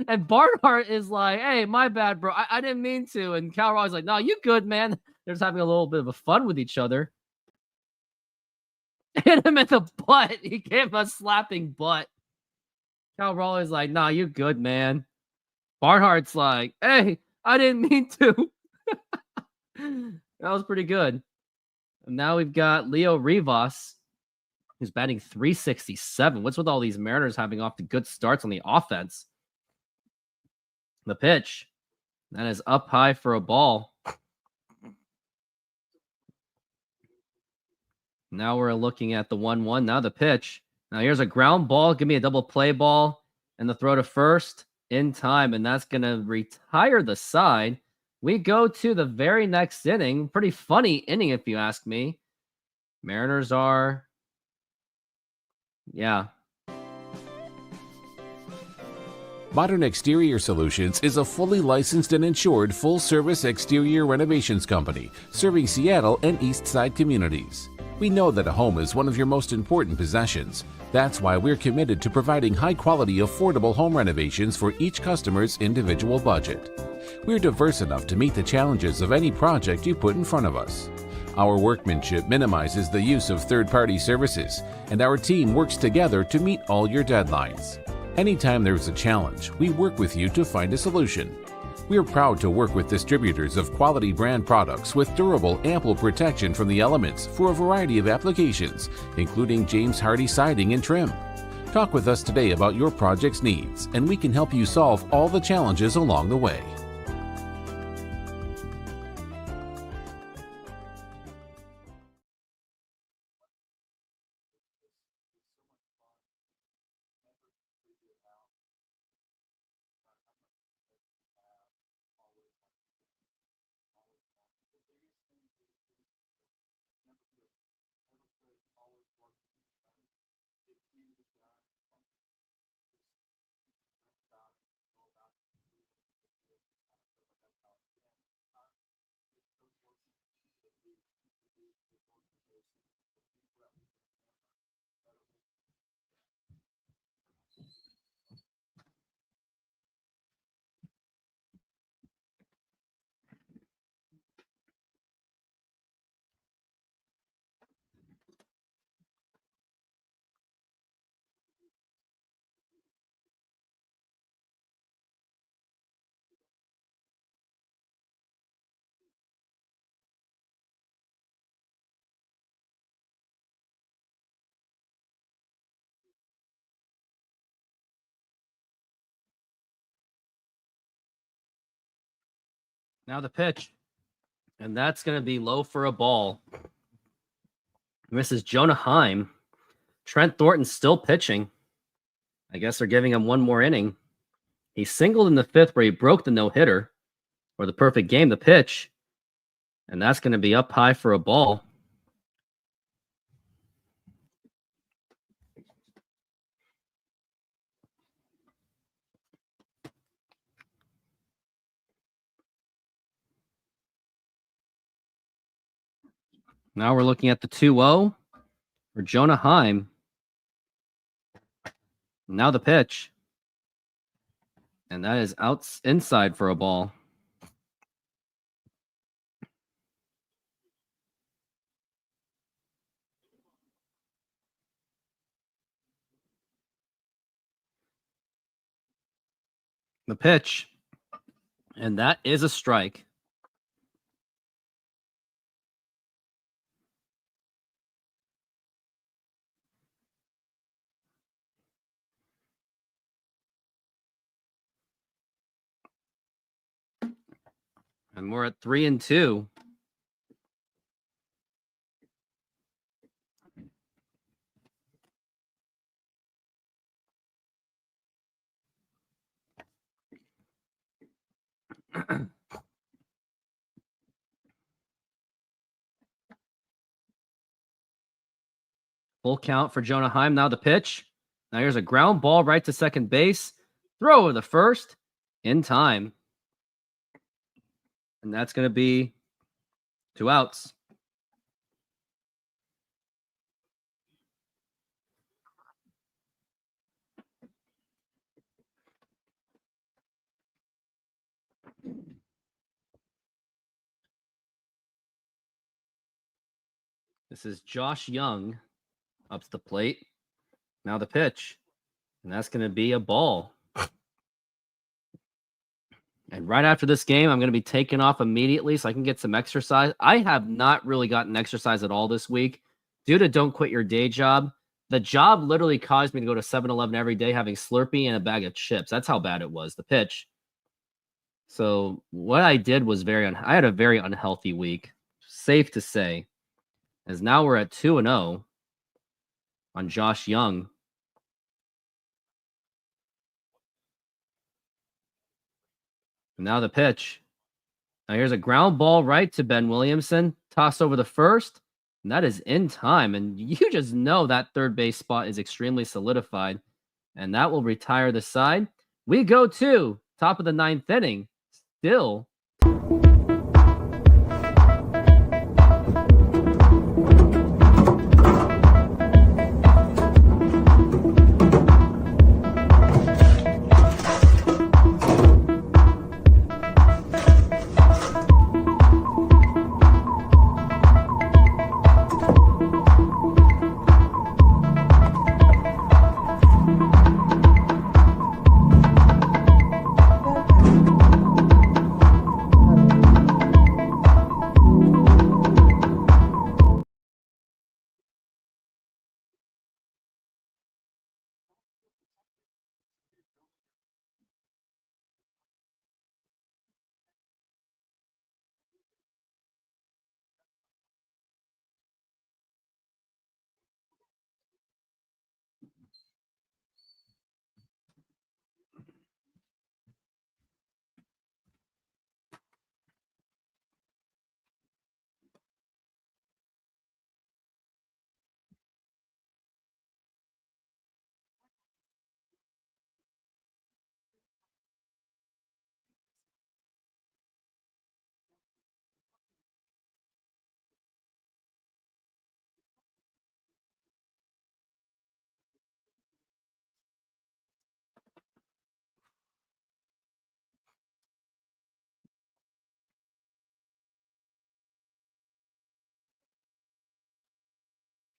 and Barnhart is like, hey, my bad, bro. I didn't mean to. And Cal Raleigh's like, no, you good, man. They're just having a little bit of a fun with each other. Hit him in the butt. He gave him a slapping butt. Cal Raleigh's like, nah, you good, man. Barnhart's like, hey, I didn't mean to. That was pretty good. And now we've got Leo Rivas, who's batting .367. What's with all these Mariners having off the good starts on the offense? The pitch. That is up high for a ball. Now we're looking at the 1-1. Now the pitch. Now here's a ground ball. Give me a double play ball. And the throw to first in time. And that's going to retire the side. We go to the very next inning. Pretty funny inning, if you ask me. Mariners are... yeah. Modern Exterior Solutions is a fully licensed and insured full-service exterior renovations company serving Seattle and East Side communities. We know that a home is one of your most important possessions. That's why we're committed to providing high-quality, affordable home renovations for each customer's individual budget. We're diverse enough to meet the challenges of any project you put in front of us. Our workmanship minimizes the use of third-party services, and our team works together to meet all your deadlines. Anytime there's a challenge, we work with you to find a solution. We're proud to work with distributors of quality brand products with durable, ample protection from the elements for a variety of applications, including James Hardie siding and trim. Talk with us today about your project's needs, and we can help you solve all the challenges along the way. Now the pitch. And that's going to be low for a ball. This is Jonah Heim. Trent Thornton still pitching. I guess they're giving him one more inning. He singled in the 5th where he broke the no-hitter, or the perfect game, the pitch. And that's going to be up high for a ball. Now we're looking at the 2-0 for Jonah Heim. Now the pitch. And that is inside for a ball. The pitch. And that is a strike. And we're at 3-2. Full count for Jonah Heim. Now the pitch. Now here's a ground ball right to second base. Throw to the first in time. And that's going to be 2 outs. This is Josh Young up to the plate. Now the pitch. And that's going to be a ball. And right after this game, I'm going to be taking off immediately so I can get some exercise. I have not really gotten exercise at all this week due to Don't Quit Your Day Job. The job literally caused me to go to 7-Eleven every day having Slurpee and a bag of chips. That's how bad it was, the pitch. So what I did was I had a very unhealthy week, safe to say, as now we're at 2-0 on Josh Young. Now the pitch. Now here's a ground ball right to Ben Williamson. Toss over the first. And that is in time. And you just know that third base spot is extremely solidified. And that will retire the side. We go to top of the 9th inning. Still.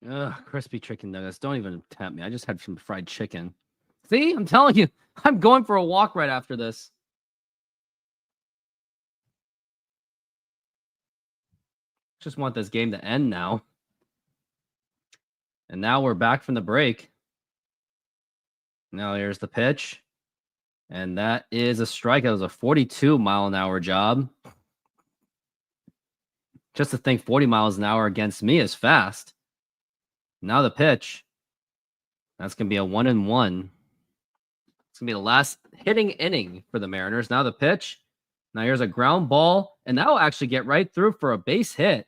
Ugh, crispy chicken nuggets. Don't even tempt me. I just had some fried chicken. See, I'm telling you, I'm going for a walk right after this. Just want this game to end now. And now we're back from the break. Now here's the pitch. And that is a strike. That was a 42-mile-an-hour job. Just to think 40 miles an hour against me is fast. Now the pitch. That's going to be a 1-1. It's going to be the last hitting inning for the Mariners. Now the pitch. Now here's a ground ball, and that will actually get right through for a base hit.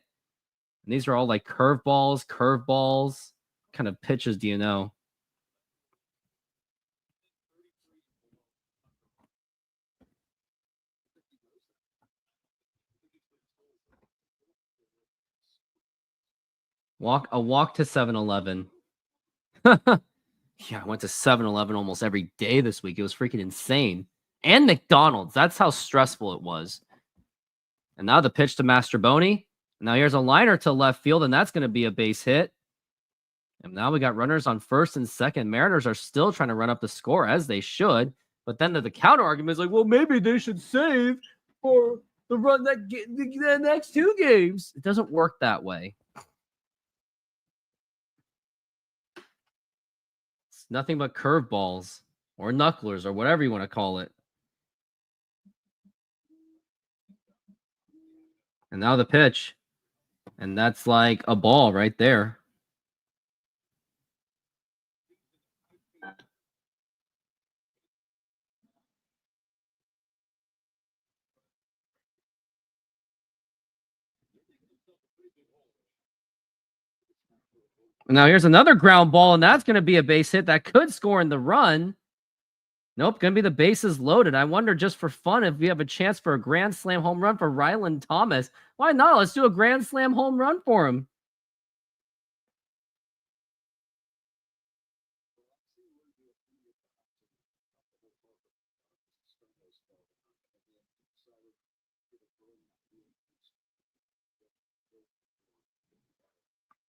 And these are all like curveballs. What kind of pitches do you know? A walk to 7-Eleven. Yeah, I went to 7-Eleven almost every day this week. It was freaking insane. And McDonald's. That's how stressful it was. And now the pitch to Mastroboni. Now here's a liner to left field, and that's going to be a base hit. And now we got runners on first and second. Mariners are still trying to run up the score, as they should. But then the counter argument is like, well, maybe they should save for the run the next two games. It doesn't work that way. It's nothing but curveballs or knucklers or whatever you want to call it. And now the pitch. And that's like a ball right there. Now here's another ground ball, and that's going to be a base hit that could score in the run. Nope, going to be the bases loaded. I wonder, just for fun, if we have a chance for a grand slam home run for Ryland Thomas. Why not? Let's do a grand slam home run for him.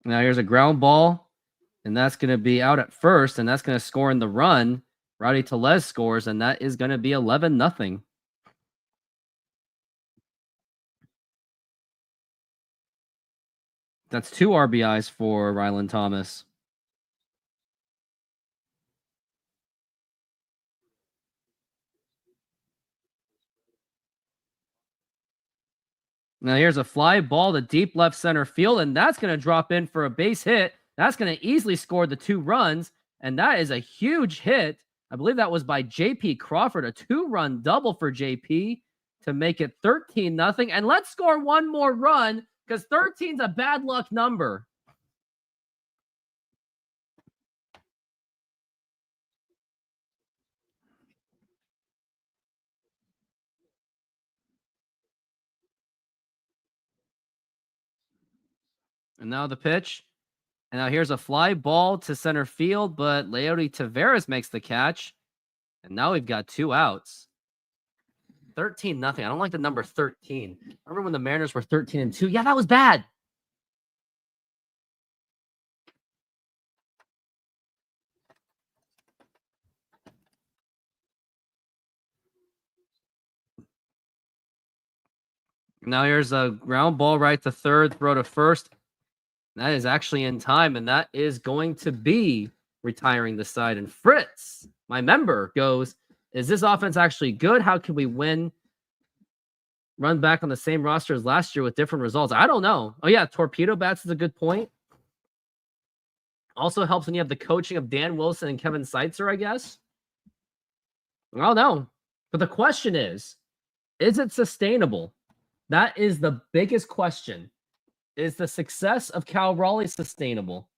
Now here's a ground ball, and that's going to be out at first, and that's going to score in the run. Rowdy Tellez scores, and that is going to be 11-0. That's 2 RBIs for Ryland Thomas. Now here's a fly ball to deep left center field, and that's going to drop in for a base hit. That's going to easily score the 2 runs, and that is a huge hit. I believe that was by J.P. Crawford, a 2-run double for J.P. to make it 13-0. And let's score one more run, because 13's a bad luck number. And now the pitch. And now here's a fly ball to center field, but Leody Taveras makes the catch. And now we've got 2 outs. 13-0. I don't like the number 13. Remember when the Mariners were 13-2? Yeah, that was bad. Now here's a ground ball right to third, throw to first. That is actually in time, and that is going to be retiring the side. And Fritz, my member, goes, is this offense actually good? How can we win? Run back on the same roster as last year with different results? I don't know. Oh, yeah, torpedo bats is a good point. Also helps when you have the coaching of Dan Wilson and Kevin Seitzer, I guess. I don't know. But the question is it sustainable? That is the biggest question. Is the success of Cal Raleigh sustainable?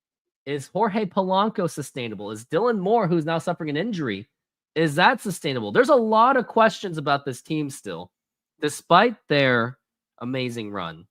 Is Jorge Polanco sustainable? Is Dylan Moore, who's now suffering an injury, is that sustainable? There's a lot of questions about this team still, despite their amazing run.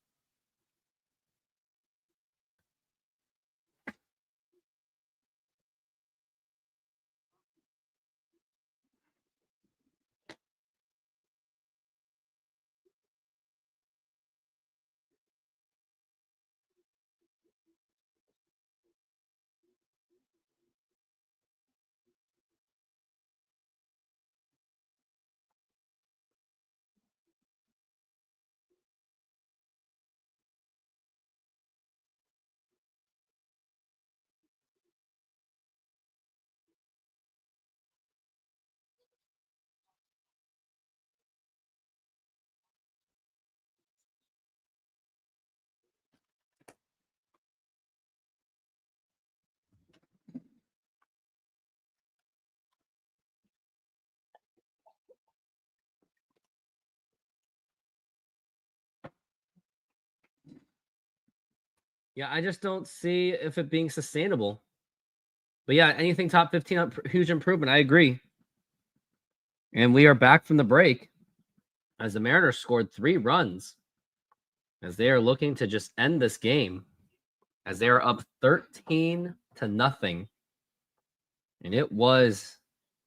Yeah, I just don't see if it being sustainable. But yeah, anything top 15, huge improvement. I agree. And we are back from the break as the Mariners scored 3 runs as they are looking to just end this game as they are up 13-0. And it was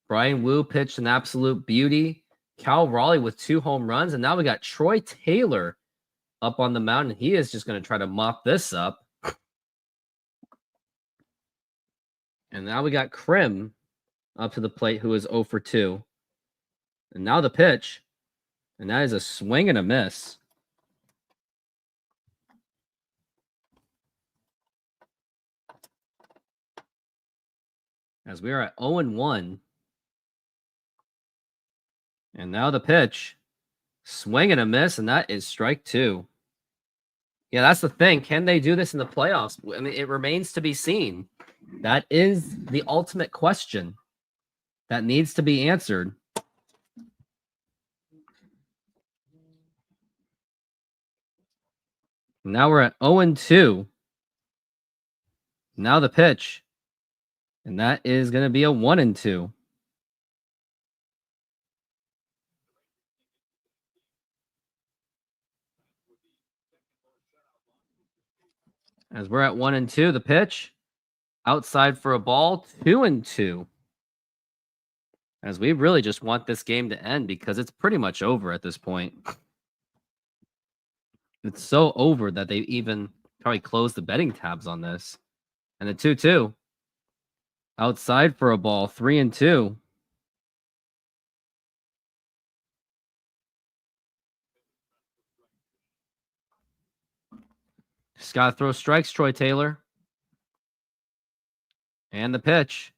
Brian Wu pitched an absolute beauty. Cal Raleigh with 2 home runs. And now we got Troy Taylor up on the mound. And he is just going to try to mop this up. And now we got Krim up to the plate, who is 0 for 2. And now the pitch. And that is a swing and a miss. As we are at 0-1. And now the pitch. Swing and a miss, and that is strike 2. Yeah, that's the thing. Can they do this in the playoffs? I mean, it remains to be seen. That is the ultimate question that needs to be answered. Now we're at 0-2. Now the pitch. And that is going to be a 1-2. As we're at 1-2, the pitch. Outside for a ball, 2-2. As we really just want this game to end because it's pretty much over at this point. It's so over that they even probably closed the betting tabs on this. And the 2-2. Outside for a ball, 3-2. Just got to throw strikes, Troy Taylor. And the pitch.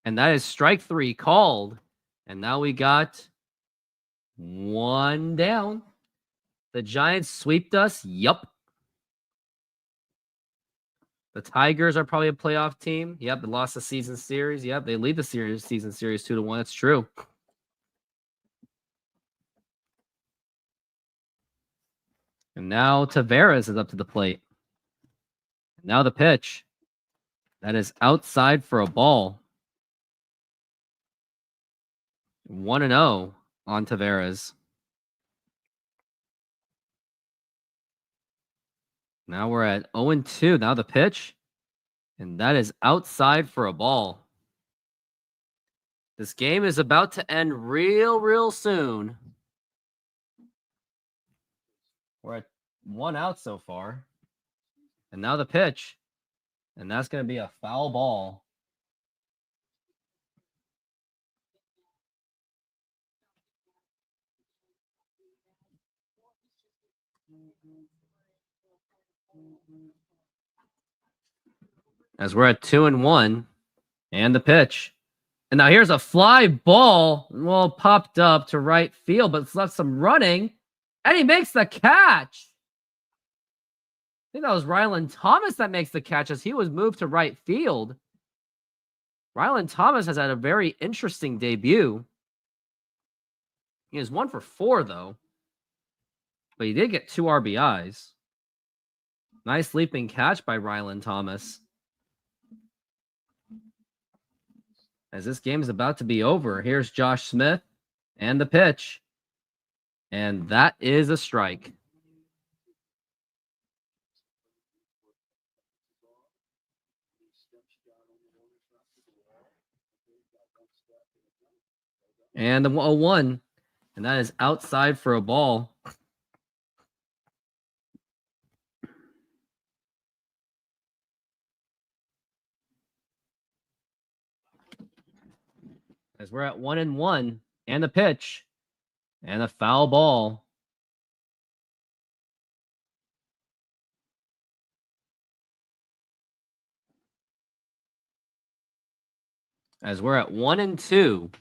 And that is strike 3 called. And now we got 1 down. The Giants sweeped us. Yup. The Tigers are probably a playoff team. Yep, they lost the season series. Yep, they lead the season series 2-1. That's true. And now Taveras is up to the plate. Now the pitch. That is outside for a ball. 1-0 on Taveras. Now we're at 0-2. Now the pitch. And that is outside for a ball. This game is about to end real soon. We're at 1 out so far. And now the pitch. And that's going to be a foul ball. As we're at 2-1. And the pitch. And now here's a fly ball. Well, popped up to right field, but it's left some running. And he makes the catch. I think that was Rylan Thomas that makes the catch as he was moved to right field. Rylan Thomas has had a very interesting debut. He is 1 for 4, though. But he did get 2 RBIs. Nice leaping catch by Rylan Thomas. As this game is about to be over, here's Josh Smith and the pitch. And that is a strike. And the 1-1. And that is outside for a ball. As we're at 1-1. And the pitch. And a foul ball. As we're at 1-2.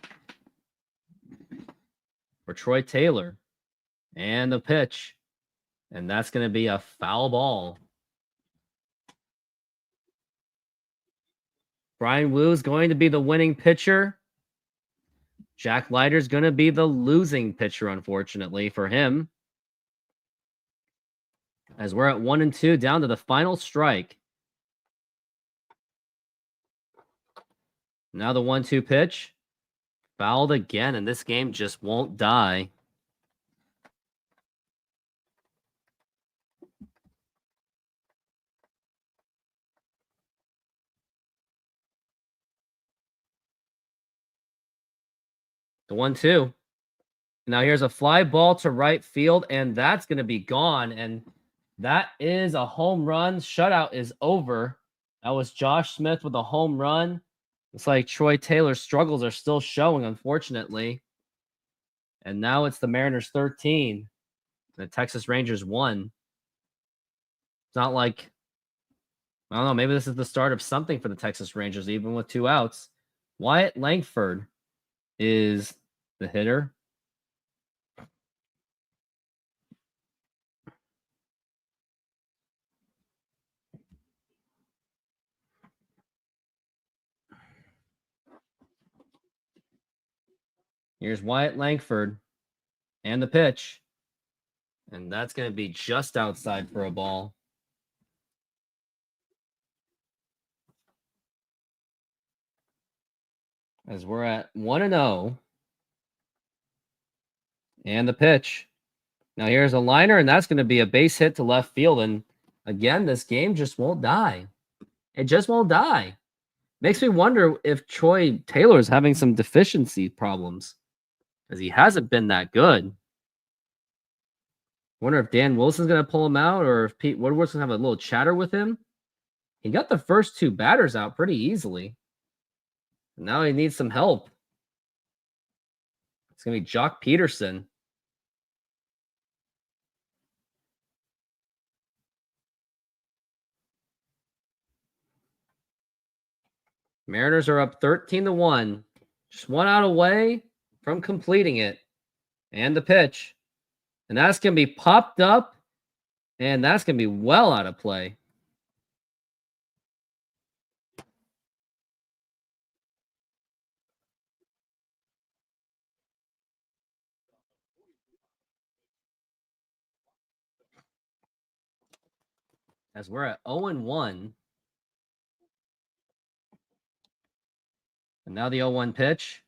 For Troy Taylor. And the pitch. And that's going to be a foul ball. Brian Wu is going to be the winning pitcher. Jack Leiter's going to be the losing pitcher, unfortunately, for him. As we're at 1-2, down to the final strike. Now the 1-2 pitch. Fouled again, and this game just won't die. The 1-2. Now here's a fly ball to right field, and that's going to be gone. And that is a home run. Shutout is over. That was Josh Smith with a home run. It's like Troy Taylor's struggles are still showing, unfortunately. And now it's the Mariners 13. The Texas Rangers 1. It's not like, I don't know, maybe this is the start of something for the Texas Rangers, even with 2 outs. Wyatt Langford is the hitter. Here's Wyatt Langford and the pitch. And that's going to be just outside for a ball. As we're at 1-0. And the pitch. Now here's a liner, and that's going to be a base hit to left field. And again, this game just won't die. It just won't die. Makes me wonder if Troy Taylor is having some deficiency problems, because he hasn't been that good. Wonder if Dan Wilson's going to pull him out, or if Pete Woodward's going to have a little chatter with him. He got the first 2 batters out pretty easily. Now he needs some help. It's going to be Jock Peterson. Mariners are up 13-1. Just 1 out away from completing it. And the pitch. And that's going to be popped up. And that's going to be well out of play. As we're at 0-1. And now the 0-1 pitch.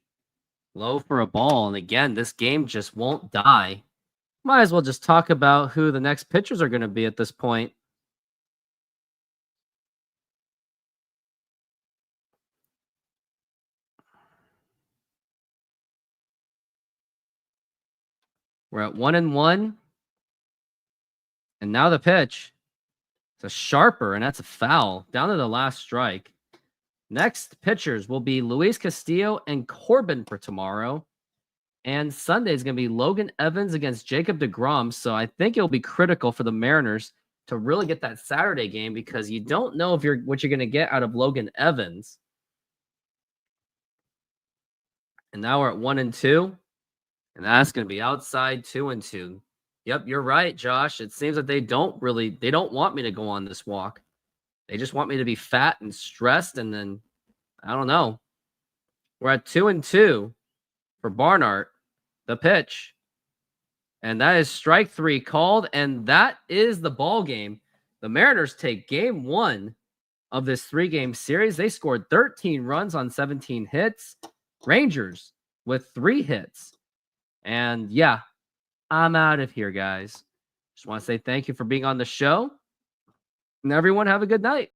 Low for a ball. And again, this game just won't die. Might as well just talk about who the next pitchers are going to be at this point. We're at 1-1. And now the pitch. It's a sharper, and that's a foul. Down to the last strike. Next pitchers will be Luis Castillo and Corbin for tomorrow. And Sunday is going to be Logan Evans against Jacob deGrom. So I think it'll be critical for the Mariners to really get that Saturday game, because you don't know if what you're going to get out of Logan Evans. And now we're at 1-2. And that's going to be outside 2-2. Yep, you're right, Josh. It seems that they don't want me to go on this walk. They just want me to be fat and stressed, and then, I don't know. We're at 2-2 for Barnhart. The pitch. And that is strike 3 called, and that is the ball game. The Mariners take game 1 of this 3-game series. They scored 13 runs on 17 hits. Rangers with 3 hits. And yeah, I'm out of here, guys. Just want to say thank you for being on the show. And everyone have a good night.